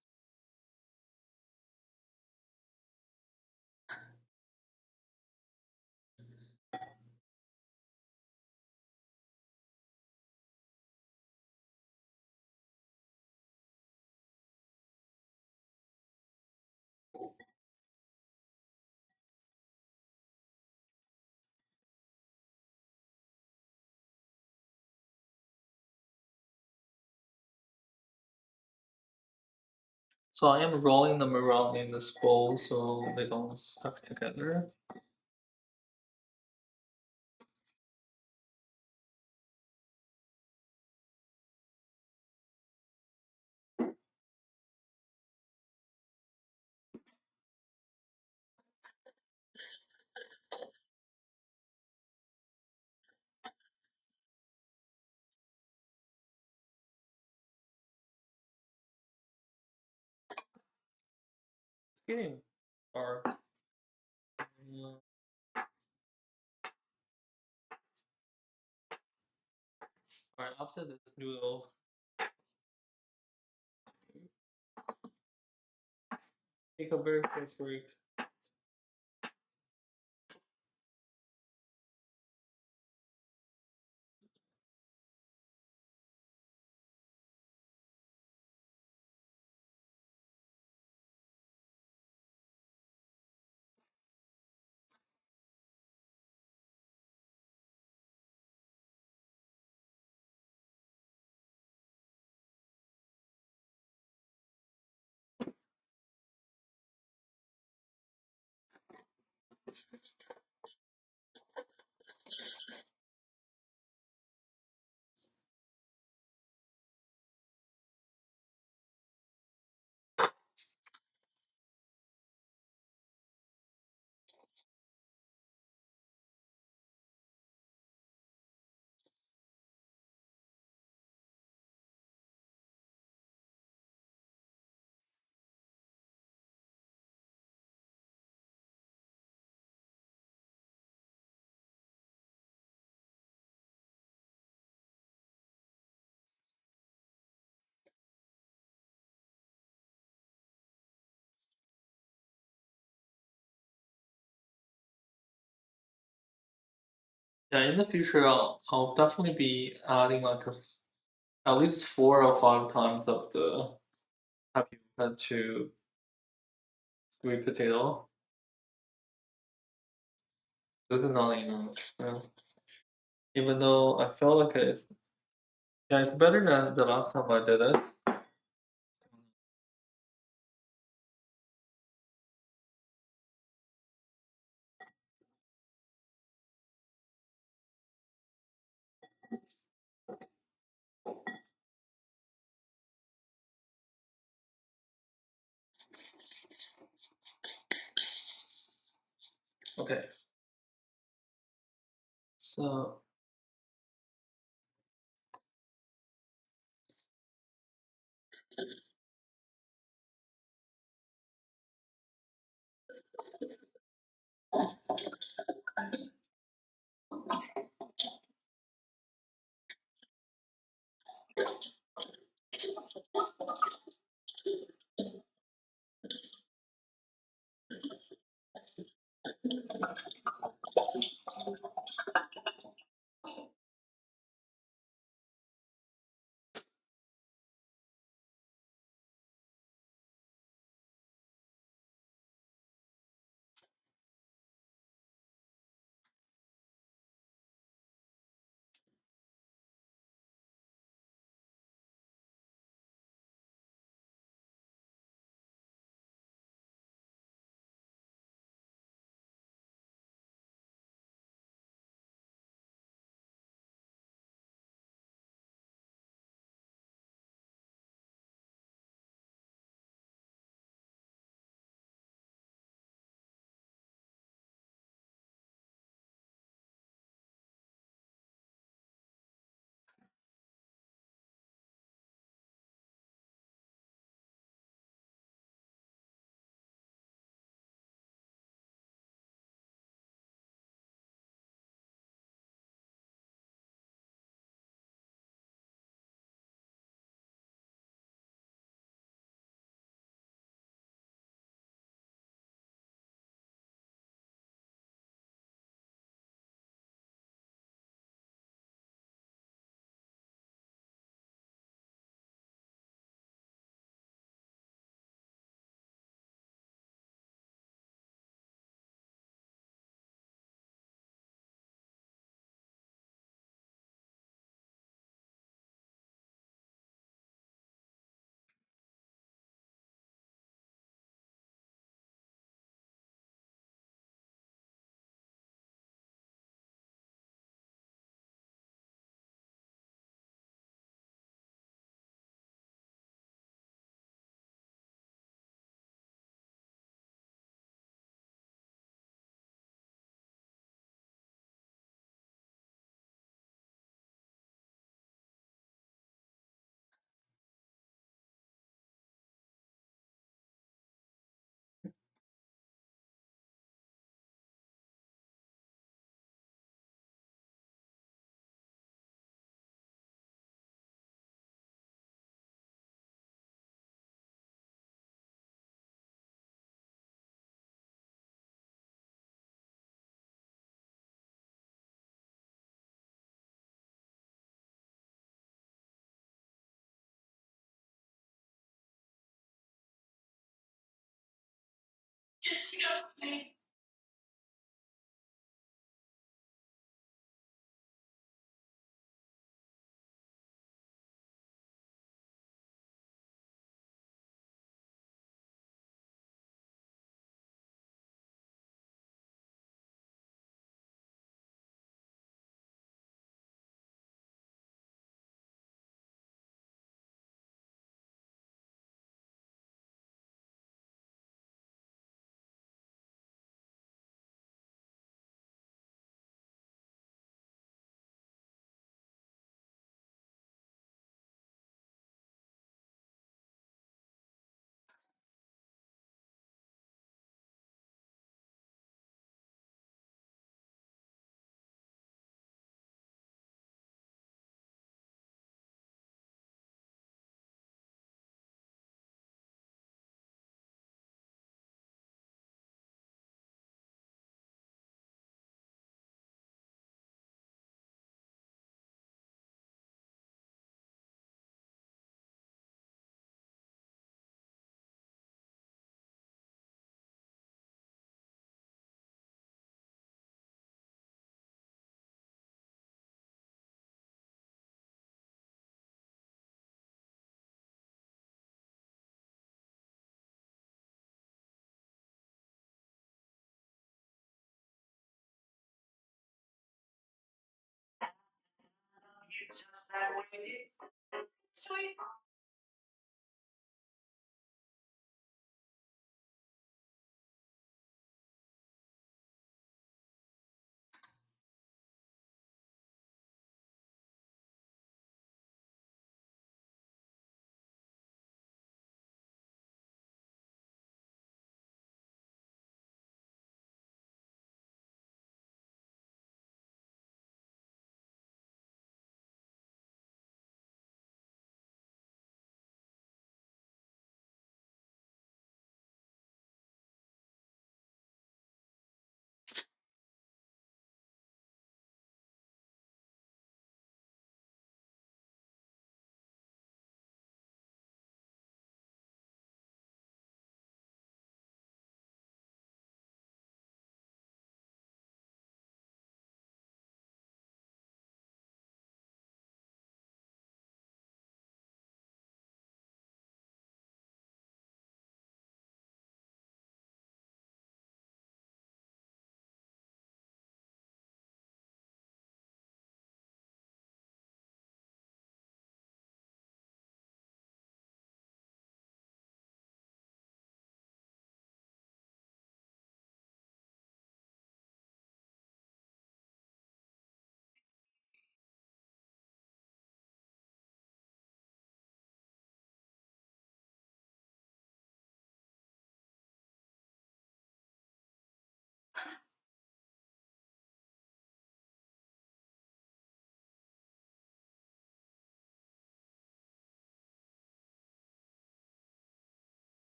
So I am rolling them around in this bowl so they don't stuck together. Getting hard. Alright, after this noodle, take a very quick break. Yeah, in the future, I'll definitely be adding like at least 4 or 5 times of the tapioca to sweet potato. This is not enough. Yeah. Even though I felt like it's better than the last time I did it. Okay. So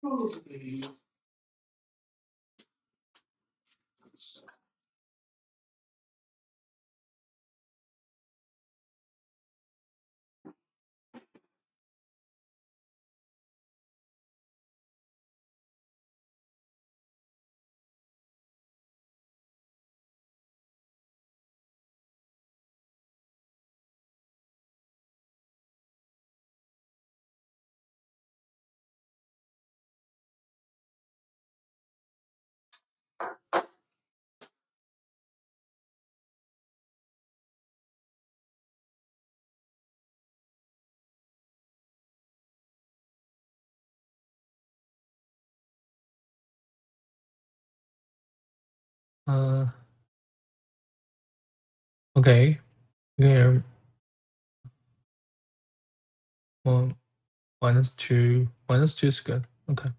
Okay. Here, well, -2. -2 is good. Okay.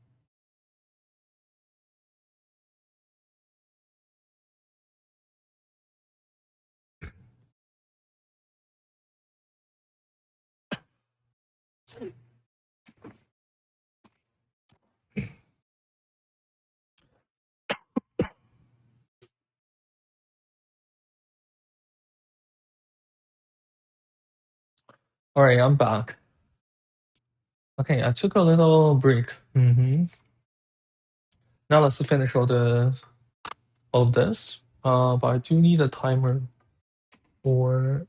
All right, I'm back. Okay, I took a little break. Now let's finish all of this. But I do need a timer for,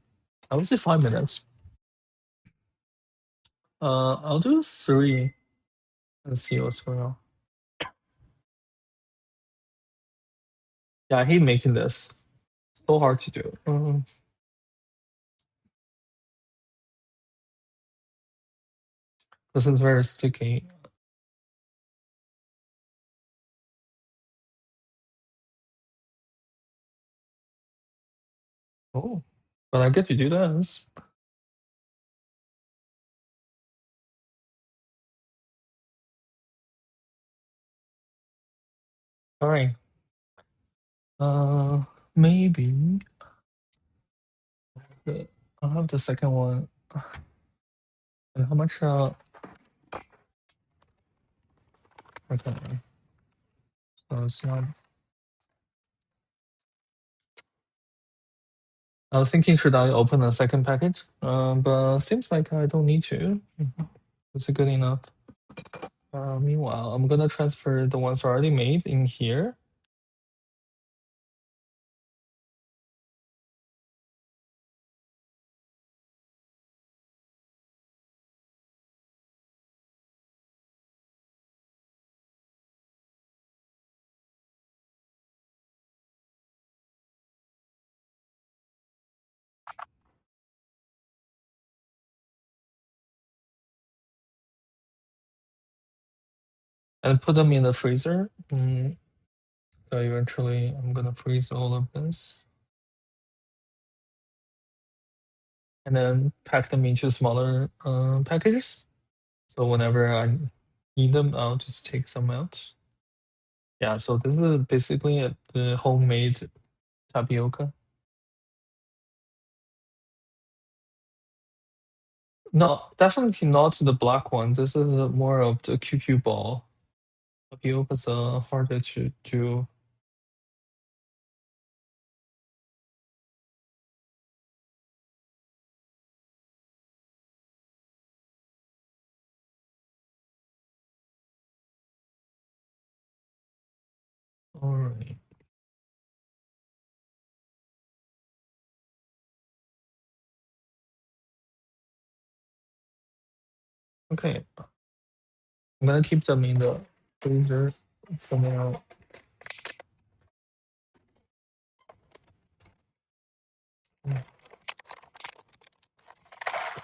I would say 5 minutes. I'll do 3 and see what's going on. Yeah, I hate making this. So hard to do. This is very sticky. Oh, but I get to do this. All right. Maybe I'll have the second one. And how much? Okay. So it's not. I was thinking, should I open a second package? But seems like I don't need to. It's good enough. Meanwhile, I'm gonna transfer the ones already made in here. And put them in the freezer. So eventually I'm gonna freeze all of this. And then pack them into smaller packages. So whenever I need them, I'll just take some out. Yeah, so this is basically the homemade tapioca. No, definitely not the black one. This is more of the QQ ball. Tapioca's harder to do. All right. Okay. I'm gonna keep them in the freezer for now.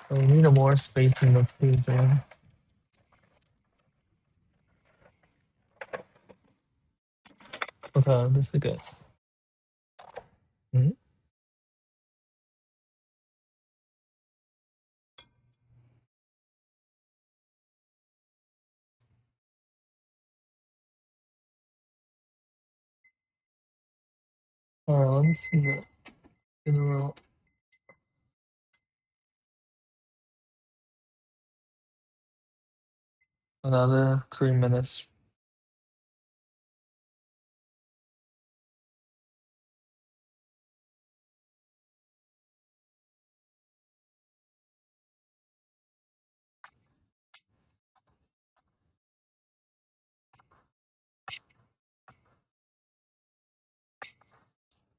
I need more space in the freezer. Okay, this is good. Hmm? All right, let me see the general. Another 3 minutes.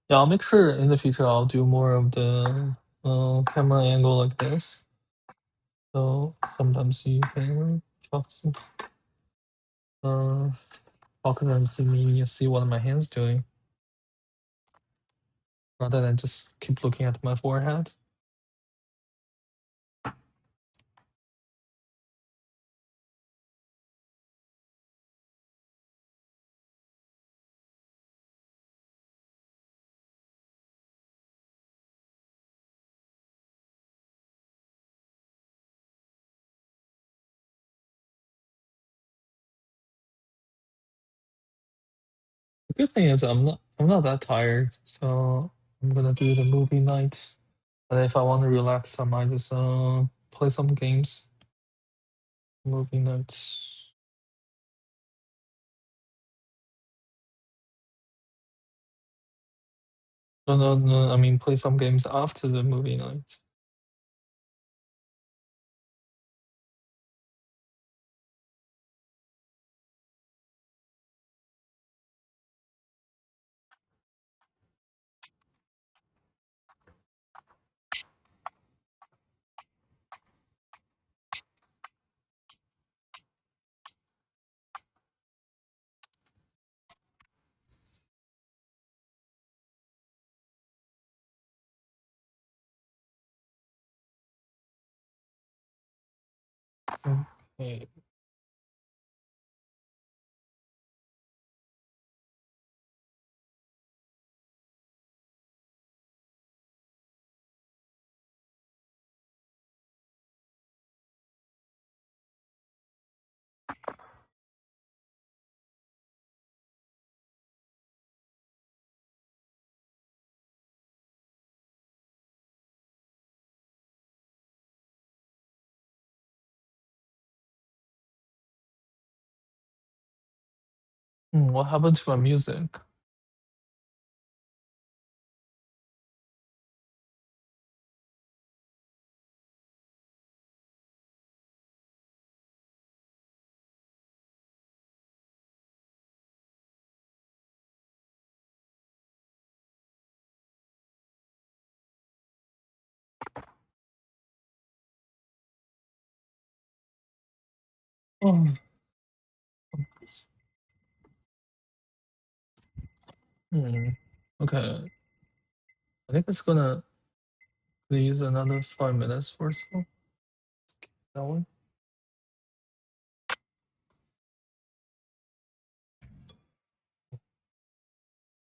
Yeah, I'll make sure in the future I'll do more of the camera angle like this. So sometimes you can just focus and see what my hands doing, rather than just keep looking at my forehead. The good thing is I'm not that tired, so I'm gonna do the movie night. And if I want to relax some, I just play some games. Movie nights. No. I mean, play some games after the movie night. Okay. What happened to my music? Oh, okay. I think it's gonna use another 5 minutes or so. That one.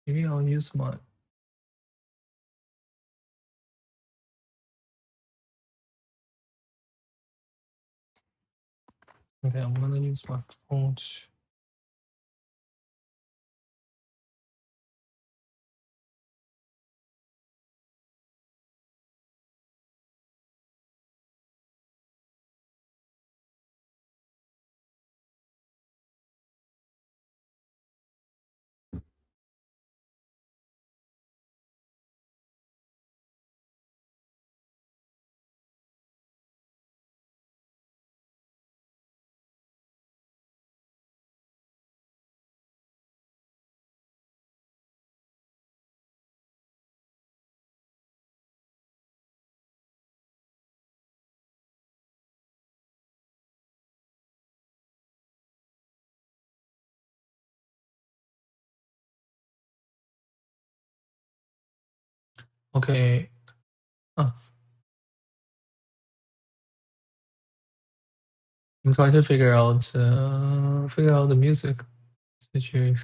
Maybe I'll use my. Okay, I'm gonna use my phone. Okay. Ah, I'm trying to figure out the music situation.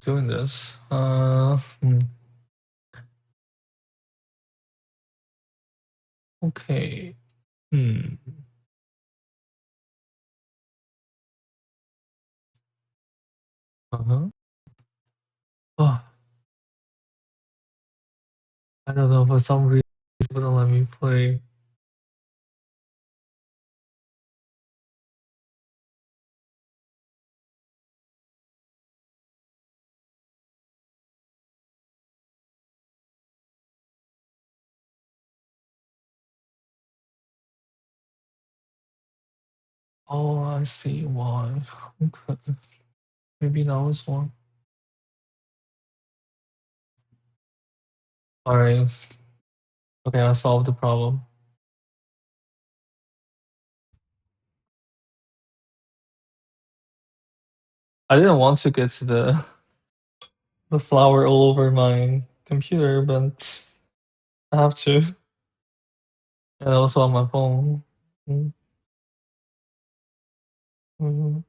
doing this. Okay. Uh-huh. Oh, I don't know, for some reason it wouldn't let me play. Oh, I see why. Okay. Maybe now is one. Alright. Okay, I solved the problem. I didn't want to get the flower all over my computer, but I have to. And also on my phone. Mm, mhm.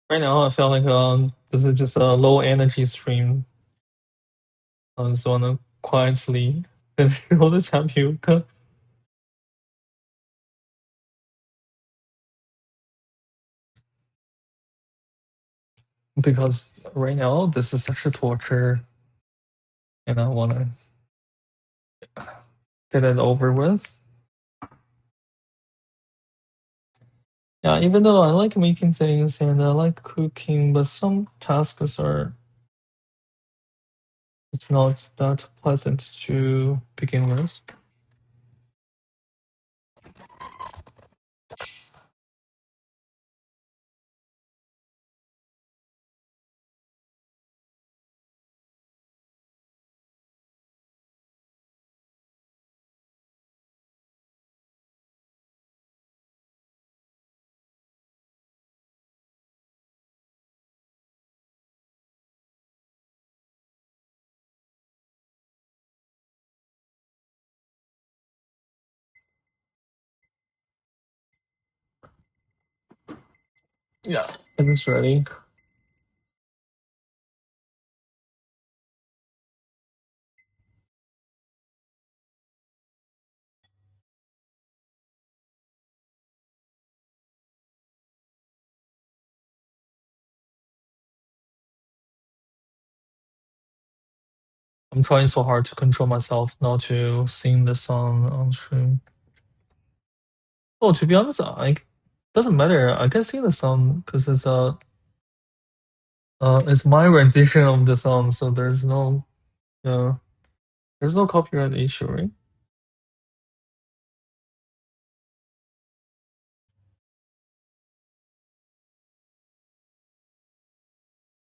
Right now, I feel like this is just a low energy stream. So I'm quietly all the time you can, because right now this is such a torture, and I wanna get it over with. Yeah, even though I like making things and I like cooking, but some tasks are it's not that pleasant to begin with. Yeah, it is ready. I'm trying so hard to control myself not to sing the song on stream. Oh, to be honest, I doesn't matter. I can sing the song because it's my rendition of the song, so there's no copyright issue, right?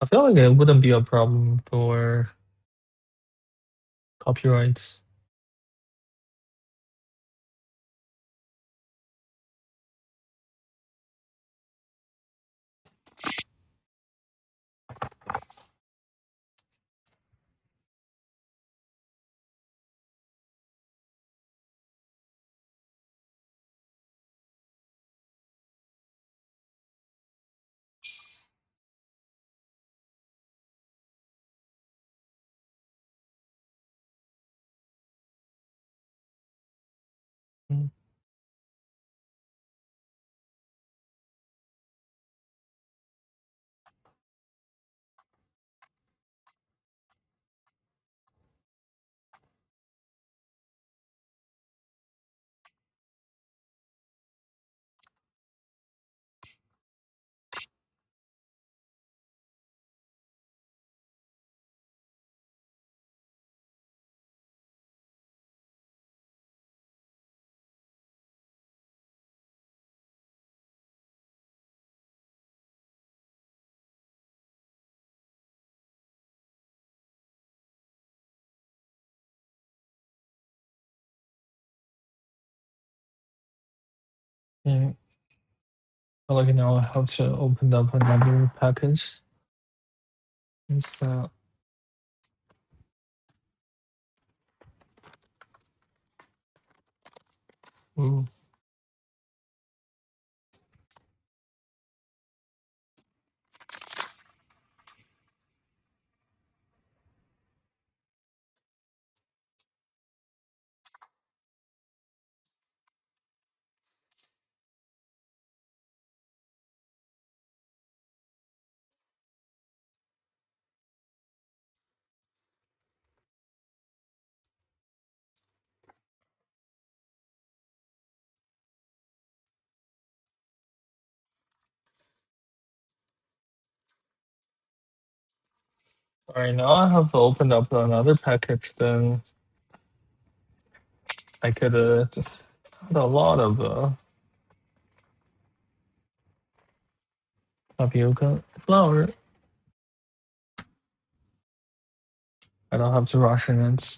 I feel like it wouldn't be a problem for copyrights. Mm. Like now I have to open up another package. It's ooh. Alright, now I have opened up another package, then I could just add a lot of tapioca flour. I don't have to ration it.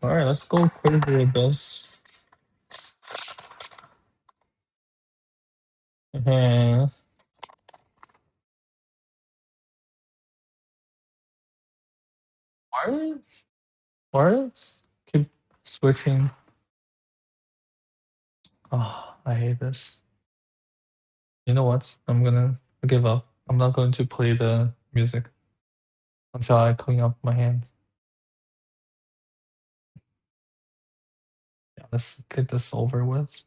Alright, let's go crazy with this. Why? Why keep switching? Oh, I hate this. You know what? I'm gonna give up. I'm not going to play the music until I clean up my hand. Yeah, let's get this over with.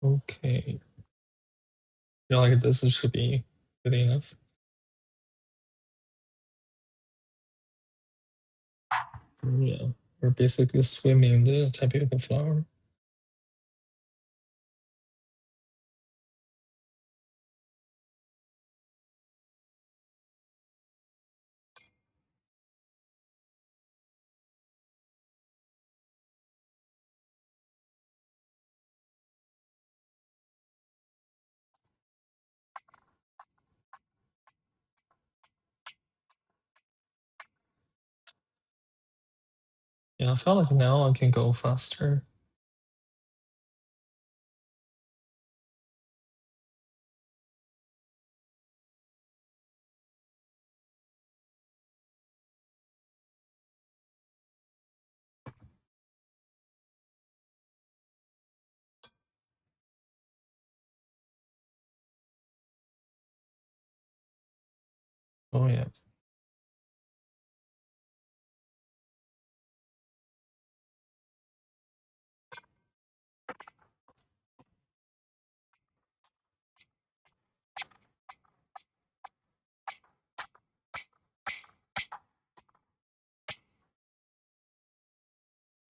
Okay. I feel like this should be good enough. Yeah, we're basically swimming in the tapioca flour. Yeah, I feel like now I can go faster. Oh yeah.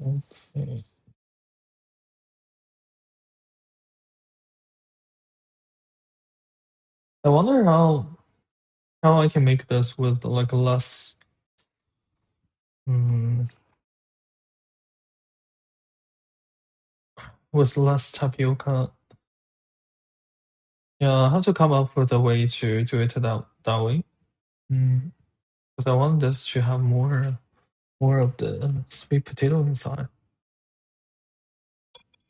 Okay. I wonder how I can make this with like less mm, with less tapioca. Yeah, I have to come up with a way to do it that way. Because I want this to have more of the sweet potato inside.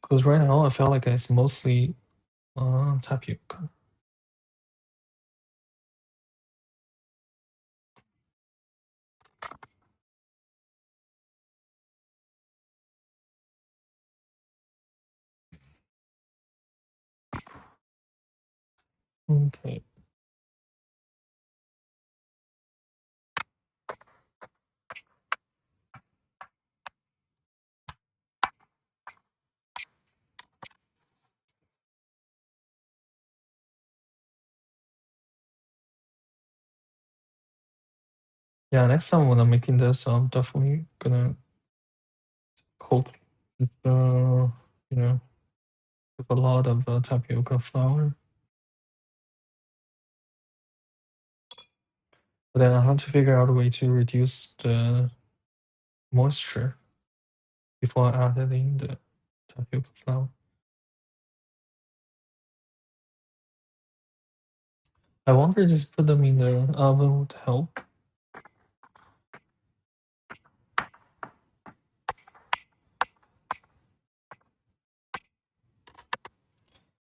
Because right now I feel like it's mostly tapioca. Okay. Yeah, next time when I'm making this, I'm definitely gonna coat it, you know, with a lot of tapioca flour. But then I have to figure out a way to reduce the moisture before adding the tapioca flour. I wonder if just put them in the oven would help.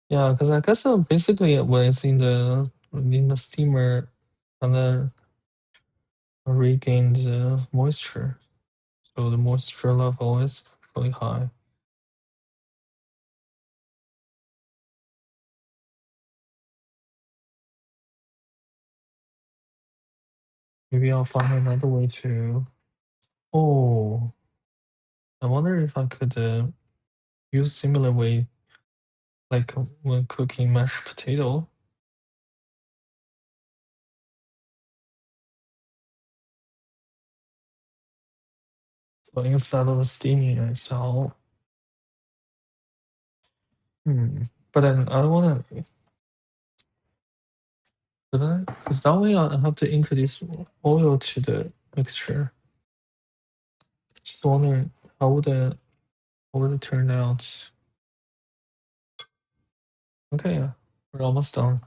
Yeah, because I guess basically when it's in the steamer, and then regains moisture, so the moisture level is really high. Maybe I'll find another way to. Oh, I wonder if I could use similar way like when cooking mashed potato. So instead of steaming it, so but then I wanna. But then, because that way I have to introduce oil to the mixture. Just wondering how would it turn out? Okay, yeah, we're almost done.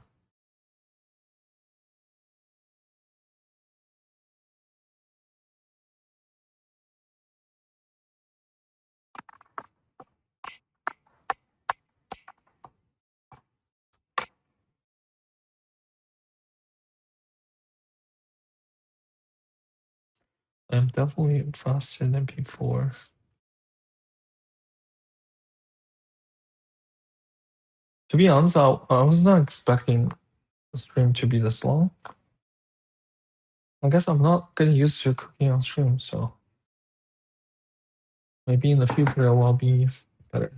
I'm definitely faster than before. To be honest, I was not expecting the stream to be this long. I guess I'm not getting used to cooking on stream, so maybe in the future I will be better.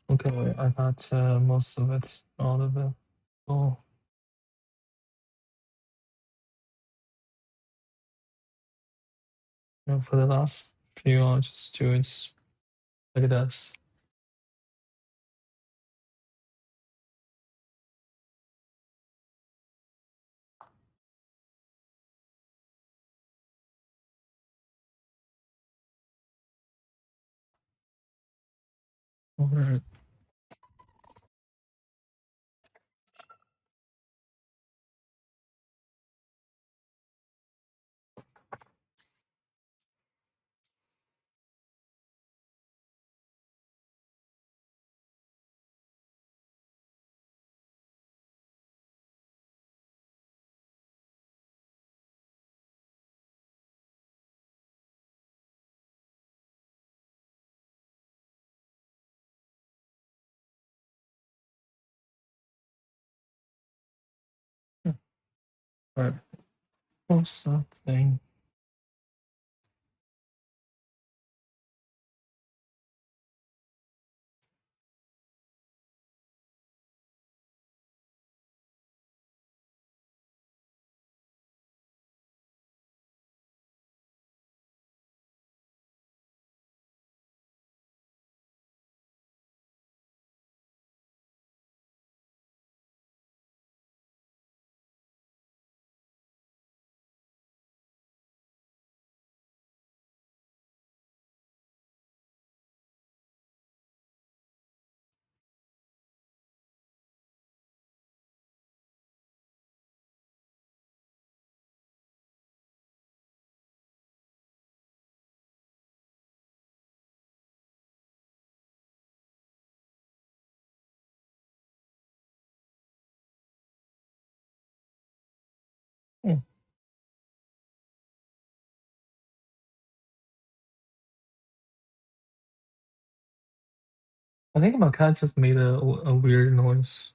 Okay, wait, I got most of it out of it. Oh, for the last few, I'll just do it like this. Alright. Alright. What's that thing? Hmm. I think my cat just made a weird noise.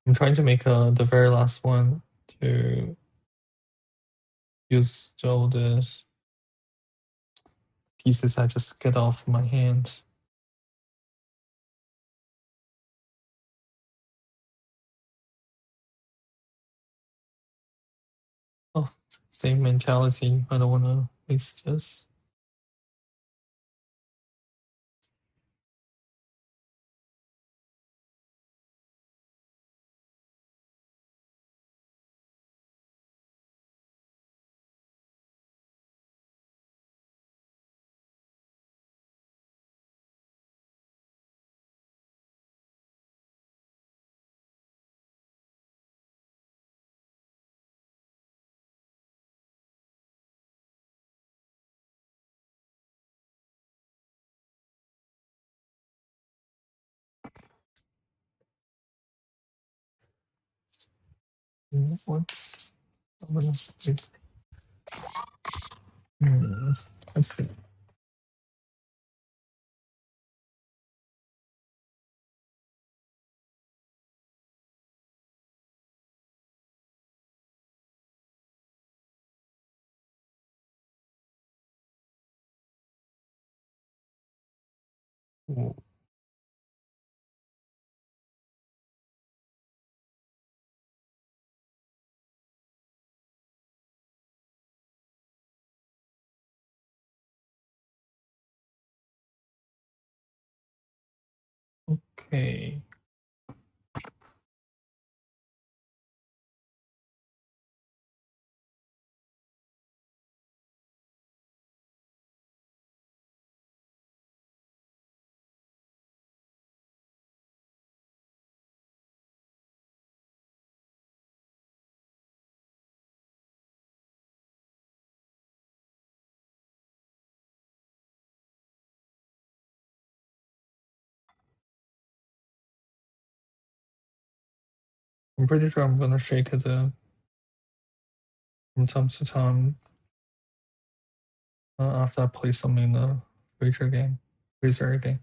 I'm trying to make the very last one to use all the pieces I just get off my hand. Oh, same mentality. I don't want to waste this. What? I'm gonna see. Let's see. Okay. I'm pretty sure I'm gonna shake it from time to time after I play some in the freezer game. Freezer game.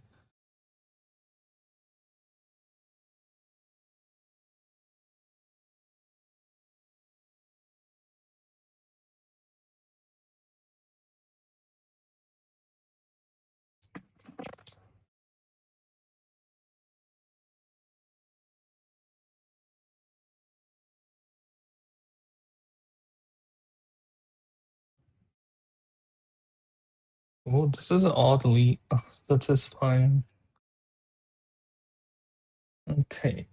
Oh, this is oddly satisfying. Okay.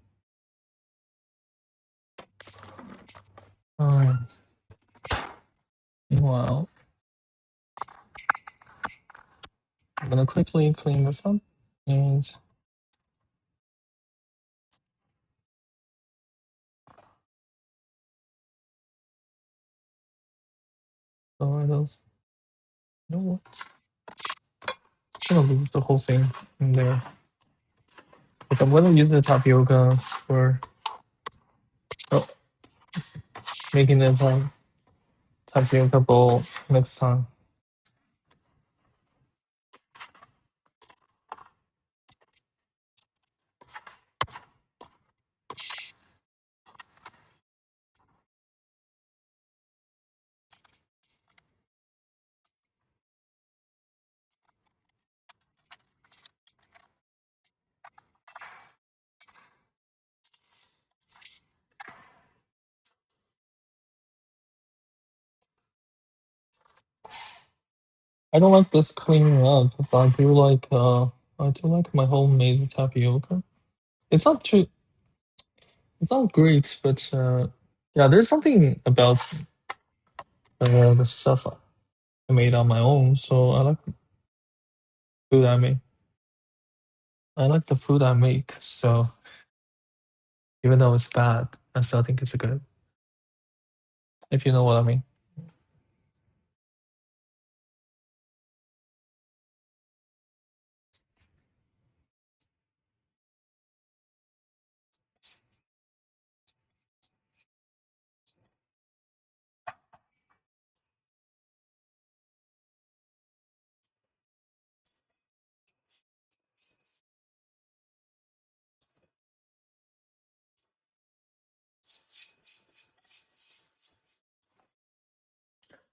Meanwhile, I'm gonna quickly clean this up and throw those. You know what? I'm gonna leave the whole thing in there. But I'm gonna use the tapioca for making the tapioca bowl next time. I don't like this cleaning up, but I do like my homemade tapioca. It's not too it's not great, but yeah, there's something about the stuff I made on my own. So I like food I make. I like the food I make. So even though it's bad, I still think it's good. If you know what I mean.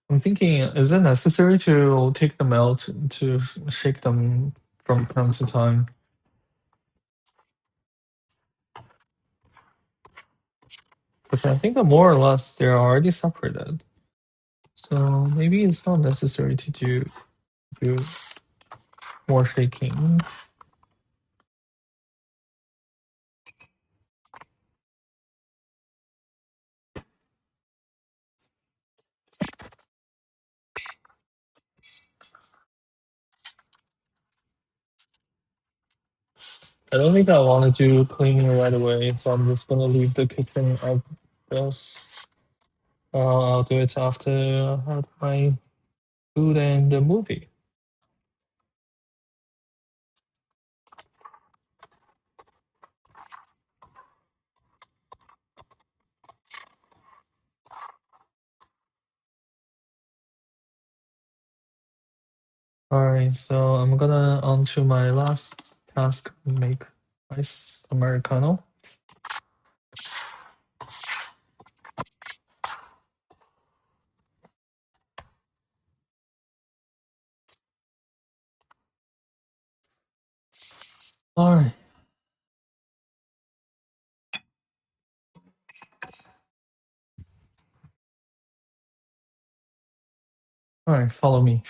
I'm thinking, is it necessary to take them out to shake them from time to time? Because I think that more or less they're already separated. So maybe it's not necessary to do more shaking. I don't think I want to do cleaning right away, so I'm just gonna leave the kitchen as this. I'll do it after I have my food and the movie. Alright, so I'm gonna on to my last task, make ice Americano. Alright. Alright, follow me.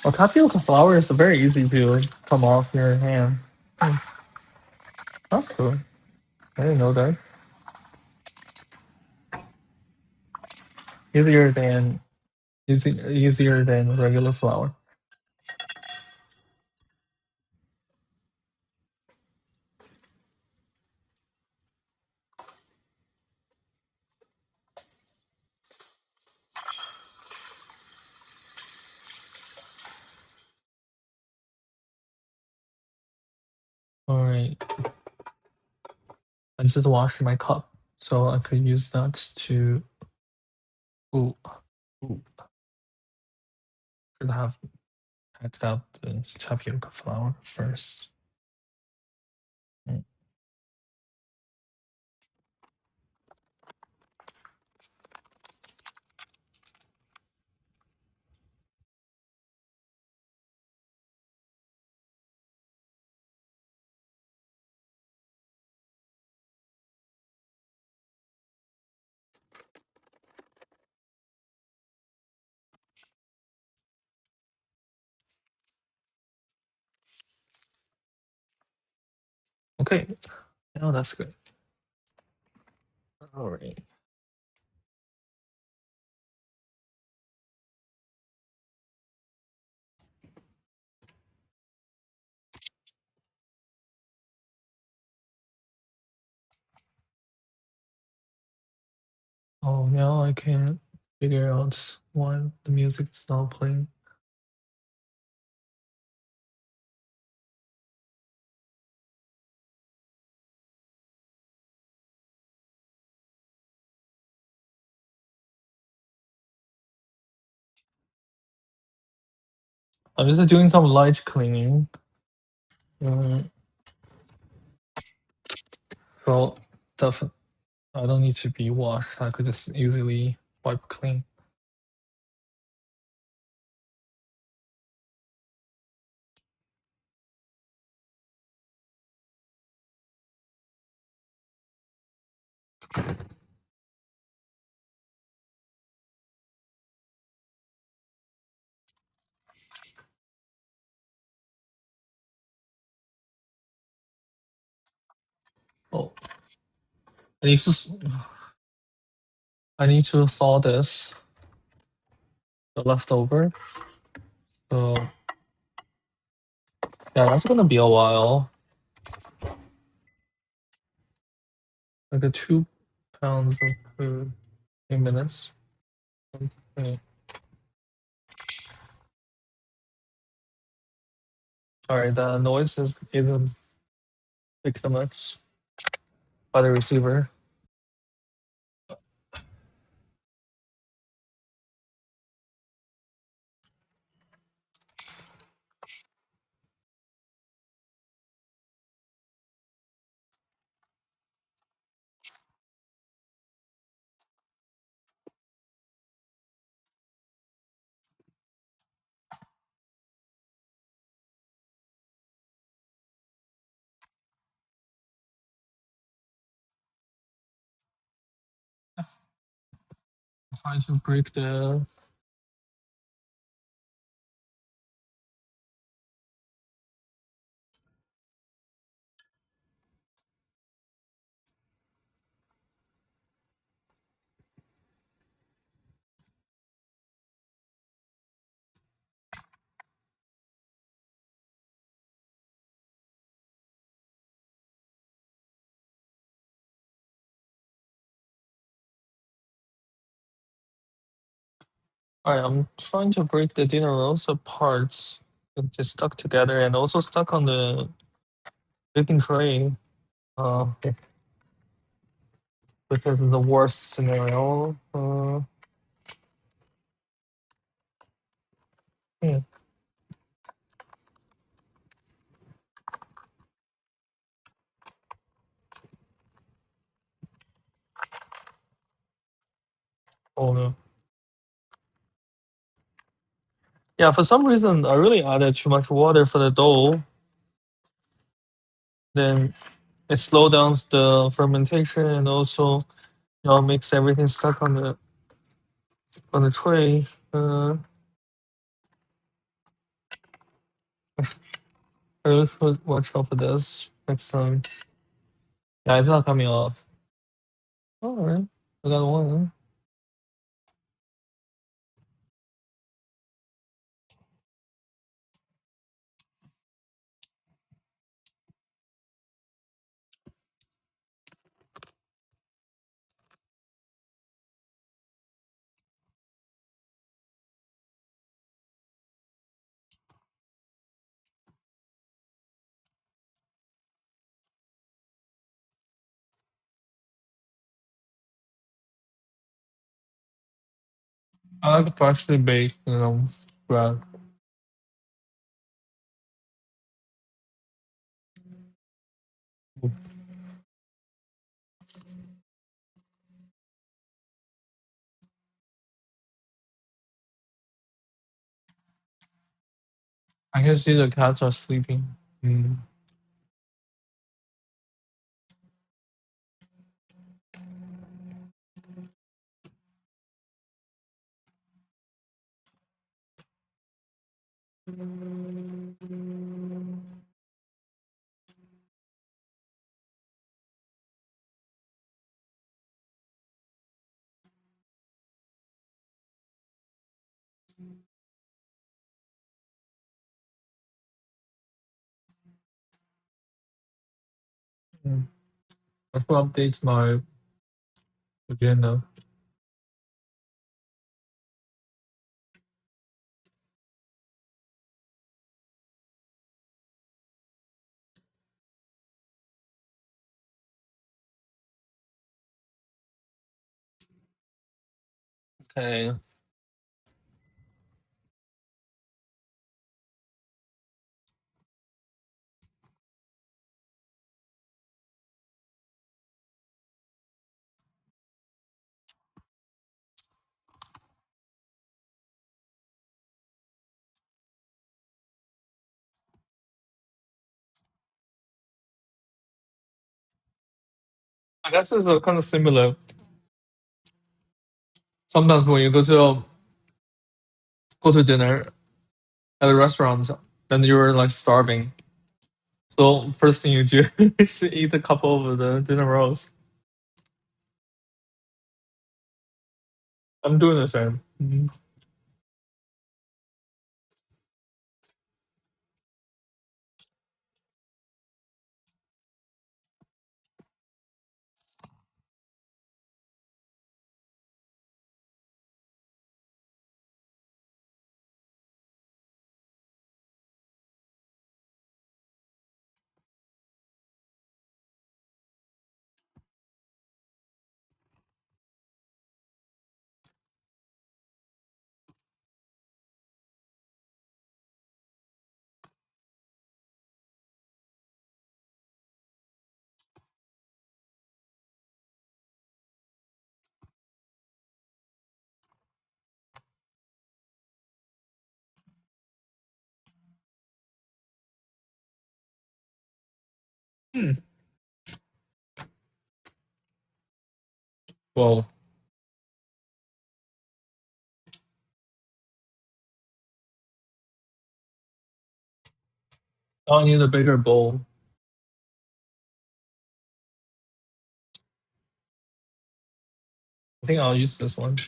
Well, tapioca flour is very easy to come off your hand. That's cool. I didn't know that. Easier than regular flour. Alright. I just washed my cup, so I could use that to. Ooh, ooh. Should have packed out the tapioca flour first. Okay, now that's good. Alright. Oh, now I can't figure out why the music is not playing. I'm just doing some light cleaning. So stuff I don't need to be washed. I could just easily wipe clean. Oh, I need to. I need to thaw this, the leftover. So yeah, that's gonna be a while. Like a 2 pounds of food, 2 minutes. Okay. Sorry, the noise isn't picked up much by the receiver. Trying to break the. Alright, I'm trying to break the dinner rolls apart. They're stuck together and also stuck on the baking tray. Which is the worst scenario. Yeah. Oh no. Yeah, for some reason I really added too much water for the dough. Then it slows down the fermentation and also makes everything stuck on the tray. I really should watch out for this next time. Yeah, it's not coming off. Alright. I got one. I like freshly baked, bread. I can see the cats are sleeping. Mm. Mm. I will update my agenda. Okay. I guess it's kind of similar. Sometimes when you go to dinner at a restaurant, then you're like starving. So first thing you do is eat a couple of the dinner rolls. I'm doing the same. Mhm. Well, Oh, I need a bigger bowl. I think I'll use this one.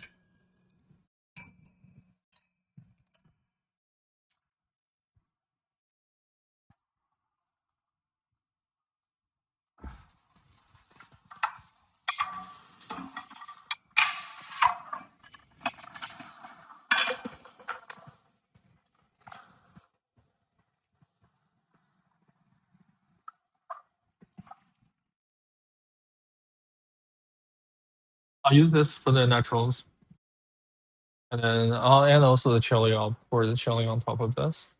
I'll use this for the naturals. And then and also the chili. I'll pour the chili on top of this.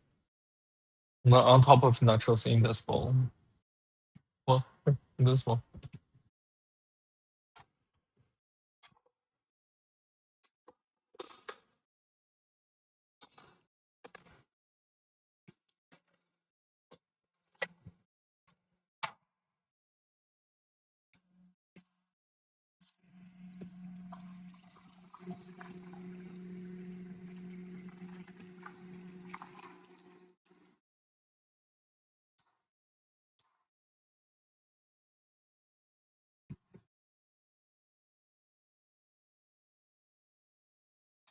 On top of naturals in this bowl. Well, in this bowl.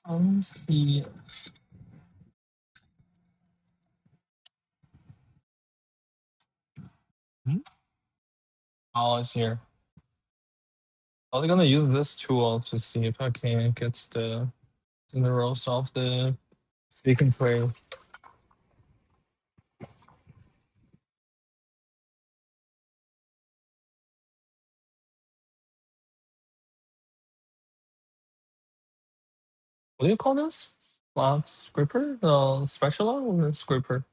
Let's see. Oh, it's here. I was gonna use this tool to see if I can get the minerals off the baking tray. What do you call this? Scraper? Spatula or scraper?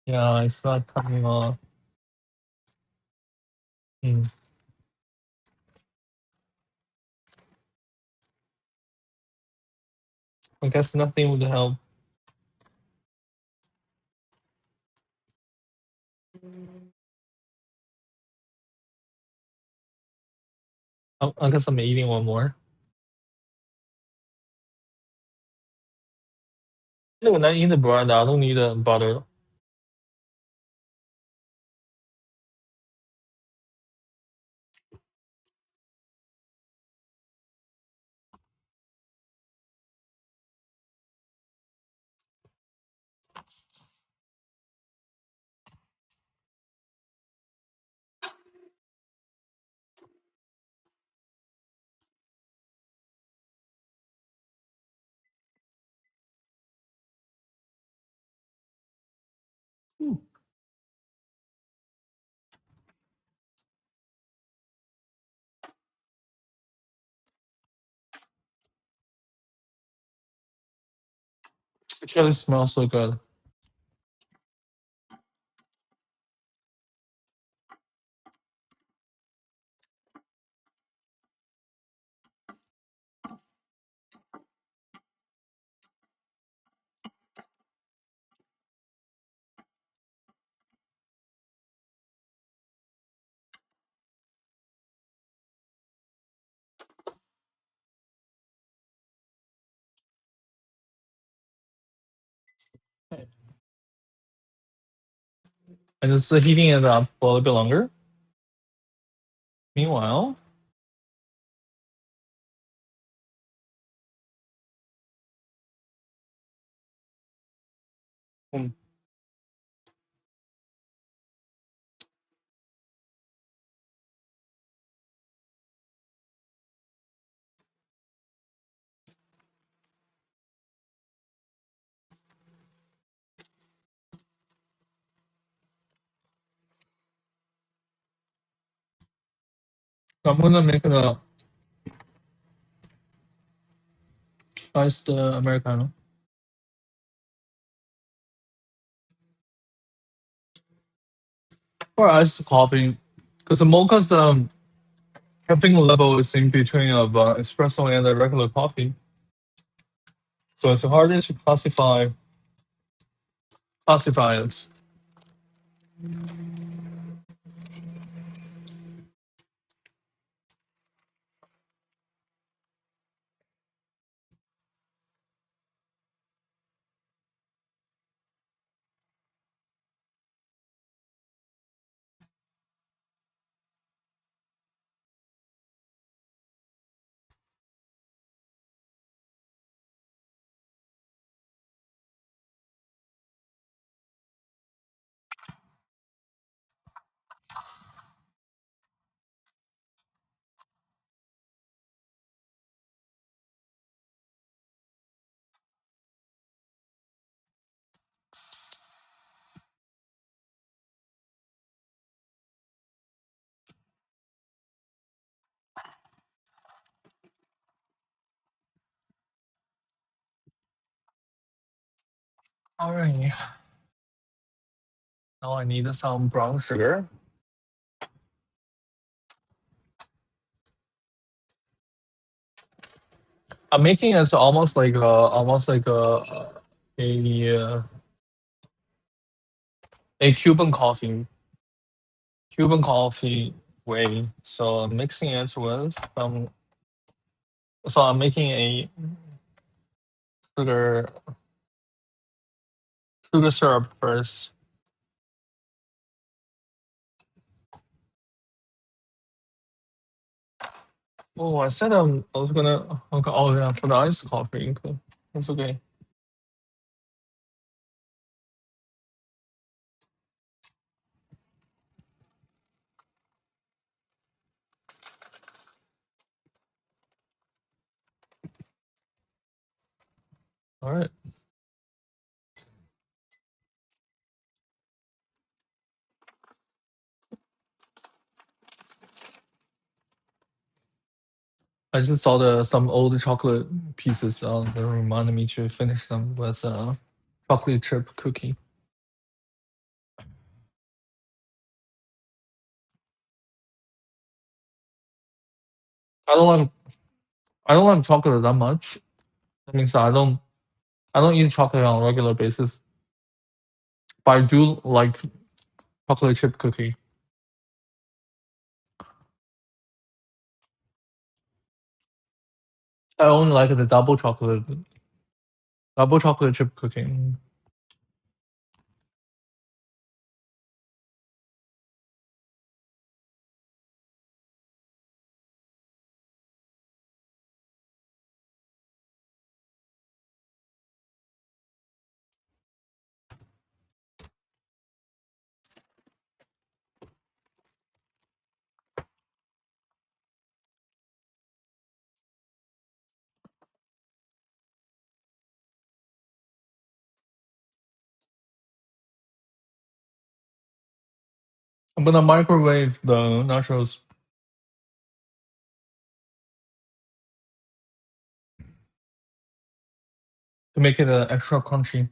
Yeah, it's not coming off. Hmm. I guess nothing would help. I guess I'm eating one more. When I eat the bread, I don't need butter. It actually smells so good. And it's heating it up for a little bit longer. Meanwhile, I'm gonna make the iced Americano. Or iced coffee. Because the mocha's caffeine level is in between of espresso and a regular coffee. So it's harder to classify it. All right. Now I need some brown sugar. I'm making it a a Cuban coffee way. So I'm mixing it with some. So I'm making a sugar sugar syrup first. Oh, I said I was gonna. Okay, oh yeah, for the iced coffee. Cool. That's okay. All right. I just saw some old chocolate pieces. That reminded me to finish them with chocolate chip cookie. I don't like I don't like chocolate that much. That means I don't eat chocolate on a regular basis. But I do like chocolate chip cookie. I only like the double chocolate chip cookie. I'm gonna microwave the nachos to make it extra crunchy.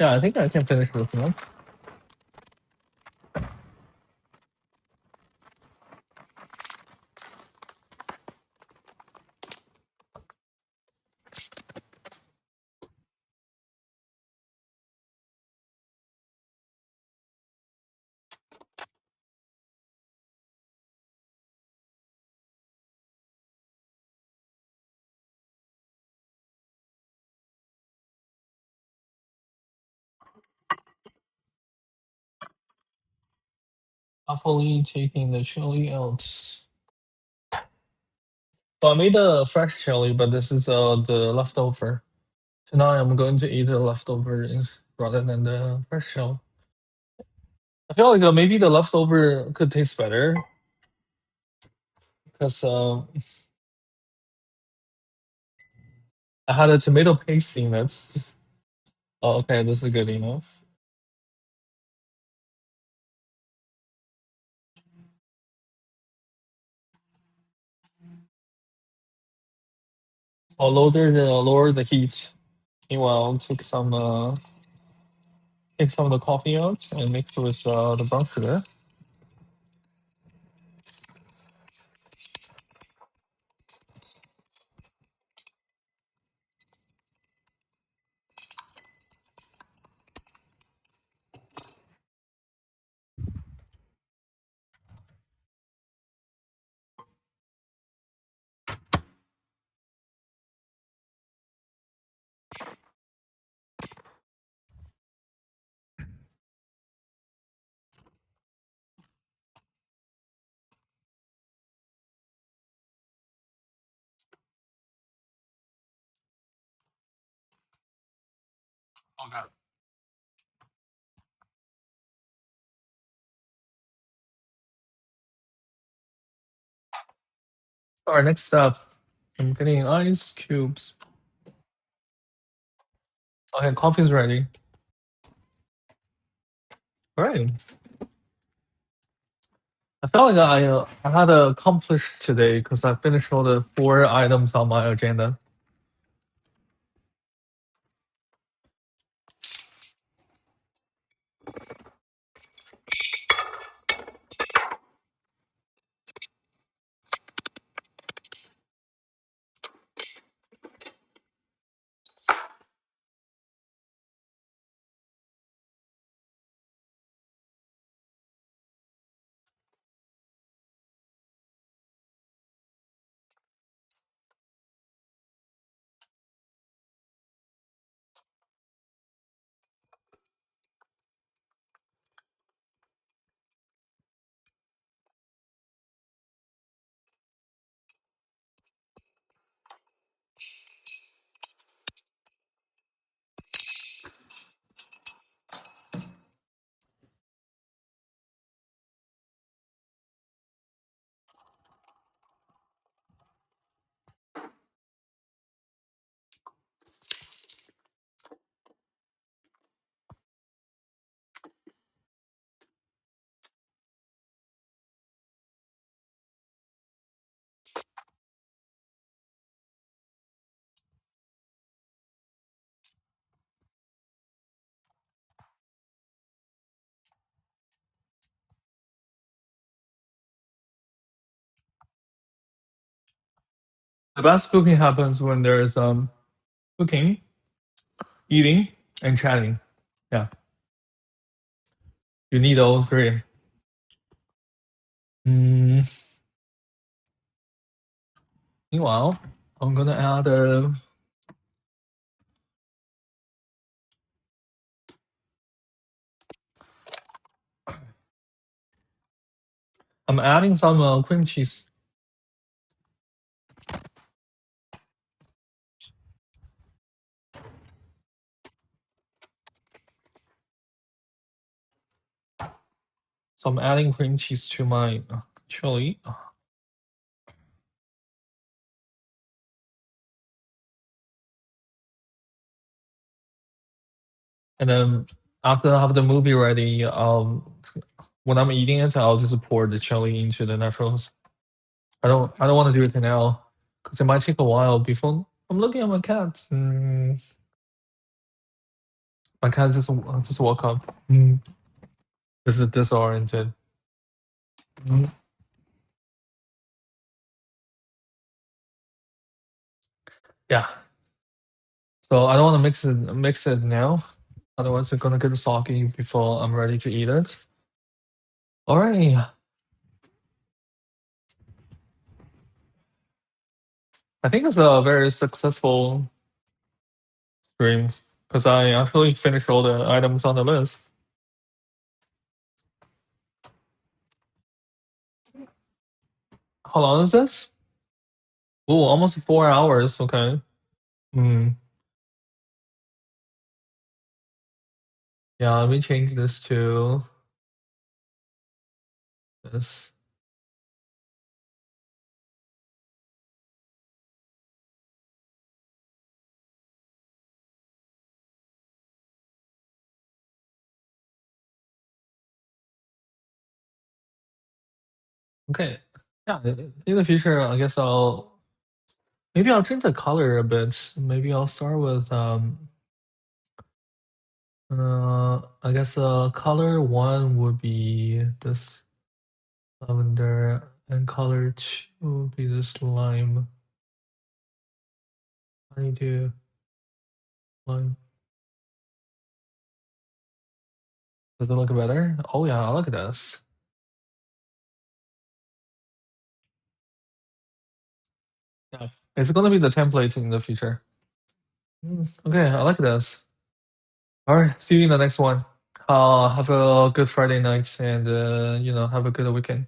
Yeah, I think I can finish with one. Carefully taking the chili out. So I made a fresh chili, but this is the leftover. So now I'm going to eat the leftover rather than the fresh shell. I feel like maybe the leftover could taste better because I had a tomato paste in it. Oh, okay, this is good enough. I'll lower the heat. Meanwhile, take some of the coffee out and mix it with the brown sugar. Okay. All right, next up, I'm getting ice cubes. Okay, coffee's ready. All right. I felt like I had accomplished today because I finished all the 4 items on my agenda. The best cooking happens when there's cooking, eating, and chatting. Yeah, you need all 3. Mm, meanwhile, I'm gonna add I'm adding some cream cheese. So I'm adding cream cheese to my chili. And then after I have the movie ready, when I'm eating it, I'll just pour the chili into the nachos. I don't want to do it now because it might take a while before. I'm looking at my cat. My cat just woke up. This is disoriented. Mm. Yeah. So I don't want to mix it now. Otherwise, it's gonna get soggy before I'm ready to eat it. All right. I think it's a very successful stream because I actually finished all the items on the list. How long is this? Oh, almost 4 hours. Okay. Hmm. Yeah, let me change this to this. Okay. Yeah, in the future, I guess I'll change the color a bit. Maybe I'll start with I guess color 1 would be this lavender, and color 2 would be this lime. I need to lime. Does it look better? Oh yeah, I like this. Yeah, it's gonna be the template in the future. Okay, I like this. All right, see you in the next one. Have a good Friday night, and have a good weekend.